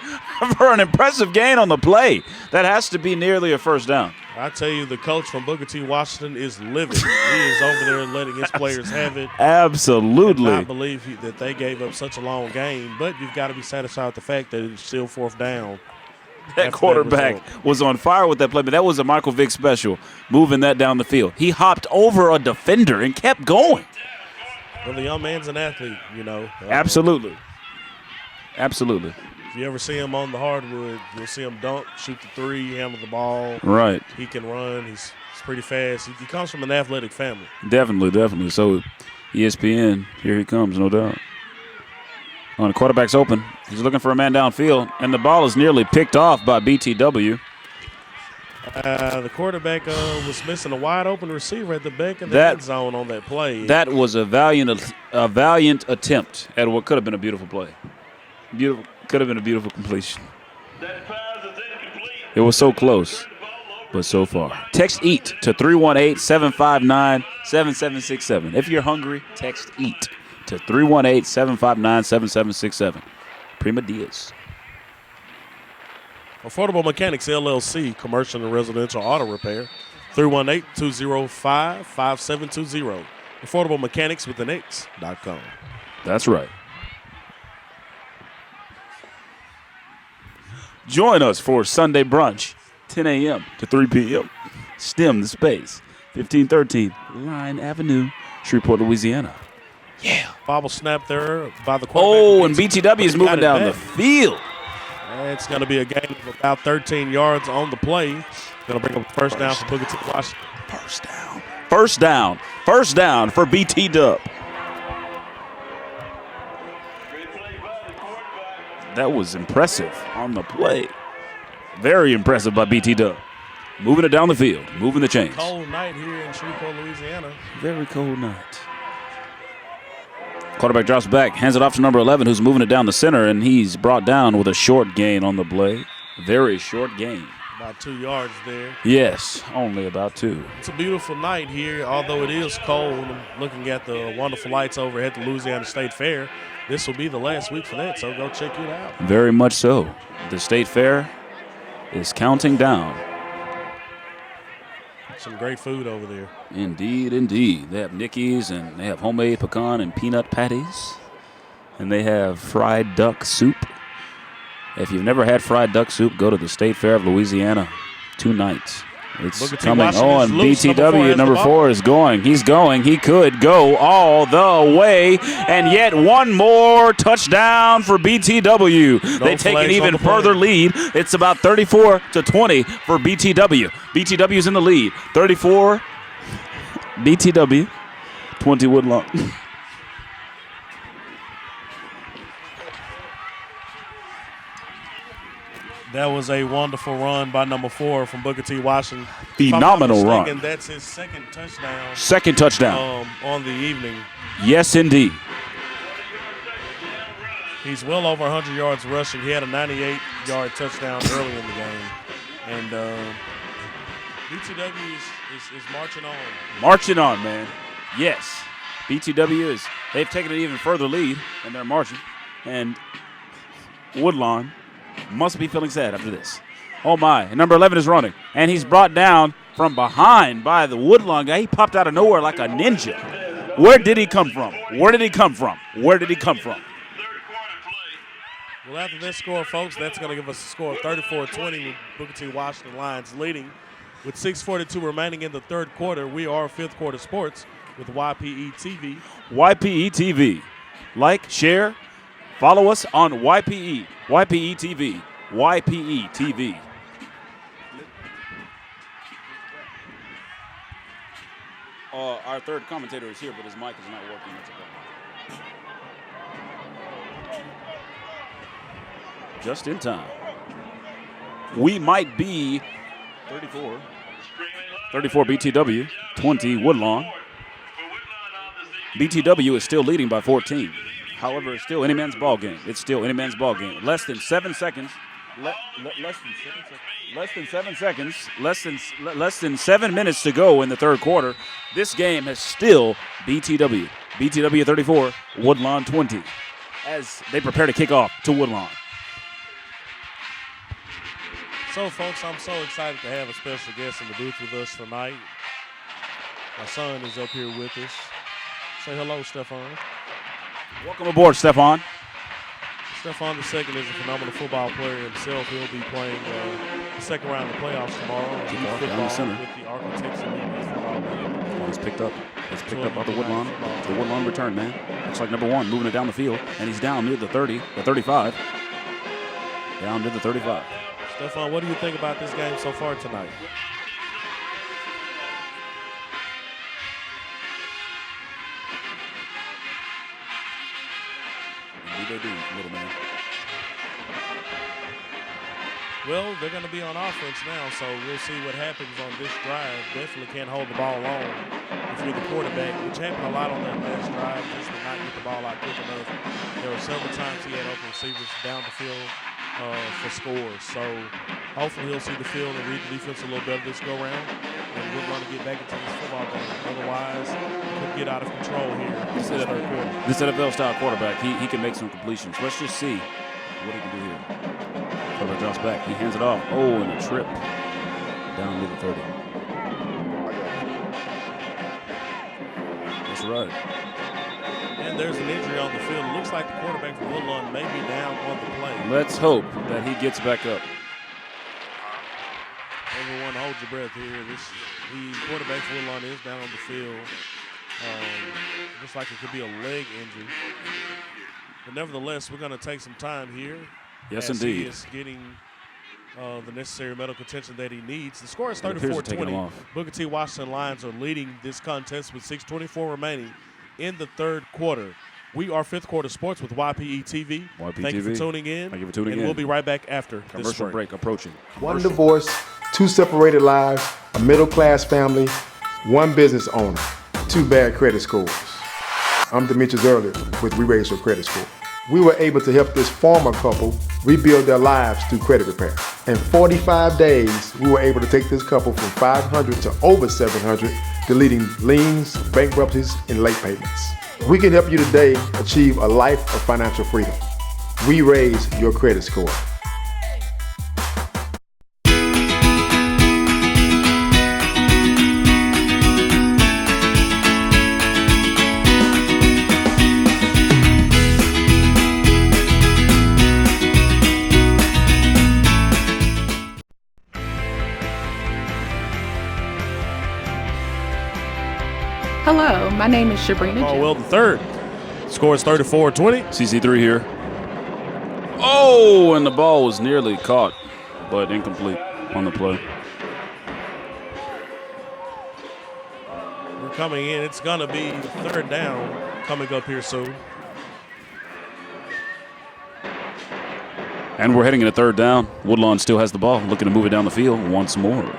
for an impressive gain on the play. That has to be nearly a 1st down. I tell you, the coach from Booker T. Washington is livid. He is over there letting his players have it. Absolutely. I cannot believe that they gave up such a long game, but you've got to be satisfied with the fact that it's still 4th down. That quarterback was on fire with that play, but that was a Michael Vick special, moving that down the field. He hopped over a defender and kept going. Well, the young man's an athlete, you know. Absolutely. Absolutely. If you ever see him on the hardwood, you'll see him dunk, shoot the 3, handle the ball. Right. He can run. He's pretty fast. He comes from an athletic family. Definitely. So ESPN, here he comes, no doubt. Oh, the quarterback's open. He's looking for a man downfield, and the ball is nearly picked off by BTW. The quarterback was missing a wide open receiver at the back of the end zone on that play. That was a valiant attempt at what could have been a beautiful play. Could have been a beautiful completion. It was so close, but so far. Text EAT to 318-759-7767. If you're hungry, text EAT to 318-759-7767. Prima Diaz. Affordable Mechanics, LLC, commercial and residential auto repair, 318-205-5720. Affordable Mechanics with an X.com. That's right. Join us for Sunday brunch, 10 a.m. to 3 p.m. STEM the space, 1513 Line Avenue, Shreveport, Louisiana. Yeah. Bobble snap there by the quarterback. Oh, and BTW is moving down the field. It's going to be a gain of about 13 yards on the play. Going to bring up a first down for Booker T. Washington. First down for BT-Dub. That was impressive on the play. Very impressive by BT-Dub. Moving it down the field, moving the chains. Cold night here in Shreveport, Louisiana. Very cold night. Quarterback drops back, hands it off to number 11, who's moving it down the center, and he's brought down with a short gain on the play. Very short gain. About 2 yards there. Yes, only about 2. It's a beautiful night here, although it is cold. I'm looking at the wonderful lights over at the Louisiana State Fair. This will be the last week for that, so go check it out. Very much so. The State Fair is counting down. Some great food over there. Indeed, indeed. They have Nickies, and they have homemade pecan and peanut patties. And they have fried duck soup. If you've never had fried duck soup, go to the State Fair of Louisiana 2 nights. It's coming on. BTW, number 4 is going. He's going. He could go all the way. And yet one more touchdown for BTW. They take an even further lead. It's about 34-20 for BTW. BTW's in the lead. 34 BTW, 20 Woodlawn. That was a wonderful run by number 4 from Booker T. Washington. Phenomenal run. That's his second touchdown. Second touchdown. On the evening. Yes, indeed. He's well over 100 yards rushing. He had a 98 yard touchdown early in the game. And BTW is marching on. Marching on, man. Yes. BTW they've taken an even further lead, and they're marching. And Woodlawn must be feeling sad after this. Oh, my. And number 11 is running. And he's brought down from behind by the Woodlawn guy. He popped out of nowhere like a ninja. Where did he come from? Where did he come from? Where did he come from? Well, after this score, folks, that's going to give us a score of 34-20 with Booker T. Washington Lions leading. With 6:42 remaining in the third quarter, we are Fifth Quarter Sports with YPE TV. YPE TV. Like, share, follow us on YPE. YPE TV. YPE TV. Our third commentator is here, but his mic is not working. Just in time. We might be 34 BTW, 20 Woodlawn. BTW is still leading by 14. However, it's still any man's ball game. It's still any man's ball game. Less than 7 seconds. Less than 7 minutes to go in the third quarter. This game is still BTW. BTW 34, Woodlawn 20. As they prepare to kick off to Woodlawn. So, folks, I'm so excited to have a special guest in the booth with us tonight. My son is up here with us. Say hello, Stephon. Welcome aboard, Stephon. Stephon II is a phenomenal football player himself. He'll be playing the second round of the playoffs tomorrow. Down the center. With the Architects and Eagles football game. He's picked up by the Woodlawn. The Woodlawn return, man. Looks like number 1 moving it down the field, and he's down near the 30, the 35. Down to the 35. Stephon, what do you think about this game so far tonight? Indeed they do, little man. Well, they're going to be on offense now, so we'll see what happens on this drive. Definitely can't hold the ball long if you're the quarterback, which happened a lot on that last drive, just to not get the ball out quick enough. There were several times he had open receivers down the field for scores. So hopefully he'll see the field and read the defense a little better this go round, and we're going to get back into this football game. Otherwise, we'll get out of control here in the third quarter. This NFL-style quarterback, he can make some completions. Let's just see what he can do here. Quarterback drops back. He hands it off. Oh, and a trip down to the 30. That's right. And there's an injury on the field. It looks like the quarterback from Woodlawn may be down on the play. Let's hope that he gets back up. Everyone hold your breath here. The quarterback from Woodlawn is down on the field. Looks like it could be a leg injury. But nevertheless, we're going to take some time here. Yes, as indeed. He is getting the necessary medical attention that he needs. The score is 34-20. Booker T. Washington Lions are leading this contest with 6:24 remaining in the third quarter. We are Fifth Quarter Sports with YPE TV. Thank you for tuning in. Thank you for tuning in. And we'll be right back after Commercial this break approaching. One divorce, 2 separated lives, a middle-class family, 1 business owner, 2 bad credit scores. I'm Demetrius Early with We Raise Your Credit Score. We were able to help this former couple rebuild their lives through credit repair. In 45 days, we were able to take this couple from 500 to over 700, deleting liens, bankruptcies, and late payments. We can help you today achieve a life of financial freedom. We raise your credit score. Hello, my name is Sabrina Jones. Oh, well, the third. Score is 34-20. CC3 here. Oh, and the ball was nearly caught, but incomplete on the play. We're coming in. It's going to be third down coming up here soon. And we're heading into third down. Woodlawn still has the ball, looking to move it down the field once more.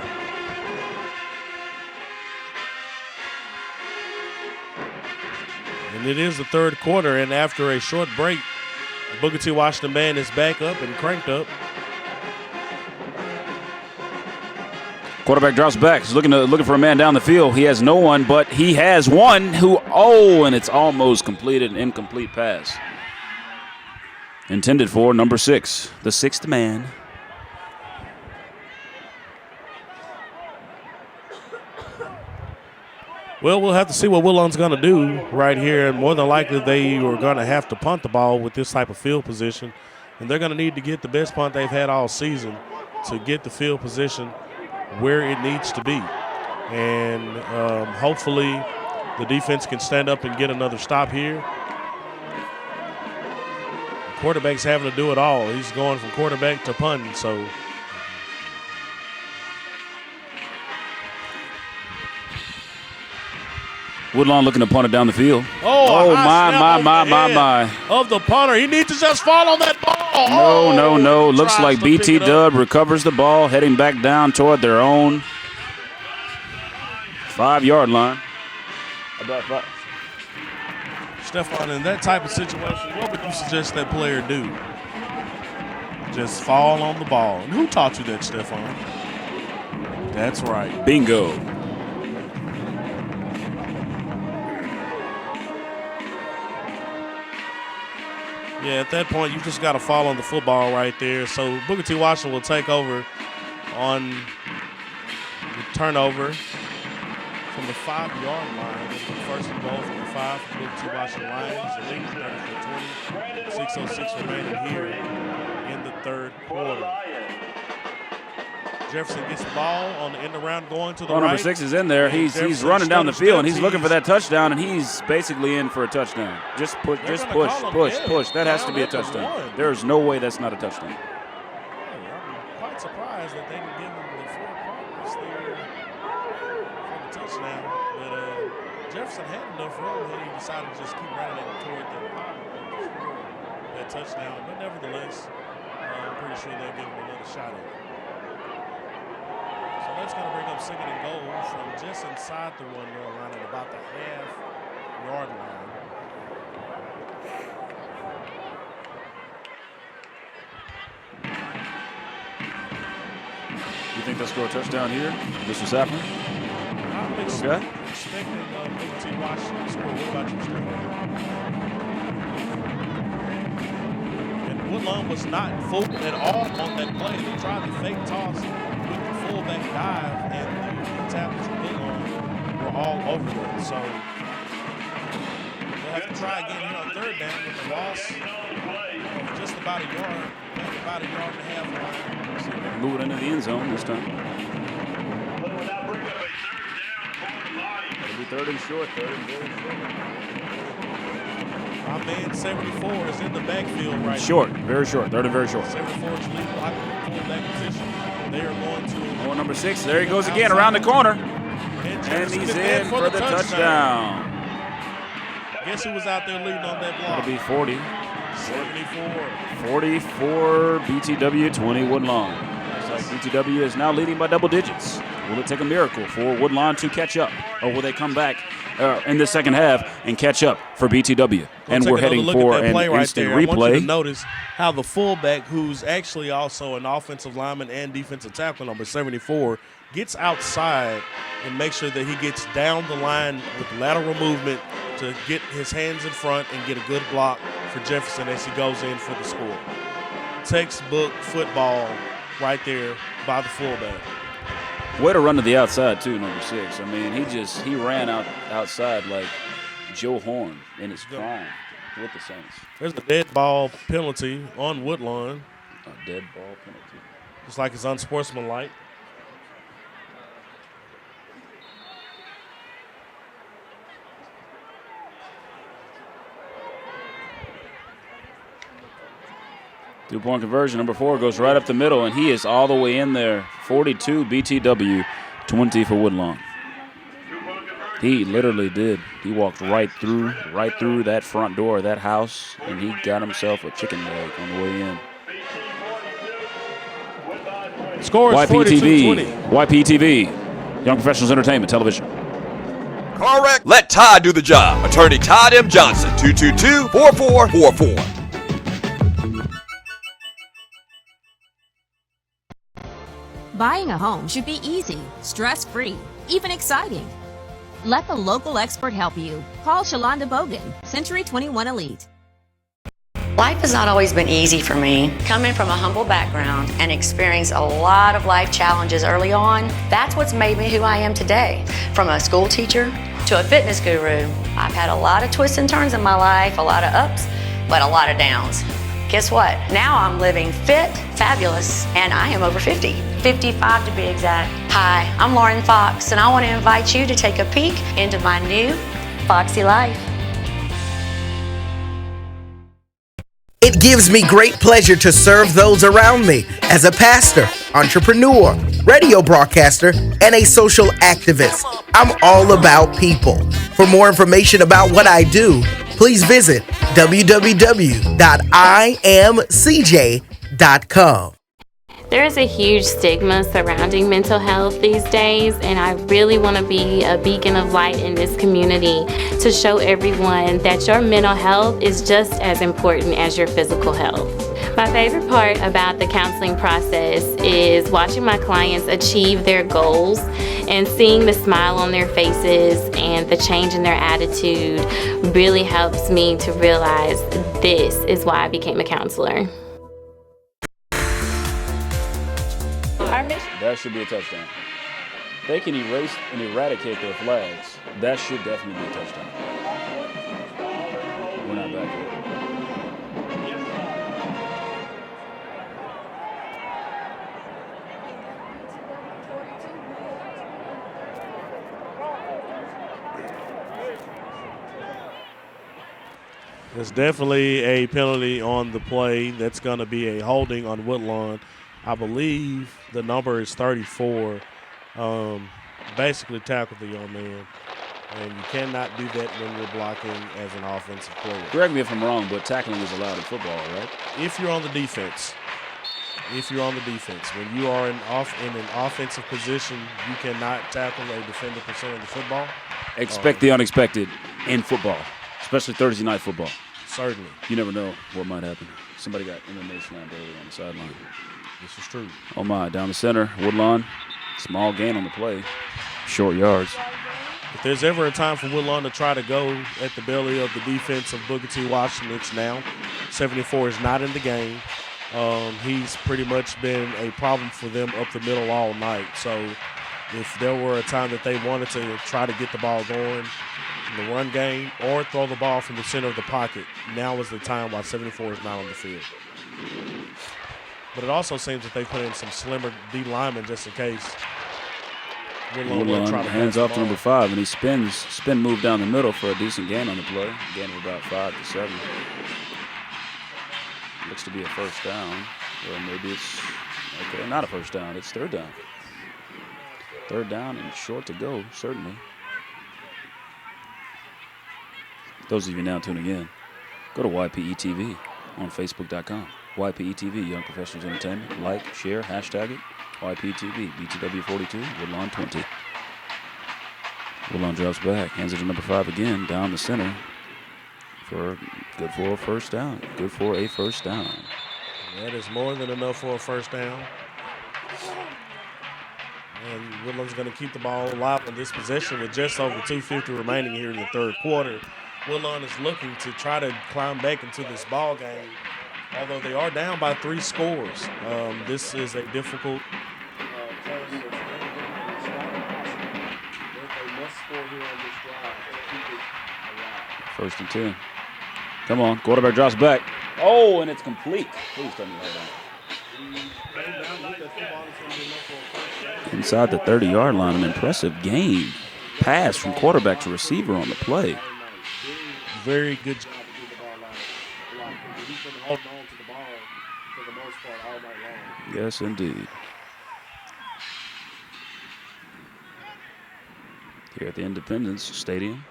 And it is the third quarter, and after a short break, the Booker T. Washington band is back up and cranked up. Quarterback drops back. He's looking for a man down the field. He has no one, but he has one and it's almost completed, an incomplete pass. Intended for number 6, the 6th man. Well, we'll have to see what Woodlawn's going to do right here. And more than likely, they are going to have to punt the ball with this type of field position. And they're going to need to get the best punt they've had all season to get the field position where it needs to be. And hopefully the defense can stand up and get another stop here. The quarterback's having to do it all. He's going from quarterback to punting, so. Woodlawn looking to punt it down the field. Oh my. Of the punter. He needs to just fall on that ball. No. Looks like BTW recovers the ball, heading back down toward their own 5-yard line. About 5. Stephon, in that type of situation, what would you suggest that player do? Just fall on the ball. And who taught you that, Stephon? That's right. Bingo. Yeah, at that point, you just got to fall on the football right there. So Booker T. Washington will take over on the turnover from the 5-yard line. First and goal from the 5 for Booker T. Washington Lions. The lead 30-20. 6:06 remaining here in the third quarter. Jefferson gets the ball on the end around going to the right. Number 6 is in there. He's running down the field, and he's looking for that touchdown, and he's basically in for a touchdown. Just push. That has to be a touchdown. There's no way that's not a touchdown. I'm quite surprised that they didn't give him the 4 points there for the touchdown. But Jefferson had enough room, and he decided to just keep running it toward that touchdown. But nevertheless, I'm pretty sure they'll give him another shot at it. So that's going to bring up 2nd and goal from just inside the 1-yard line at about the half-yard line. You think they'll score a touchdown here? This was happening? I'm expecting Booker T. Washington to score. What about you, Stephen? And Woodlawn was not fooled at all on that play. They tried the fake toss with the fullback dive, and the tackles from Woodlawn were all over it. So they'll have to try again here on 3rd down with the loss of just about a yard, maybe about a yard and a half line. So move it into the end zone this time. It'll be 3rd and short, 3rd and very short. My man 74 is in the backfield right Short, very short, 3rd and very short. 74 is leading blocking fullback position. They are going to. Number 6, there he goes again around the corner. And he's in for the touchdown. Guess who was out there leading on that block? It'll be 40. 74. 44 BTW, 20 Woodlawn. Looks like BTW is now leading by double digits. Will it take a miracle for Woodlawn to catch up? Or will they come back in the second half and catch up for BTW? And we're heading for an instant replay. I want you to notice how the fullback, who's actually also an offensive lineman and defensive tackle, number 74, gets outside and makes sure that he gets down the line with lateral movement to get his hands in front and get a good block for Jefferson as he goes in for the score. Textbook football right there by the fullback. Way to run to the outside, too, number 6. I mean, he ran outside like Joe Horn in his prime with the Saints. There's a dead ball penalty on Woodlawn. A dead ball penalty. Just like it's unsportsmanlike. Two-point conversion. Number 4 goes right up the middle, and he is all the way in there. 42 BTW, 20 for Woodlawn. He literally did. He walked right through that front door of that house, and he got himself a chicken leg on the way in. Score is 42-20. YPTV, Young Professionals Entertainment Television. Correct. Let Ty do the job. Attorney Todd M. Johnson, 222-4444. Buying a home should be easy, stress-free, even exciting. Let the local expert help you. Call Shalonda Bogan, Century 21 Elite. Life has not always been easy for me. Coming from a humble background and experiencing a lot of life challenges early on, that's what's made me who I am today. From a school teacher to a fitness guru, I've had a lot of twists and turns in my life, a lot of ups, but a lot of downs. Guess what? Now I'm living fit, fabulous, and I am over 50. 55 to be exact. Hi, I'm Lauren Fox, and I want to invite you to take a peek into my new Foxy life. It gives me great pleasure to serve those around me as a pastor, entrepreneur, radio broadcaster, and a social activist. I'm all about people. For more information about what I do, please visit www.imcj.com. There is a huge stigma surrounding mental health these days, and I really want to be a beacon of light in this community to show everyone that your mental health is just as important as your physical health. My favorite part about the counseling process is watching my clients achieve their goals and seeing the smile on their faces and the change in their attitude really helps me to realize this is why I became a counselor. That should be a touchdown. They can erase and eradicate their flags. That should definitely be a touchdown. We're not back yet. There's definitely a penalty on the play. That's going to be a holding on Woodlawn. I believe the number is 34. Basically tackled the young man. And you cannot do that when you're blocking as an offensive player. Correct me if I'm wrong, but tackling is allowed in football, right? If you're on the defense. When you are in an offensive position, you cannot tackle a defender pursuing the football. Expect the unexpected in football, especially Thursday night football. Certainly. You never know what might happen. Somebody got MMA slammed earlier on the sideline. This is true. Oh my, down the center, Woodlawn. Small gain on the play. Short yards. If there's ever a time for Woodlawn to try to go at the belly of the defense of Booker T. Washington, it's now. 74 is not in the game. He's pretty much been a problem for them up the middle all night. So if there were a time that they wanted to try to get the ball going in the run game or throw the ball from the center of the pocket, now is the time while 74 is not on the field. But it also seems that they put in some slimmer D linemen just in case. Woodlawn hands off to number 5, and he spin move down the middle for a decent gain on the play. Gain of about 5 to 7. Looks to be a first down. Or maybe it's, okay, not a first down. It's third down. Third down and short to go, certainly. Those of you now tuning in, go to YPE TV on Facebook.com. YPE TV, Young Professionals Entertainment. Like, share, hashtag it. YPE TV, BTW 42, Woodlawn 20. Woodlawn drops back, hands it to number 5 again, down the center. Good for a first down. Good for a first down. That is more than enough for a first down. And Woodlawn's going to keep the ball alive in this possession with just over 2:50 remaining here in the third quarter. Woodlawn is looking to try to climb back into this ball game, although they are down by 3 scores. This is a difficult First and 10. Come on, quarterback drops back. Oh, and it's complete. Please tell me hold on. Inside the 30-yard line, an impressive gain. Pass from quarterback to receiver on the play. Very good job to get the ball line. He's been holding on to the ball for the most part all night long. Yes, indeed. Here at the Independence Stadium,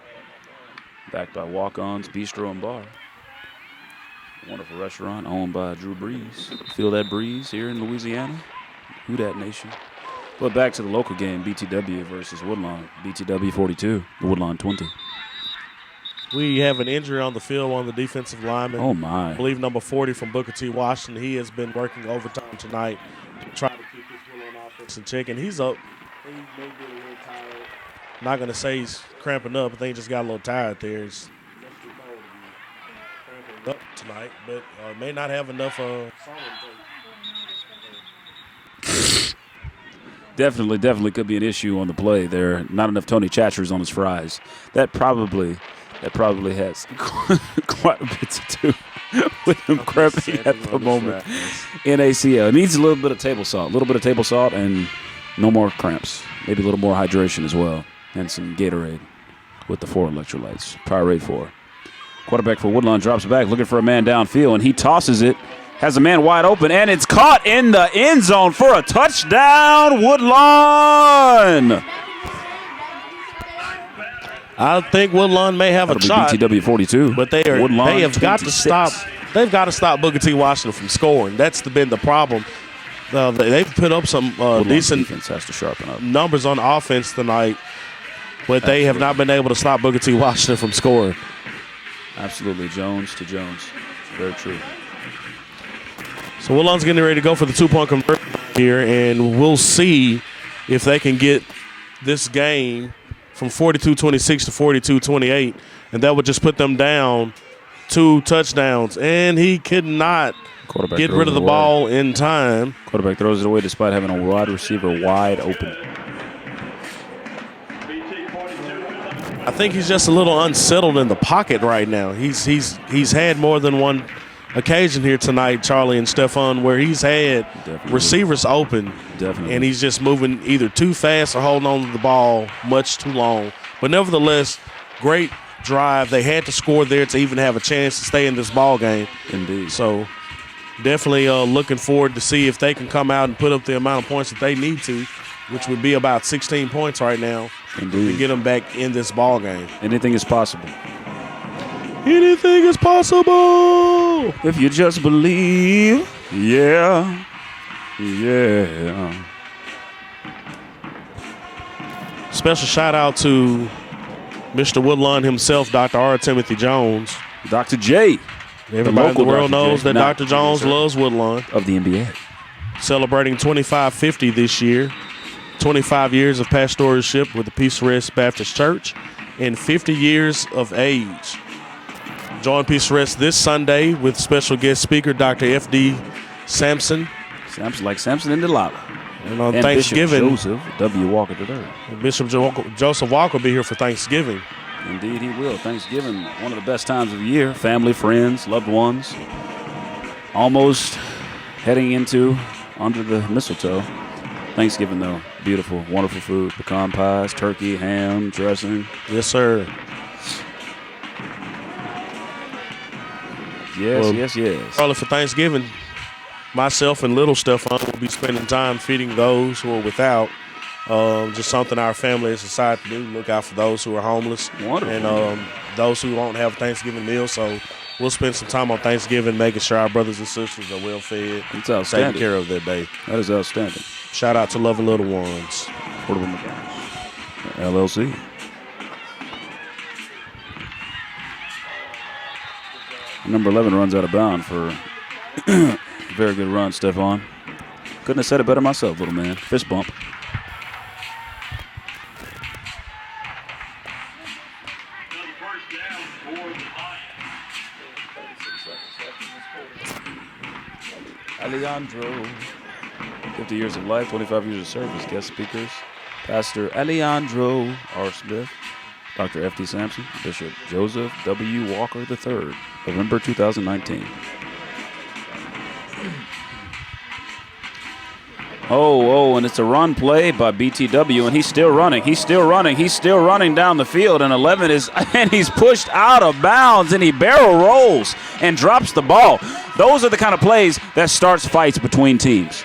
backed by Walk-On's Bistro and Bar. Wonderful restaurant owned by Drew Brees. Feel that breeze here in Louisiana? Who dat nation? But back to the local game, BTW versus Woodlawn. BTW 42, Woodlawn 20. We have an injury on the field on the defensive lineman. Oh, my. I believe number 40 from Booker T. Washington. He has been working overtime tonight to try to keep this Woodlawn Some chicken. He's up. He may be a little tired. Not going to say he's cramping up. I think he just got a little tired there. He's cramping up tonight, but may not have enough Definitely could be an issue on the play there. Not enough Tony Chachere's on his fries. That probably has quite a bit to do with him cramping at the moment. In ACL. It needs a little bit of table salt, and no more cramps. Maybe a little more hydration as well, and some Gatorade with the 4 electrolytes. Powerade 4. Quarterback for Woodlawn drops back, looking for a man downfield, and he tosses it. Has a man wide open, and it's caught in the end zone for a touchdown, Woodlawn. I think Woodlawn may have a shot. BTW 42, but they have got to stop. They've got to stop Booker T. Washington from scoring. That's been the problem. They've put up some decent defense has to sharpen up numbers on offense tonight, but they have not been able to stop Booker T. Washington from scoring. Absolutely, Jones to Jones. Very true. So Woodlawn's getting ready to go for the 2-point conversion here, and we'll see if they can get this game from 42-26 to 42-28, and that would just put them down 2 touchdowns. And he could not get rid of the ball in time. Quarterback throws it away despite having a wide receiver wide open. I think he's just a little unsettled in the pocket right now. He's had more than one occasion here tonight, Charlie and Stefan, where he's had receivers open, and he's just moving either too fast or holding on to the ball much too long. But nevertheless, great drive. They had to score there to even have a chance to stay in this ball game. Indeed. So definitely looking forward to see if they can come out and put up the amount of points that they need to, which would be about 16 points right now. Indeed. To get them back in this ball game. Anything is possible. Anything is possible if you just believe. Yeah. Special shout out to Mr. Woodlawn himself, Dr. R. Timothy Jones. Dr. J. Everybody in the world knows that Dr. Jones loves Woodlawn. Of the NBA. Celebrating 2550 this year. 25 years of pastoralship with the Peace Rest Baptist Church and 50 years of age. Join Peace Rest this Sunday with special guest speaker Dr. F.D. Sampson. Like Sampson and Delilah. And on Thanksgiving, Bishop Joseph W. Walker III. Bishop Joseph Walker will be here for Thanksgiving. Indeed, he will. Thanksgiving, one of the best times of the year. Family, friends, loved ones. Almost heading into under the mistletoe. Thanksgiving, though, beautiful, wonderful food. Pecan pies, turkey, ham, dressing. Yes, sir. Yes. Probably for Thanksgiving, myself and little Stefan will be spending time feeding those who are without. Just something our family has decided to do. Look out for those who are homeless. Wonderful. And those who won't have a Thanksgiving meal. So we'll spend some time on Thanksgiving making sure our brothers and sisters are well fed. It's outstanding. Taken care of that day. That is outstanding. Shout out to Loving Little Ones. Portable McDonald's. LLC. Number 11 runs out of bounds for a very good run, Stefan. Couldn't have said it better myself, little man. Fist bump. Alejandro. 50 years of life, 25 years of service. Guest speakers, Pastor Alejandro R. Smith, Dr. F.D. Sampson, Bishop Joseph W. Walker III, November 2019. And it's a run play by BTW, and he's still running down the field, and he's pushed out of bounds, and he barrel rolls and drops the ball. Those are the kind of plays that starts fights between teams.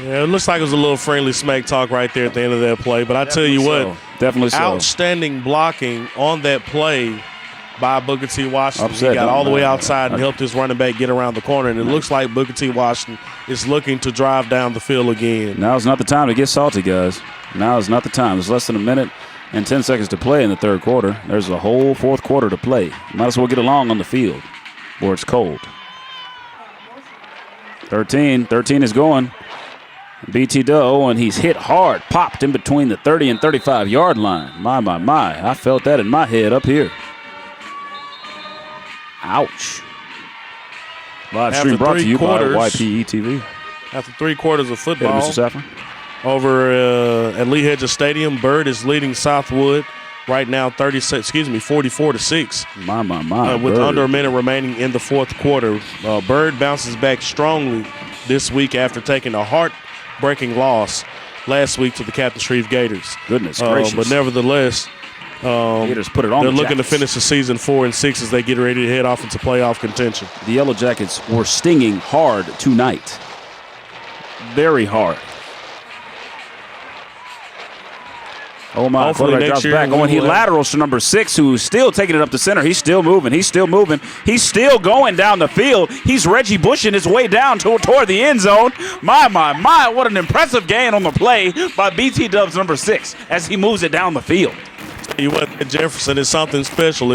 Yeah, it looks like it was a little friendly smack talk right there at the end of that play, but I tell you what, definitely so. Outstanding blocking on that play by Booker T. Washington. He got all the way outside and helped his running back get around the corner, and it looks like Booker T. Washington is looking to drive down the field again. Now's not the time to get salty, guys. Now is not the time. There's less than a minute and 10 seconds to play in the third quarter. There's a whole fourth quarter to play. Might as well get along on the field where it's cold. 13 is going. BTW, and he's hit hard, popped in between the 30 and 35-yard line. My. I felt that in my head up here. Ouch. Live stream brought to you by YPE TV. After 3 quarters of football, Mr. Safran. Over at Lee Hedges Stadium, Bird is leading Southwood right now 44-6. My. With Bird. under a minute remaining in the fourth quarter. Bird bounces back strongly this week after taking a heartbreaking loss last week to the Captain Shreve Gators. Goodness gracious. But nevertheless, Gators put it on they're the looking Jackets. to finish the season 4-6 as they get ready to head off into playoff contention. The Yellow Jackets were stinging hard tonight. Very hard. Oh, my. Hopefully Quarterback next drops year back. we He will laterals to number 6, who's still taking it up the center. He's still moving. He's still moving. He's still going down the field. He's Reggie Bushing his way down toward the end zone. My. What an impressive gain on the play by BT Dubs number 6 as he moves it down the field. You what, Jefferson is something special.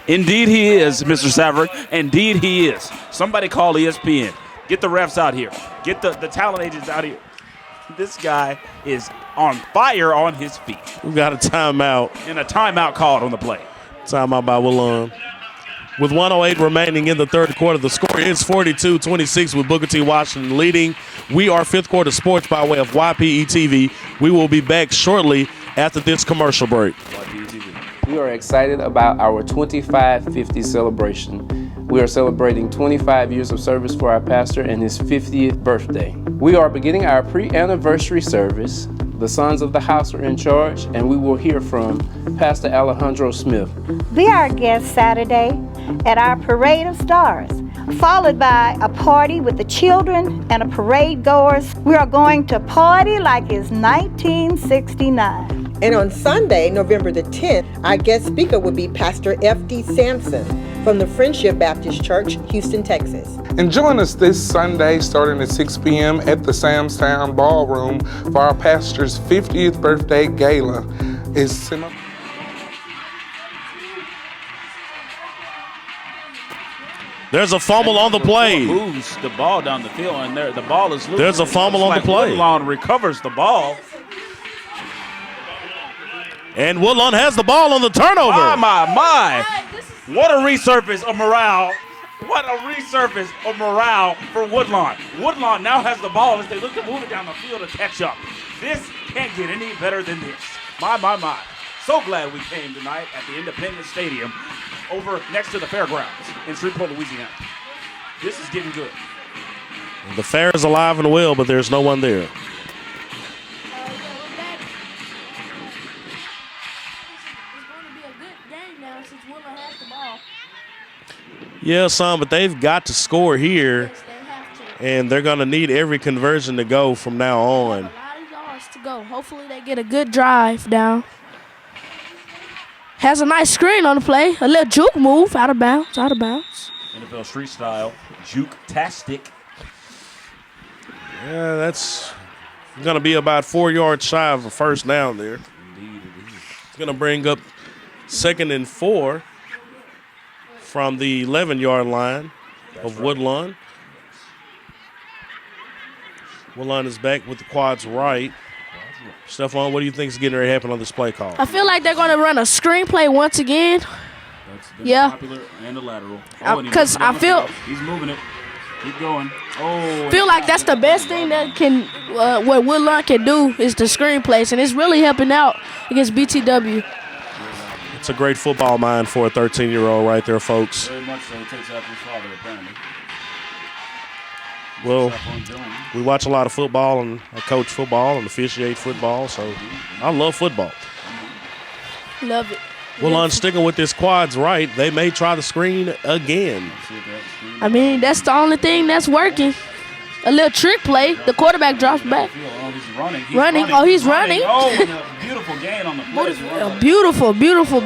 Indeed he is, Mr. Saverick. Indeed he is. Somebody call ESPN. Get the refs out here. Get the talent agents out here. This guy is on fire on his feet. We've got a timeout. And a timeout called on the play. Timeout by Woodlawn. With 1:08 remaining in the third quarter, the score is 42-26 with Booker T. Washington leading. We are fifth quarter sports by way of YPE TV. We will be back shortly after this commercial break. We are excited about our 2550 celebration. We are celebrating 25 years of service for our pastor and his 50th birthday. We are beginning our pre-anniversary service. The sons of the house are in charge, and we will hear from Pastor Alejandro Smith. Be our guest Saturday at our Parade of Stars, followed by a party with the children and a parade goers. We are going to party like it's 1969. And on Sunday, November the 10th, our guest speaker will be Pastor F.D. Sampson from the Friendship Baptist Church, Houston, Texas. And join us this Sunday starting at 6 p.m. at the Samstown Ballroom for our pastor's 50th birthday gala. There's a fumble on the play. Moves the ball down the field, and the ball is loose. There's a fumble on the play. Woodlawn recovers the ball. And Woodlawn has the ball on the turnover. My. What a resurface of morale. What a resurface of morale for Woodlawn. Woodlawn now has the ball as they look to move it down the field to catch up. This can't get any better than this. My. So glad we came tonight at the Independence Stadium over next to the fairgrounds in Shreveport, Louisiana. This is getting good. The fair is alive and well, but there's no one there. Yeah, son, but they've got to score here, and they're going to need every conversion to go from now on. A lot of yards to go. Hopefully they get a good drive down. Has a nice screen on the play. A little juke move, out of bounds. NFL street style, juke-tastic. Yeah, that's going to be about 4 yards shy of a first down there. Indeed it is. It's going to bring up 2nd and 4 from the 11-yard line of Woodlawn. Woodlawn is back with the quads right. Stephon, what do you think is getting ready to happen on this play call? I feel like they're going to run a screenplay once again. That's popular and the lateral. Because I feel he's moving it. Keep going. Oh. Feel like that's the best thing that can what Woodlawn can do is the screenplays, and it's really helping out against BTW. It's a great football mind for a 13-year-old right there, folks. Very much so. It takes after his father, apparently. Well, we watch a lot of football, and I coach football and officiate football, so I love football. Love it. Woodlawn sticking with this quads right. They may try the screen again. I mean, that's the only thing that's working. A little trick play. The quarterback drops back. Oh, he's running. He's running. Oh, a beautiful gain on the play. A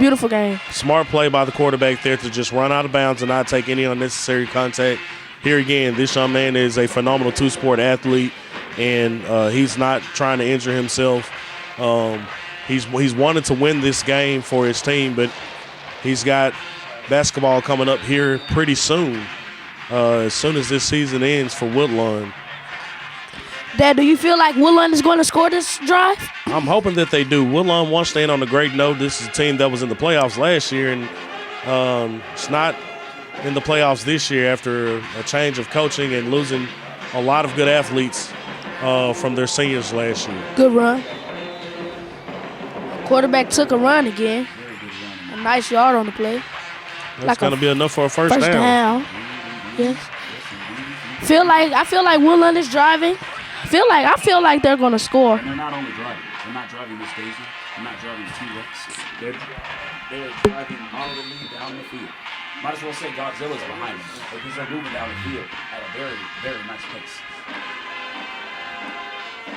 beautiful game. Smart play by the quarterback there to just run out of bounds and not take any unnecessary contact. Here again, this young man is a phenomenal two-sport athlete, and he's not trying to injure himself. He's wanted to win this game for his team, but he's got basketball coming up here pretty soon. As soon as this season ends for Woodlawn. Dad, do you feel like Woodlawn is going to score this drive? I'm hoping that they do. Woodlawn wants to end on a great note. This is a team that was in the playoffs last year, and it's not in the playoffs this year after a change of coaching and losing a lot of good athletes from their seniors last year. Good run. Quarterback took a run again. A nice yard on the play. That's going to be enough for a first down. Yes. I feel like Woodlawn is driving. I feel like they're going to score. And they're not only driving. They're not driving this Daisy. They're not driving the T-Rex. They're driving honorably down the field. Might as well say Godzilla's behind them because they're moving down the field at a very, very nice pace.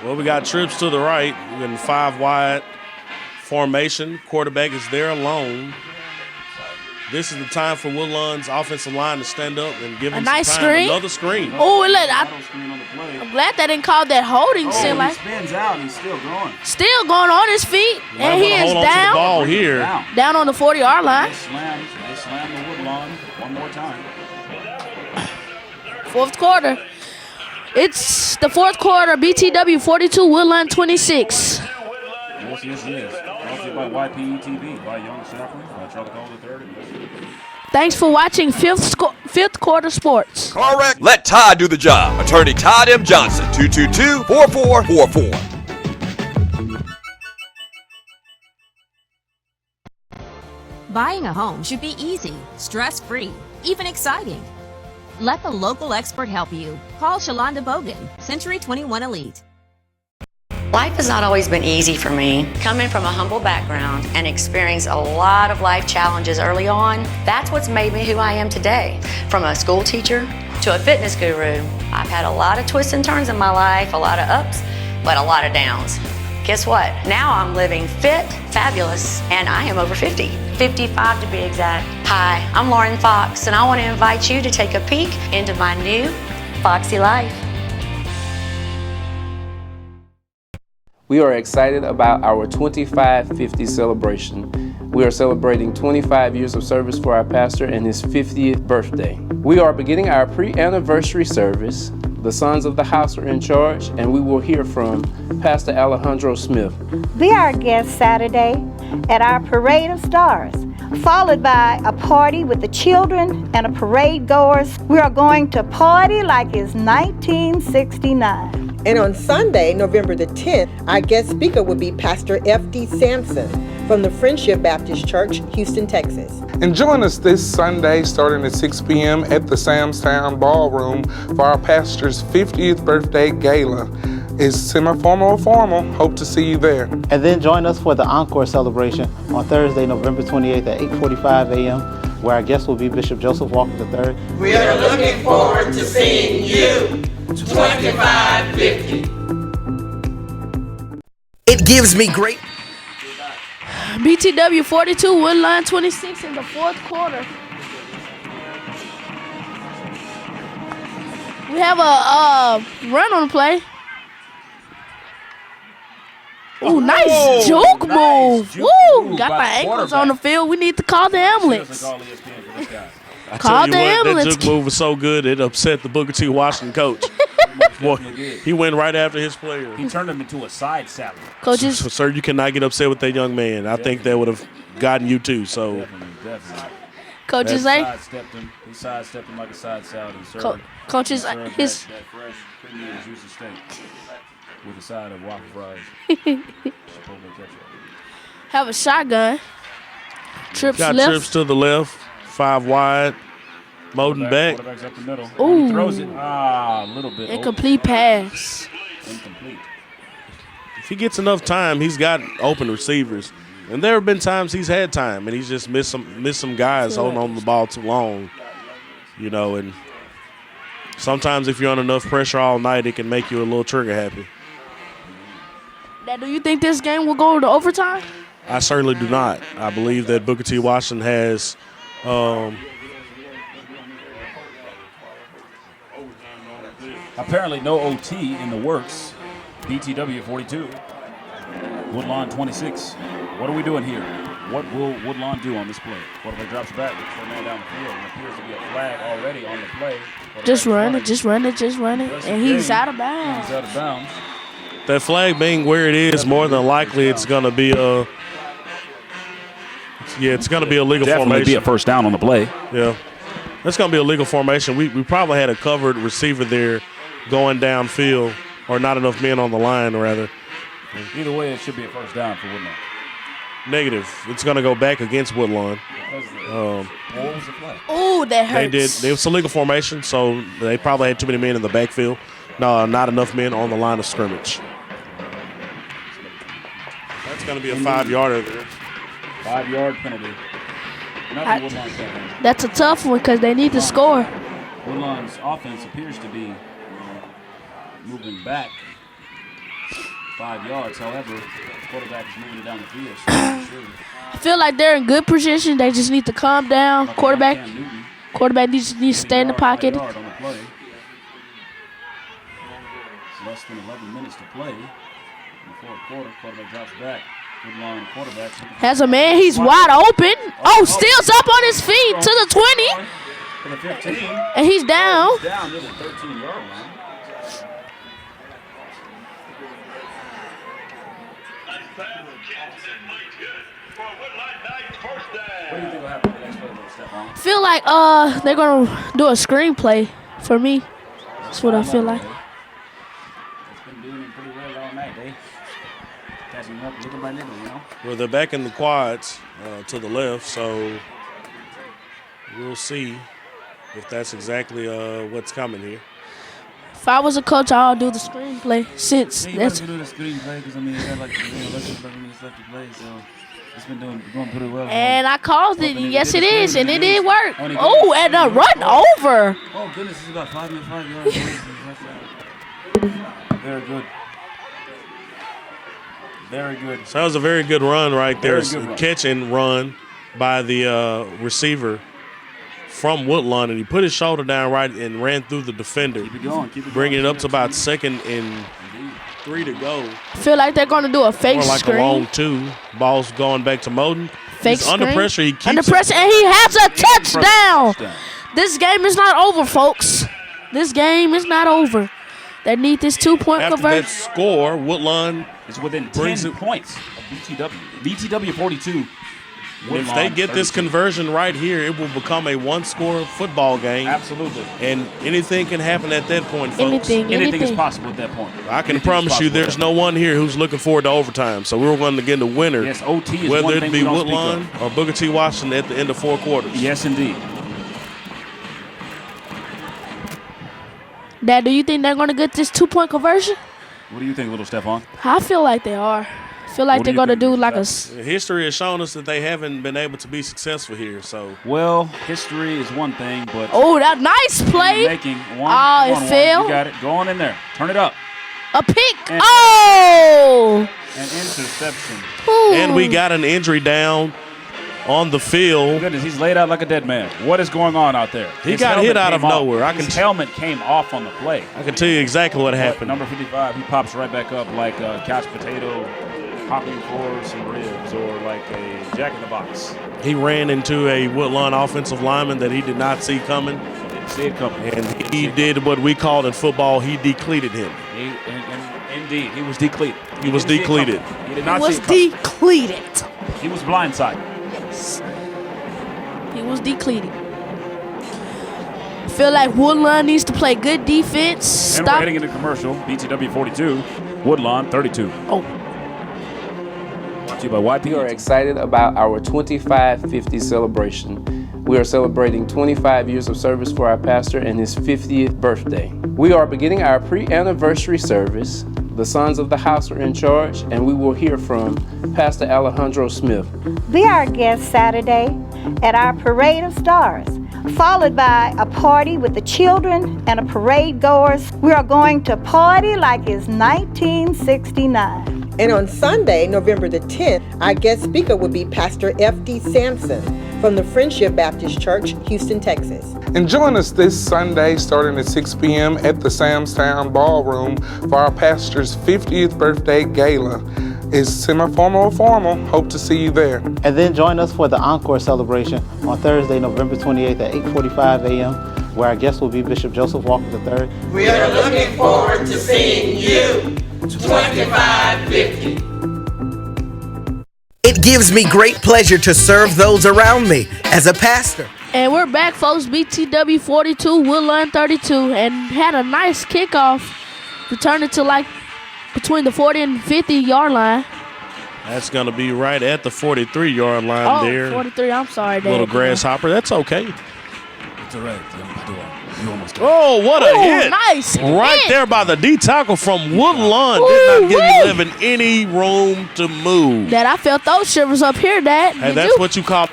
Well, we got trips to the right. We're in 5 wide formation. Quarterback is there alone. This is the time for Woodlawn's offensive line to stand up and give him nice some time. screen. Another screen. Oh, look! I'm glad they didn't call that holding. He spins out. He's still going. Still going on his feet, and he is hold on to the ball here. Down on the 40-yard line. They slam the Woodlawn one more time. Fourth quarter. It's the fourth quarter. BTW 42, Woodlawn 26. Yes, it is. Brought to you by YPE-TV, by Young Sapling, by Charlie Cole III. Thanks for watching fifth quarter sports. Correct. Let Todd do the job. Attorney Todd M. Johnson, 222-4444. Buying a home should be easy, stress-free, even exciting. Let the local expert help you. Call Shalonda Bogan, Century 21 Elite. Life has not always been easy for me. Coming from a humble background and experiencing a lot of life challenges early on, that's what's made me who I am today. From a school teacher to a fitness guru, I've had a lot of twists and turns in my life, a lot of ups, but a lot of downs. Guess what? Now I'm living fit, fabulous, and I am over 50. 55 to be exact. Hi, I'm Lauren Fox, and I want to invite you to take a peek into my new Foxy life. We are excited about our 2550 celebration. We are celebrating 25 years of service for our pastor and his 50th birthday. We are beginning our pre-anniversary service. The sons of the house are in charge, and we will hear from Pastor Alejandro Smith. Be our guest Saturday at our Parade of Stars, followed by a party with the children and a parade goers. We are going to party like it's 1969. And on Sunday, November the 10th, our guest speaker will be Pastor F.D. Sampson from the Friendship Baptist Church, Houston, Texas. And join us this Sunday starting at 6 p.m. at the Samstown Ballroom for our pastor's 50th birthday gala. It's semi-formal or formal. Hope to see you there. And then join us for the encore celebration on Thursday, November 28th at 8:45 a.m., where our guest will be Bishop Joseph Walker III. We are looking forward to seeing you. 2550. It gives me great. BTW 42, Woodlawn 26 in the fourth quarter. We have a run on the play. Ooh, nice juke move. Woo, got the ankles on the field. We need to call the ambulance. Call the ambulance. That juke move was so good it upset the Booker T. Washington coach. Boy, he went right after his player. He turned him into a side salad. Coaches, so, sir, you cannot get upset with that young man. I think that would have gotten you too. So, definitely. Coaches, He sidestepped him like a side salad. And coaches, his that fresh, creamy, and juicy steak with a side of waffle fries. have a shotgun. Trips got left. trips to the left, 5 wide. Moden back. Quarterback's up the middle. Ooh. He throws it. A little bit. Incomplete pass. Incomplete. If he gets enough time, he's got open receivers. And there have been times he's had time, and he's just missed some guys holding on to the ball too long. You know, and sometimes if you're under enough pressure all night, it can make you a little trigger happy. Now, do you think this game will go to overtime? I certainly do not. I believe that Booker T. Washington has apparently no OT in the works. BTW 42. Woodlawn 26. What are we doing here? What will Woodlawn do on this play? Quarterback drops back, looks for a man down the field. It appears to be a flag already on the play. Just run it, just run it, just run it. And he's out of bounds. He's out of bounds. That flag being where it is, more than likely it's going to be a it's going to be a legal Definitely formation. be a first down on the play. Yeah. That's going to be a legal formation. We probably had a covered receiver there going downfield, or not enough men on the line, rather. Either way, it should be a first down for Woodlawn. Negative. It's going to go back against Woodlawn. What was the play? Ooh, that hurts. It was a legal formation, so they probably had too many men in the backfield. No, not enough men on the line of scrimmage. That's going to be a 5-yarder there. 5-yard penalty. Nothing Woodlawn's second. That's a tough one because they need to score. Woodlawn's offense appears to be moving back 5 yards. However, the quarterback is moving it down the field. So I feel like they're in good position. They just need to calm down. Quarterback needs to stay in the pocket. On the play. Less than 11 minutes to play in the fourth quarter. Quarterback drops back. Woodlawn quarterback has a man. He's wide open. Oh, steals up on his feet to the 20. To the 15. And he's down. He's down to the 13-yard line. What do you think will happen next play, Stephon? I feel like they're gonna do a screenplay for me. That's what I feel like. It's been doing pretty well all night, catching up little by little, you know. Well, they're back in the quads to the left, so we'll see if that's exactly what's coming here. If I was a coach, I'll do the screenplay since that's. Do the screenplay because I mean, they got like less than 11 minutes left to play, so it's been going pretty well. And I called it. Yes, it is, and it did work. Oh, and a run over. Oh goodness, this is about 5 yards. Very good. Very good. So that was a very good run right there. Run. Catch and run by the receiver from Woodlawn, and he put his shoulder down right and ran through the defender. Keep it going. Bringing it up to about 2nd and 3 to go. I feel like they're going to do a fake More like screen. a long 2. Ball's going back to Moden. Fake He's under screen. pressure. He keeps under pressure, and he has a touchdown. This game is not over, folks. This game is not over. They need this 2-point After conversion. that score, Woodlawn is within 10 points of BTW. BTW 42. If they get this conversion right here, it will become a 1-score football game. Absolutely. And anything can happen at that point, folks. Anything is possible at that point. I can promise you there's no one here who's looking forward to overtime. So we're going to get the winner. Yes, OT is whether one it thing be we don't Woodlawn speak or Booker T. Washington at the end of 4 quarters. Yes, indeed. Dad, do you think they're going to get this 2-point conversion? What do you think, little Stephon? I feel like they are. I feel like they're going to do like a. History has shown us that they haven't been able to be successful here. So well, history is one thing, but oh, that nice play! Making one. Oh, it failed. You got it. Go on in there. Turn it up. A pick. And oh! An interception. Ooh. And we got an injury down on the field. Goodness, he's laid out like a dead man. What is going on out there? He got hit out of nowhere. His helmet came off on the play. I can tell you exactly what happened. Number 55, he pops right back up like a couch potato hopping for some ribs or like a jack-in-the-box. He ran into a Woodlawn offensive lineman that he did not see coming. Didn't see it coming. And he did what we call in football, he decleated him. Indeed, he was decleated. He was decleated. He did not see it coming. Decleated. He was blindsided. Yes. He was decleated. I feel like Woodlawn needs to play good defense. And we're heading into commercial. BTW 42, Woodlawn 32. Oh. Brought to you by YP. We are excited about our 2550 celebration. We are celebrating 25 years of service for our pastor and his 50th birthday. We are beginning our pre-anniversary service. The sons of the house are in charge, and we will hear from Pastor Alejandro Smith. Be our guest Saturday at our Parade of Stars, followed by a party with the children and a parade goers. We are going to party like it's 1969. And on Sunday, November the 10th, our guest speaker will be Pastor F.D. Sampson from the Friendship Baptist Church, Houston, Texas. And join us this Sunday starting at 6 p.m. at the Samstown Ballroom for our pastor's 50th birthday gala. is semi-formal or formal. Hope to see you there. And then join us for the encore celebration on Thursday, November 28th at 8:45 a.m., where our guest will be Bishop Joseph Walker III. We are looking forward to seeing you. 2550. It gives me great pleasure to serve those around me as a pastor. And we're back, folks. BTW 42, Woodlawn 32, and had a nice kickoff. Returned it to like between the 40 and 50 yard line. That's going to be right at the 43-yard line there. 43, I'm sorry, Dad. Little grasshopper. That's okay. It's all right. You almost got Oh, what a hit. Nice. Right hit. there by the D tackle from Woodlawn. Did not give you Levin any room to move. Dad, I felt those shivers up here, Dad. Hey, that's what you call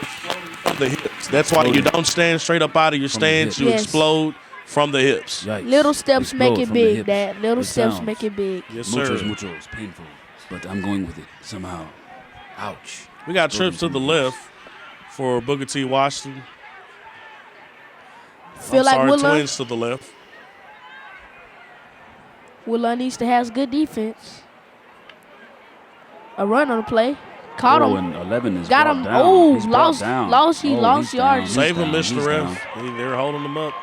the hips. That's why you don't stand straight up out of your stance. You explode from the hips. Yikes. Little steps make it big, hips. Dad. Little It steps sounds make it big. Yes, sir. Muchos, painful. But I'm going with it somehow. Ouch. We got trips to the left for Booker T. Washington. Feel like Woodlawn, Twins to the left. Woodlawn needs to have good defense. A run on the play. Caught him. And 11 is Got brought him. down. Oh, He's brought lost down. lost He's yards. down. Save him, He's Mr. down. Ref. They're holding him up.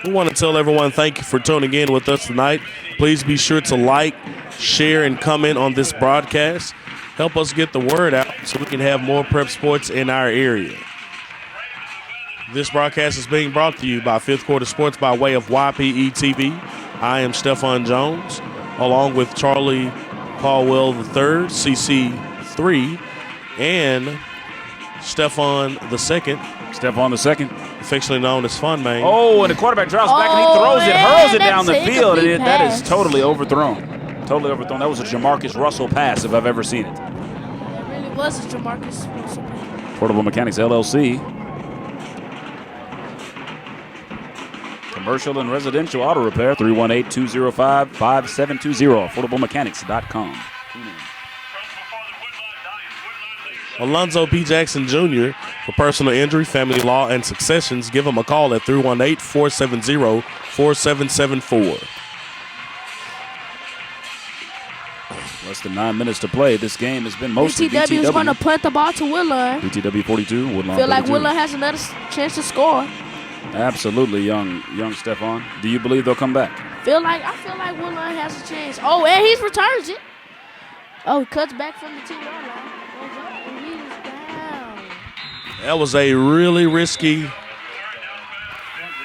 We want to tell everyone thank you for tuning in with us tonight. Please be sure to like, share, and comment on this broadcast. Help us get the word out so we can have more prep sports in our area. This broadcast is being brought to you by Fifth Quarter Sports by way of YPE TV. I am Stephon Jones, along with Charlie Caldwell III, CC3, and Stephon II. Stephon II. Affectionately known as Fun Man. Oh, and the quarterback drops back and he throws it, hurls it down the field. That is totally overthrown. Totally overthrown. That was a Jamarcus Russell pass if I've ever seen it. It really was a Jamarcus Russell. Portable Mechanics LLC. Commercial and residential auto repair, 318-205-5720. AffordableMechanics.com. Alonzo P. Jackson Jr. For personal injury, family law, and successions, give him a call at 318-470-4774. Less than 9 minutes to play. This game has been mostly BTW. BTW is going to punt the ball to Woodlawn. BTW 42, Woodlawn Feel like 32. Woodlawn has another chance to score. Absolutely, young Stephon. Do you believe they'll come back? I feel like Woodlawn has a chance. Oh, and he returns it. Oh, he cuts back from the 10-yard line. And he's down. That was a really risky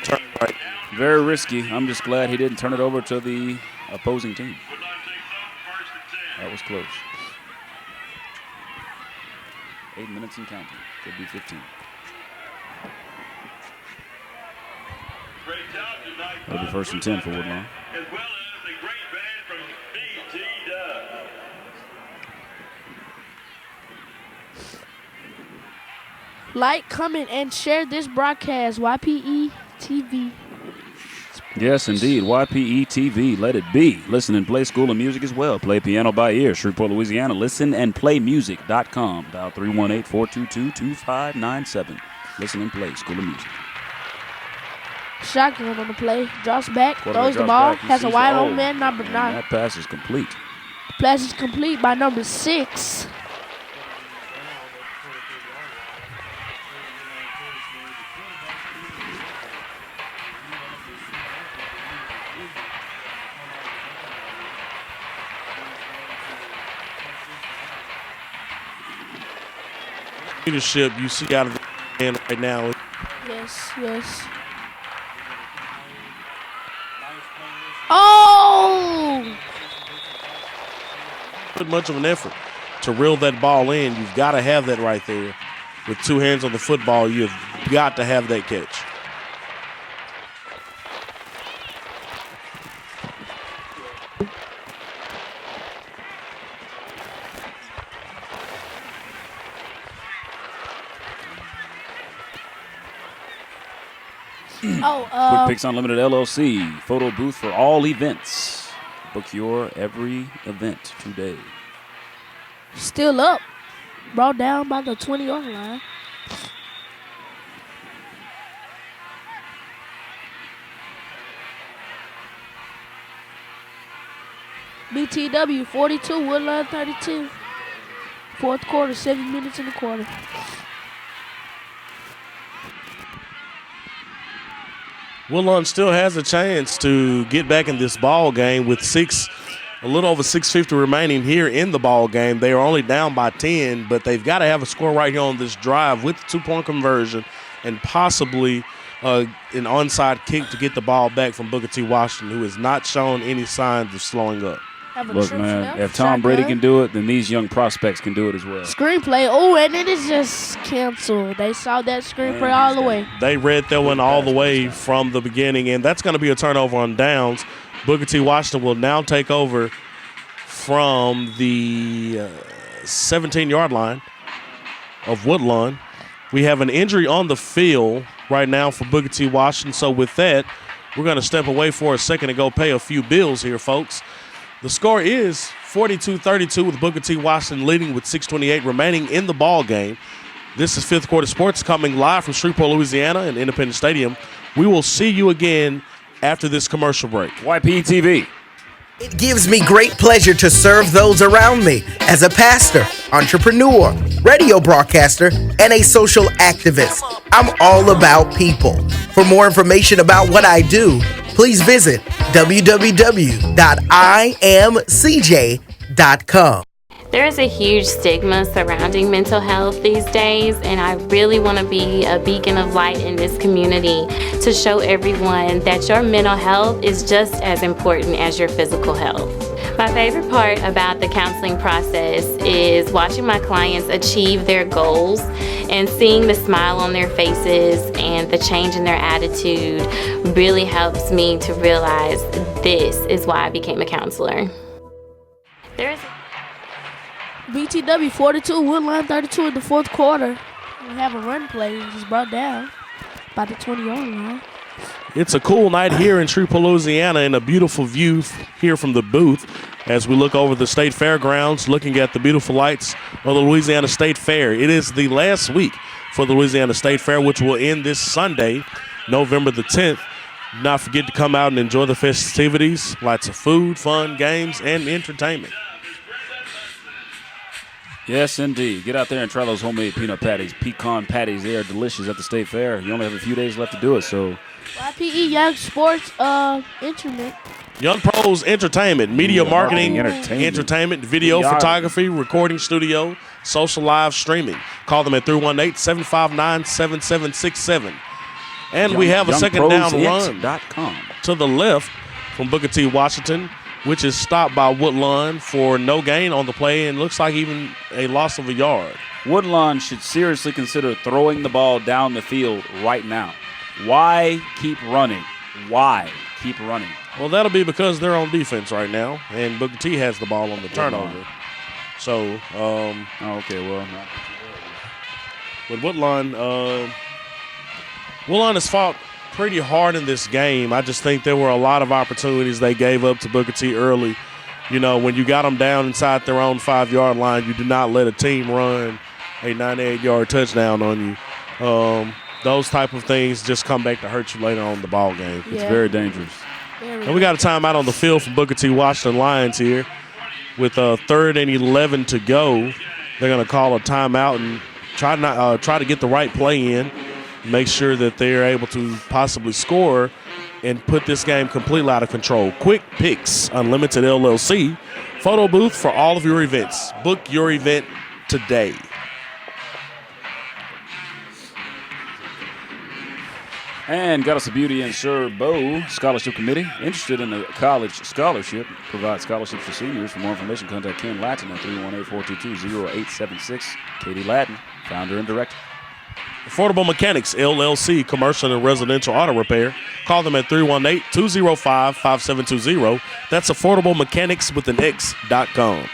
turn right. Very risky. I'm just glad he didn't turn it over to the opposing team. That was close. 8 minutes and counting. Could be 15. That'll be 1st and 10 for Woodlawn. As well as a great band from BTW. Like, comment, and share this broadcast. YPE TV. Yes, indeed. YPE TV. Let it be. Listen and play School of Music as well. Play piano by ear. Shreveport, Louisiana. Listenandplaymusic.com. Dial 318-422-2597. Listen and play School of Music. Shotgun on the play. Drops back. Throws the ball. Has a wide open man, number 9. That pass is complete. Pass is complete by number 6. Leadership you see out of the hand right now. Yes, yes. Oh! Put much of an effort to reel that ball in. You've got to have that right there. With 2 hands on the football, you've got to have that catch. Quick Picks Unlimited LLC. Photo booth for all events. Book your every event today. Still up. Brought down by the 20-yard line. BTW 42, Woodlawn 32. Fourth quarter, 7 minutes in the quarter. Woodlawn still has a chance to get back in this ball game with a little over 6:50 remaining here in the ball game. They are only down by 10, but they've got to have a score right here on this drive with the two-point conversion and possibly an onside kick to get the ball back from Booker T. Washington, who has not shown any signs of slowing up. Look, man, if Tom Brady can do it, then these young prospects can do it as well. Screenplay. Oh, and it is just canceled. They saw that screenplay all the way. They read that one all the way from the beginning, and that's going to be a turnover on downs. Booker T. Washington will now take over from the 17-yard line of Woodlawn. We have an injury on the field right now for Booker T. Washington. So with that, we're going to step away for a second and go pay a few bills here, folks. The score is 42-32 with Booker T. Washington leading with 6:28 remaining in the ball game. This is Fifth Quarter Sports coming live from Shreveport, Louisiana and Independence Stadium. We will see you again after this commercial break. YPTV. It gives me great pleasure to serve those around me as a pastor, entrepreneur, radio broadcaster, and a social activist. I'm all about people. For more information about what I do, please visit www.imcj.com. There is a huge stigma surrounding mental health these days, and I really want to be a beacon of light in this community to show everyone that your mental health is just as important as your physical health. My favorite part about the counseling process is watching my clients achieve their goals and seeing the smile on their faces and the change in their attitude really helps me to realize this is why I became a counselor. BTW 42, Woodlawn 32 in the fourth quarter. We have a run play, which is brought down by the 20-yard line. It's a cool night here in Shreveport, Louisiana, and a beautiful view here from the booth as we look over the state fairgrounds, looking at the beautiful lights of the Louisiana State Fair. It is the last week for the Louisiana State Fair, which will end this Sunday, November the 10th. Do not forget to come out and enjoy the festivities. Lots of food, fun, games, and entertainment. Yes, indeed. Get out there and try those homemade peanut patties, pecan patties. They are delicious at the State Fair. You only have a few days left to do it, so. YPE Young Sports Internet. Young Pros Entertainment, media marketing, entertainment, video, photography, recording studio, social live streaming. Call them at 318-759-7767. And we have a second down run to the left from Booker T. Washington, which is stopped by Woodlawn for no gain on the play and looks like even a loss of a yard. Woodlawn should seriously consider throwing the ball down the field right now. Why keep running? Why keep running? Well, that'll be because they're on defense right now, and Booker T has the ball on the turnover. So, okay, well. But Woodlawn has fought pretty hard in this game. I just think there were a lot of opportunities they gave up to Booker T early. You know, when you got them down inside their own 5-yard line, you do not let a team run a 98-yard touchdown on you. Those type of things just come back to hurt you later on in the ball game. It's very dangerous. And we got a timeout on the field from Booker T. Washington Lions here with 3rd and 11 to go. They're going to call a timeout and try to get the right play in. Make sure that they're able to possibly score and put this game completely out of control. Quick Picks Unlimited LLC. Photo booth for all of your events. Book your event today. And got us a Beauty and Sir Bow Scholarship Committee. Interested in a college scholarship. Provide scholarships for seniors. For more information, contact Ken Lattin at 318-422-0876. Katie Lattin, founder and director. Affordable Mechanics, LLC, commercial and residential auto repair. Call them at 318-205-5720. That's Affordable Mechanics with an X.com.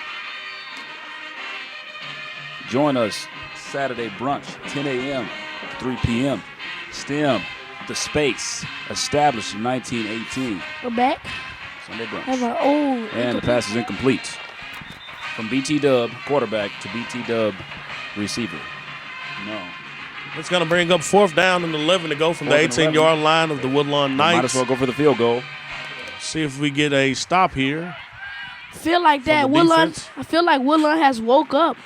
Join us Saturday brunch, 10 a.m. to 3 p.m. STEM, The Space, established in 1918. We're back. Sunday brunch. And the pass is incomplete. From BT Dub quarterback to BT Dub receiver. No. It's going to bring up 4th down and 11 to go from the 18-yard line of the Woodlawn Knights. Might as well go for the field goal. See if we get a stop here feel like that Woodlawn. I feel like Woodlawn has woke up.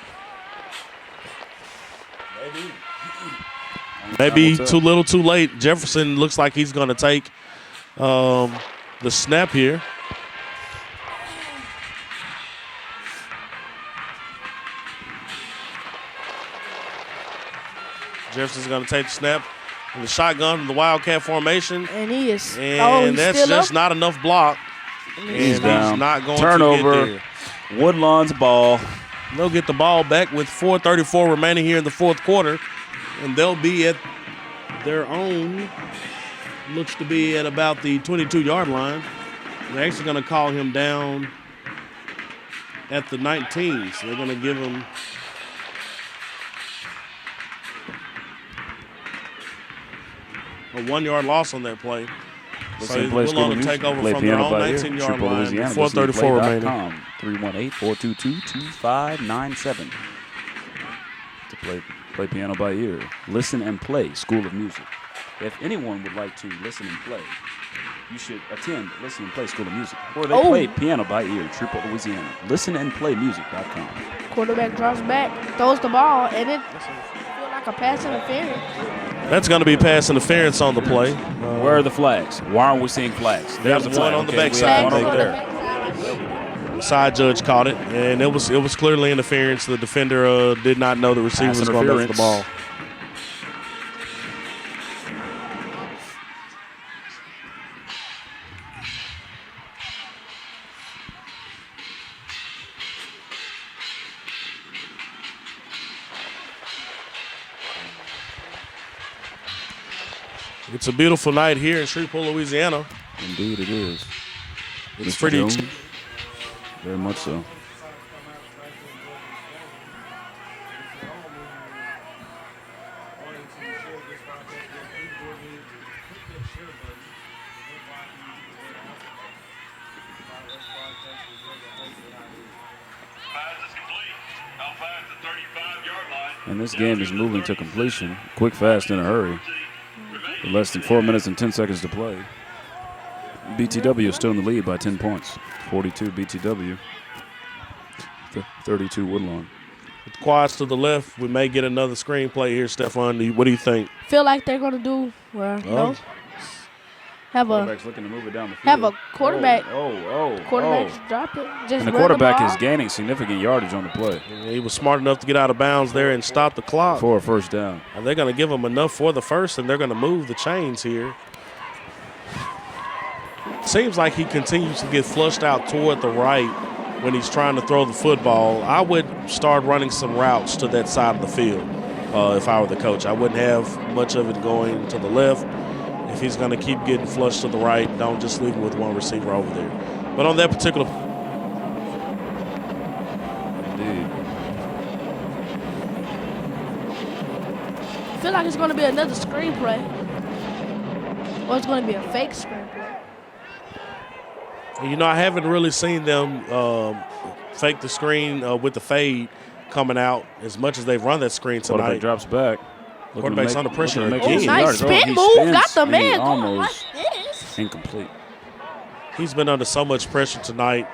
Maybe too little, too late. Jefferson looks like he's going to take the snap here. Jefferson's going to take the snap in the shotgun in the Wildcat formation. And he is. And that's just not enough block. And he's down. not going Turnover. to get there. Woodlawn's ball. They'll get the ball back with 4:34 remaining here in the fourth quarter. And they'll be at their own, looks to be at about the 22-yard line. They're actually going to call him down at the 19. So they're going to give him a 1-yard loss on that play. So he's willing to take over from their own 19-yard line with 4:34 remaining. 318-422-2597 to play piano by ear. Listen and Play School of Music. If anyone would like to listen and play, you should attend Listen and Play School of Music, where they play piano by ear in Shreveport, Louisiana. listenandplaymusic.com. Quarterback drops back, throws the ball, and it feels like a pass interference. That's going to be pass interference on the play. Where are the flags? Why aren't we seeing flags? There's one on the backside right there. The side judge caught it, and it was clearly interference. The defender did not know the receiver was going to get the ball. It's a beautiful night here in Shreveport, Louisiana. Indeed it is. It's Mr. pretty. Jones, very much so. And this game is moving to completion, quick, fast, in a hurry. With less than 4 minutes and 10 seconds to play. BTW is still in the lead by 10 points. 42 BTW, 32 Woodlawn. With quads to the left, we may get another screenplay here, Stephon. What do you think? Feel like they're going to do no. Quarterback's looking to move it down the field. Have a quarterback. Quarterback's drop it. And the quarterback is gaining significant yardage on the play. He was smart enough to get out of bounds there and stop the clock. For a first down. And they're going to give him enough for the first, and they're going to move the chains here. Seems like he continues to get flushed out toward the right when he's trying to throw the football. I would start running some routes to that side of the field if I were the coach. I wouldn't have much of it going to the left. If he's going to keep getting flushed to the right, don't just leave him with one receiver over there. But on that particular... Indeed. I feel like it's going to be another screenplay. Or it's going to be a fake screenplay. You know, I haven't really seen them fake the screen with the fade coming out as much as they've run that screen tonight. Quarterback drops back. Quarterback's under pressure again. Oh, nice spin move. Got the man going like this. Incomplete. He's been under so much pressure tonight.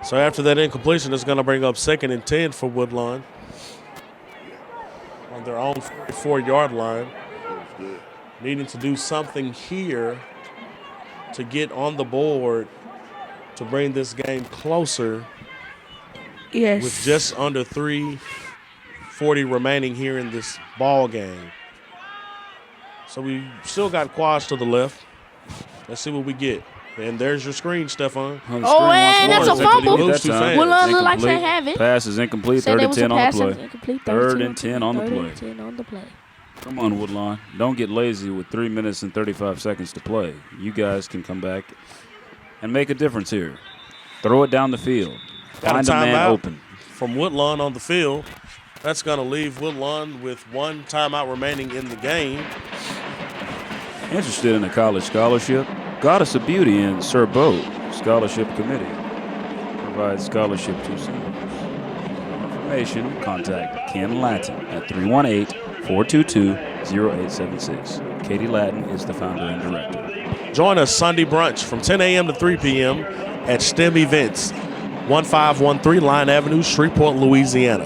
So after that incompletion, it's going to bring up 2nd and 10 for Woodlawn on their own 4-yard line. Needing to do something here to get on the board to bring this game closer. Yes. With just under 3:40 remaining here in this ball game. So we still got quads to the left. Let's see what we get. And there's your screen, Stephon. Oh, and that's a fumble. Woodlawn look like they have it. Pass is incomplete. 3rd and 10 on the play. 3rd and 10 on the play. Come on, Woodlawn. Don't get lazy with 3 minutes and 35 seconds to play. You guys can come back and make a difference here. Throw it down the field. Find a man open. From Woodlawn on the field. That's going to leave Woodlawn with 1 timeout remaining in the game. Interested in a college scholarship? Goddess of Beauty in Sir Boat Scholarship Committee provides scholarship to seniors. For information, contact Ken Lattin at 422-0876. Katie Lattin is the founder and director. Join us Sunday brunch from 10 a.m. to 3 p.m. at STEM Events, 1513 Line Avenue, Shreveport, Louisiana.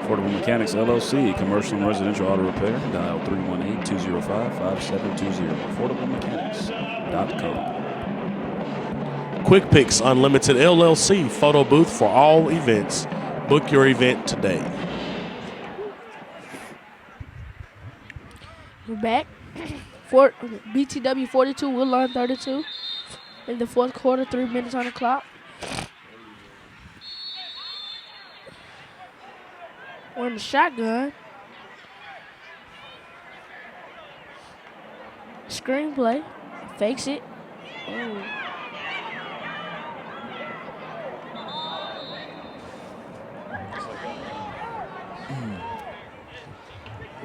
Affordable Mechanics LLC, commercial and residential auto repair. Dial 318-205-5720. AffordableMechanics.com. Quick Picks Unlimited LLC, photo booth for all events. Book your event today. We're back. For BTW 42, Woodlawn 32. In the fourth quarter, 3 minutes on the clock. We're in the shotgun. Screenplay. Fakes it. Oh.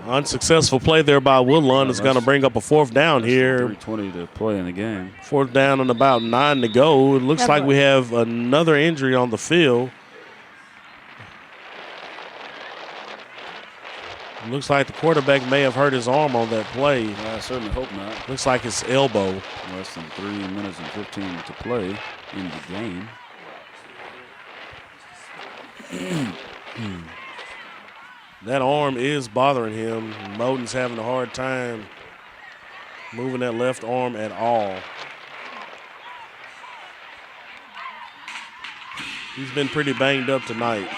Unsuccessful play there by Woodlawn is going to bring up a fourth down here. 3:20 to play in the game. Fourth down and about 9 to go. It looks like we have another injury on the field. Looks like the quarterback may have hurt his arm on that play. I certainly hope not. Looks like his elbow. Less than 3 minutes and 15 to play in the game. That arm is bothering him. Moden's having a hard time moving that left arm at all. He's been pretty banged up tonight.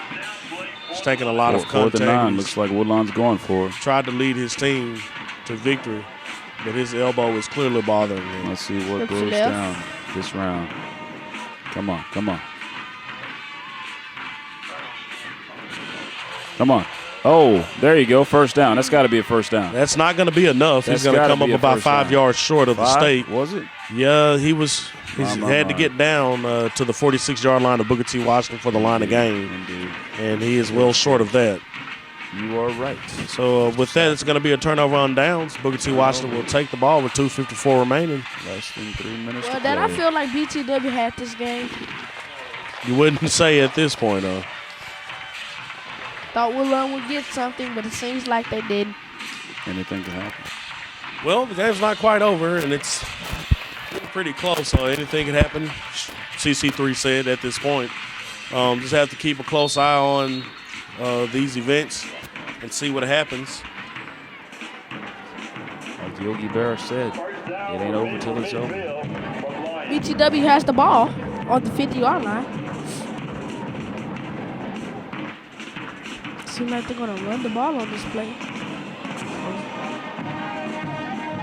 He's taking a lot of contact. 4th and 9. Looks like Woodlawn's going for it. Tried to lead his team to victory, but his elbow is clearly bothering him. Let's see what goes down this round. Come on, come on. Come on. Oh, there you go. First down. That's got to be a first down. That's not going to be enough. He's going to come up about 5 yards short of the state. Was it? Yeah, he had to get down to the 46-yard line of Booker T. Washington for the line of game. Indeed. And he is well short of that. You are right. So with that, it's going to be a turnover on downs. Booker T. Washington will take the ball with 2:54 remaining. Less than 3 minutes Well, to then play. I feel like BTW had this game. You wouldn't say at this point, though. Thought Woodlawn would get something, but it seems like they didn't. Anything can happen. Well, the game's not quite over, and it's pretty close, so anything can happen. CC3 said at this point. Just have to keep a close eye on these events and see what happens. Like Yogi Berra said, it ain't over till it's over. BTW has the ball on the 50-yard line. Seems like they're going to run the ball on this play. They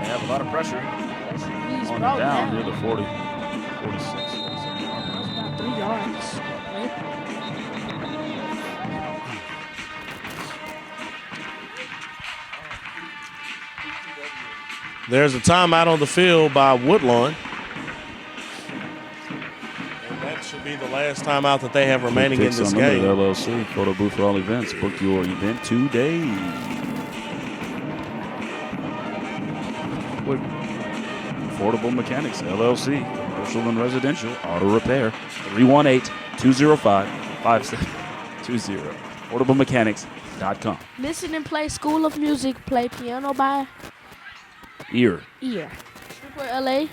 have a lot of pressure He's on the brought down down. near the 40, 46. That's about 3 yards. Right? There's a timeout on the field by Woodlawn. And that should be the last timeout that they have remaining in this game. LLC, photo booth for all events. Book your event today. With Affordable Mechanics LLC, commercial and residential auto repair. 318-205-5720. AffordableMechanics.com. Listen and play School of Music. Play piano by ear. Shreveport, LA.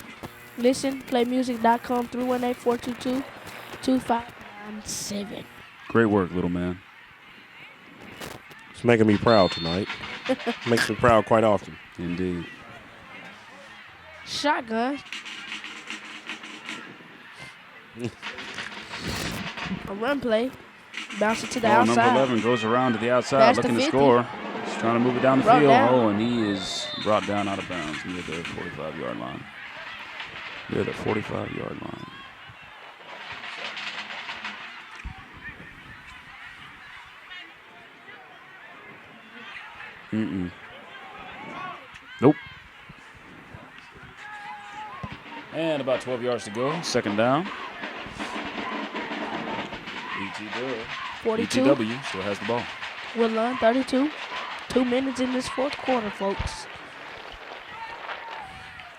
Listen, playmusic.com. 318-422-2597. Great work, little man. It's making me proud tonight. Makes me proud quite often. Indeed. Shotgun. A run play. Bounce it to the Ball outside. number 11 goes around to the outside, That's looking the to 50. score. He's trying to move it down the Brought field. down. Oh, and he is brought down out of bounds near the 45-yard line. Near the 45-yard line. Nope. And about 12 yards to go. Second down. BTW. 42. BTW still has the ball. Woodlawn, 32. 2 minutes in this fourth quarter, folks.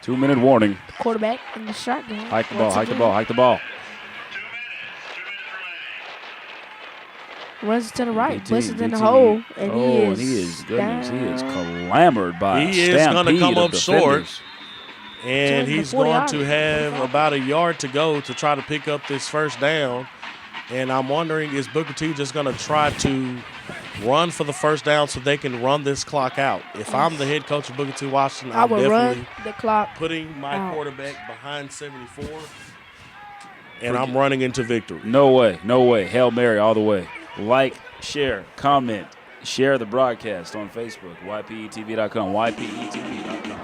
2-minute warning. Quarterback in the shotgun. Hike the ball, Once hike the again. ball, hike the ball. Runs to the right, puts it in the BT. hole, and and he is clamored by He a is going to stampede come of up short. defenders. And Between the he's 40 going yard. to have about a yard to go to try to pick up this first down. And I'm wondering, is Booker T just going to try to run for the first down so they can run this clock out? If I'm the head coach of Booker T. Washington, I I'm would definitely run the clock putting my out. quarterback behind 74, and I'm running into victory. No way. Hail Mary all the way. Like, share, comment, share the broadcast on Facebook, ypetv.com, ypetv.com.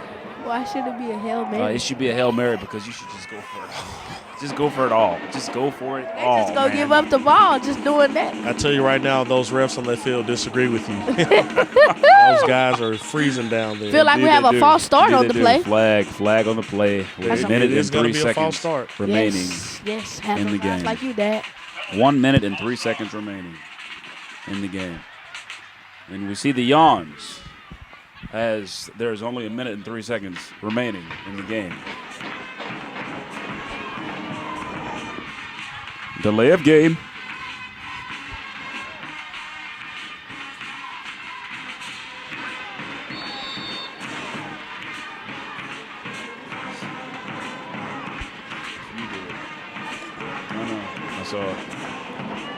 Why should it be a Hail Mary? It should be a Hail Mary because you should just go for it all. Just go for it all. Just go for it all, Just go man. give up the ball just doing that. I tell you right now, those refs on that field disagree with you. Those guys are freezing down there. Feel like we have a false start on the play. Flag on the play with a minute and 3 seconds remaining Yes, in the game. like you, Dad. 1 minute and 3 seconds remaining in the game. And we see the yawns as there's only a minute and 3 seconds remaining in the game. Delay of game. I saw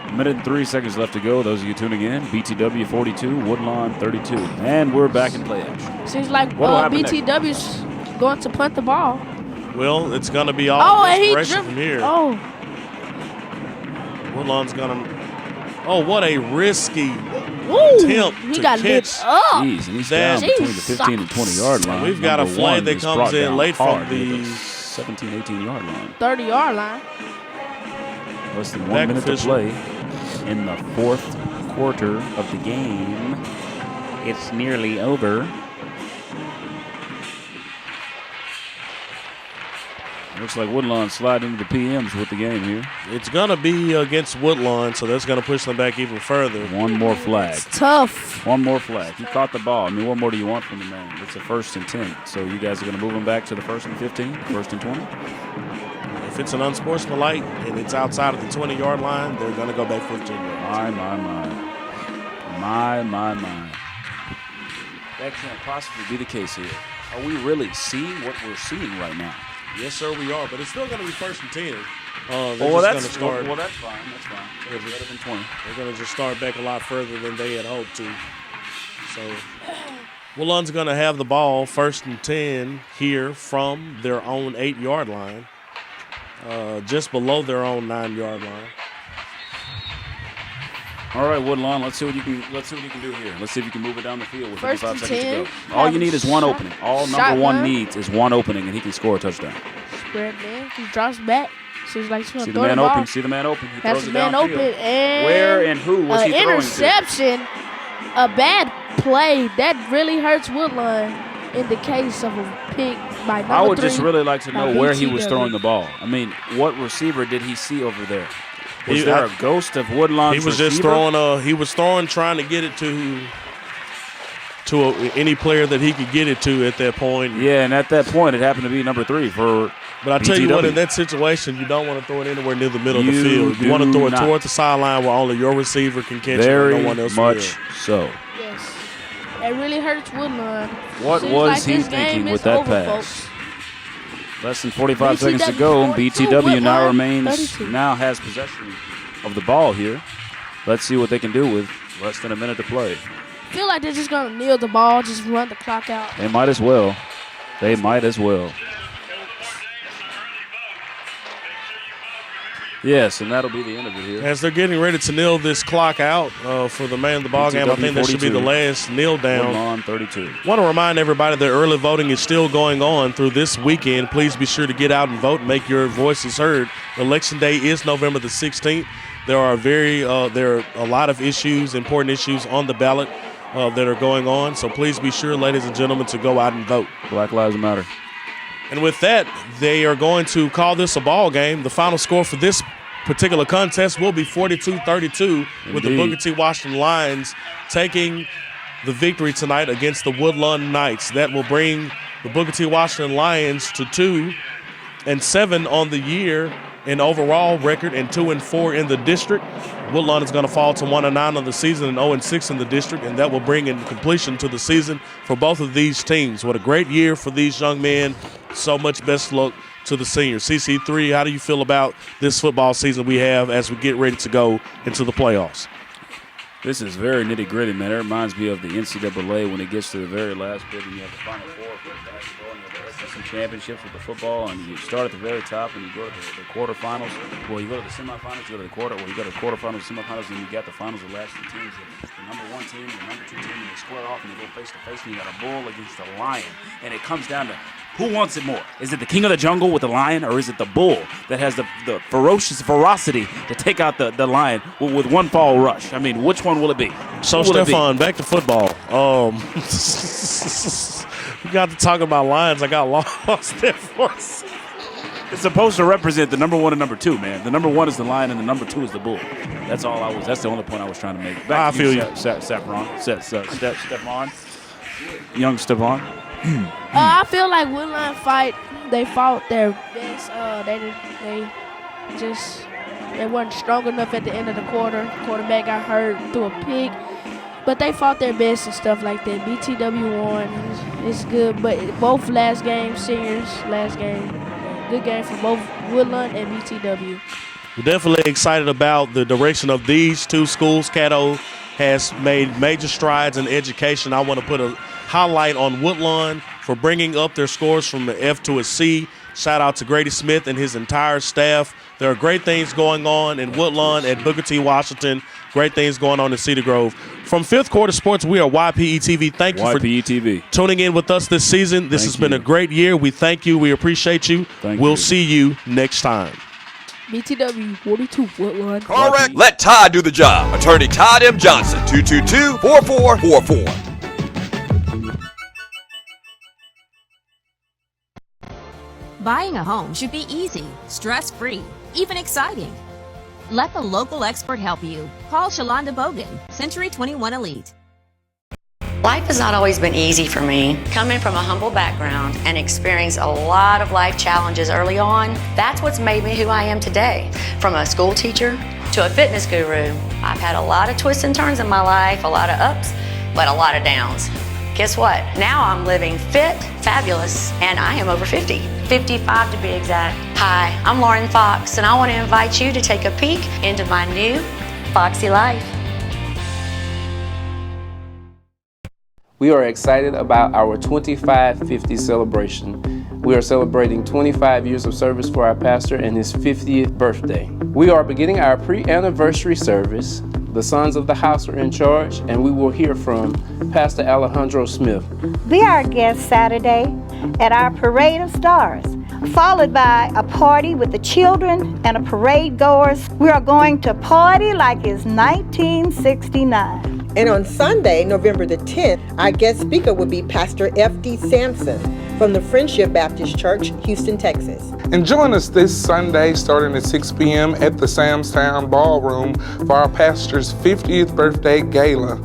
a minute and 3 seconds left to go. Those of you tuning in, BTW 42, Woodlawn 32. And we're back in play action. Seems like BTW's going to punt the ball. Well, it's going to be all and he desperation from here. Oh, Woodlawn's going to. Oh, what a risky Woo, attempt he to got lit catch up. Jeez, and he's down between the 15 and 20 yard line. We've got a Number flag one that is comes brought in down late from hard near the 17, 18 yard line. 30-yard line. Less than 1 Back minute official. to play in the fourth quarter of the game. It's nearly over. Looks like Woodlawn sliding into the PMs with the game here. It's going to be against Woodlawn, so that's going to push them back even further. One more flag. It's tough. One more flag. He caught the ball. I mean, what more do you want from the man? It's a 1st and 10. So you guys are going to move him back to the 1st and 15, 1st and 20? If it's an unsportsmanlike and it's outside of the 20-yard line, they're going to go back 15 yards. My. That can't possibly be the case here. Are we really seeing what we're seeing right now? Yes, sir, we are, but it's still going to be 1st and 10. That's fine. That's fine. It's better than 20. They're going to just start back a lot further than they had hoped to. So Woodlawn's going to have the ball 1st and 10 here from their own 8-yard line, just below their own 9-yard line. All right, Woodlawn, let's see what you can do here. Let's see if you can move it down the field with 1st 55 and seconds 10. to go. All you need is one opening. All number one Shotgun. needs is one opening, and he can score a touchdown. Spread man. He drops back. Seems like he's going See to the throw man the ball. open. See the man open. He Has throws the it man downfield. open. And Where and who was he throwing to? interception. A bad play. That really hurts Woodlawn in the case of a pick by number 3. I would just really like to know by where he was BTW. throwing the ball. I mean, what receiver did he see over there? Was there a ghost of Woodlawn's He was just receiver? He was throwing, trying to get it to any player that he could get it to at that point. Yeah, and at that point, it happened to be number 3 for. But I tell you what, BTW. in that situation, you don't want to throw it anywhere near the middle of the You field. You want to do throw it not. toward the sideline where only your receiver can catch Very it and no one else much will. so. Yes. It really hurts Woodlawn. What Seems was like he this game thinking is with that over, pass? folks. Less than 45 seconds to BTW go. 42, BTW now Woodlawn, remains, 32. now has possession of the ball here. Let's see what they can do with less than a minute to play. I feel like they're just going to kneel the ball, just run the clock out. They might as well. They might as well. Yes, and that'll be the end of it here. As they're getting ready to kneel this clock out for the man of the ball game, I think that should be the 42. last kneel down. Woodlawn 32. Want to remind everybody that early voting is still going on through this weekend. Please be sure to get out and vote and make your voices heard. Election day is November the 16th. There are a lot of issues, important issues on the ballot that are going on. So please be sure, ladies and gentlemen, to go out and vote. Black Lives Matter. And with that, they are going to call this a ball game. The final score for this particular contest will be 42-32 with the Booker T. Washington Lions taking the victory tonight against the Woodlawn Knights. That will bring the Booker T. Washington Lions to 2-7 on the year in overall record and 2-4 in the district. Woodlawn is going to fall to 1-9 on the season and 0-6 in the district, and that will bring in completion to the season for both of these teams. What a great year for these young men. So much best luck to the seniors. CC3, how do you feel about this football season we have as we get ready to go into the playoffs? This is very nitty-gritty, man. It reminds me of the NCAA when it gets to the very last bit and you have the Final Four for the basketball and you have the SEC championships with the football, and you start at the very top and you go to the quarterfinals. Well, you go to the semifinals, you go to the you go to the quarterfinals, semifinals, and you got the finals. The last two teams, the number one team, the number two team, and they square off and you go face to face, and you got a bull against a lion, and it comes down to who wants it more? Is it the king of the jungle with the lion, or is it the bull that has the ferocious ferocity to take out the lion with one fall rush? I mean, which one will it be? So, Stefan, back to football. We got to talk about lions. I got lost there for a second. It's supposed to represent the number one and number two, man. The number one is the lion, and the number two is the bull. That's all I was. That's the only point I was trying to make. Back to you, Stefan, young Stefan. I feel like Woodlawn they fought their best. They weren't strong enough at the end of the quarter. Quarterback got hurt, threw a pick, but they fought their best and stuff like that. BTW won. It's good, but both last game, seniors, last game, good game for both Woodlawn and BTW. We're definitely excited about the direction of these two schools. Caddo has made major strides in education. I want to put a highlight on Woodlawn for bringing up their scores from an F to a C. Shout out to Grady Smith and his entire staff. There are great things going on in Woodlawn at Booker T. Washington. Great things going on in Cedar Grove. From Fifth Quarter Sports, we are YPE TV. Thank you for tuning in with us this season. This has been a great year. We thank you. We appreciate you. We'll see you next time. BTW 42 Woodlawn. Correct. Let Todd do the job. Attorney Todd M. Johnson, 222-4444. Buying a home should be easy, stress-free, even exciting. Let the local expert help you. Call Shalonda Bogan, Century 21 Elite. Life has not always been easy for me. Coming from a humble background and experiencing a lot of life challenges early on, that's what's made me who I am today. From a school teacher to a fitness guru, I've had a lot of twists and turns in my life, a lot of ups, but a lot of downs. Guess what? Now I'm living fit, fabulous, and I am over 50. 55 to be exact. Hi, I'm Lauren Fox, and I want to invite you to take a peek into my new Foxy life. We are excited about our 2550 celebration. We are celebrating 25 years of service for our pastor and his 50th birthday. We are beginning our pre-anniversary service. The sons of the house are in charge, and we will hear from Pastor Alejandro Smith. Be our guest Saturday at our Parade of Stars, followed by a party with the children and a parade goers. We are going to party like it's 1969. And on Sunday, November the 10th, our guest speaker will be Pastor F.D. Sampson from the Friendship Baptist Church, Houston, Texas. And join us this Sunday starting at 6 p.m. at the Samstown Ballroom for our pastor's 50th birthday gala.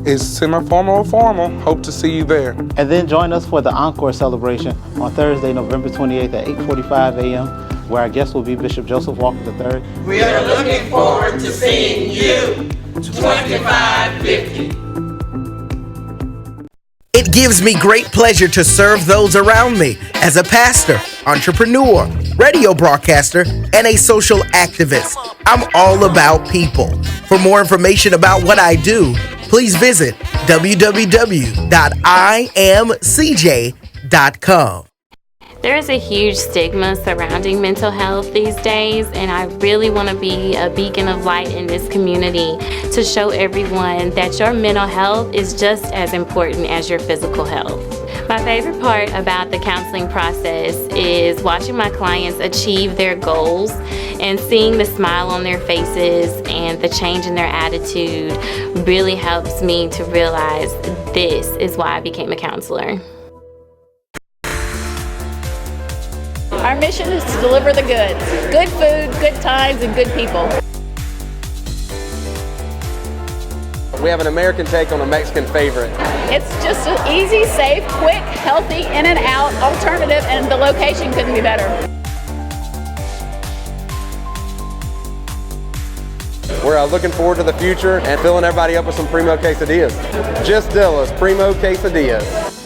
It's semi-formal or formal. Hope to see you there. And then join us for the encore celebration on Thursday, November 28th at 8:45 a.m., where our guest will be Bishop Joseph Walker III. We are looking forward to seeing you. 2550. It gives me great pleasure to serve those around me as a pastor, entrepreneur, radio broadcaster, and a social activist. I'm all about people. For more information about what I do, please visit www.imcj.com. There is a huge stigma surrounding mental health these days, and I really want to be a beacon of light in this community to show everyone that your mental health is just as important as your physical health. My favorite part about the counseling process is watching my clients achieve their goals and seeing the smile on their faces and the change in their attitude really helps me to realize this is why I became a counselor. Our mission is to deliver the goods. Good food, good times, and good people. We have an American take on a Mexican favorite. It's just an easy, safe, quick, healthy, in and out alternative, and the location couldn't be better. We're looking forward to the future and filling everybody up with some Primo quesadillas. Just Dilla's Primo quesadillas.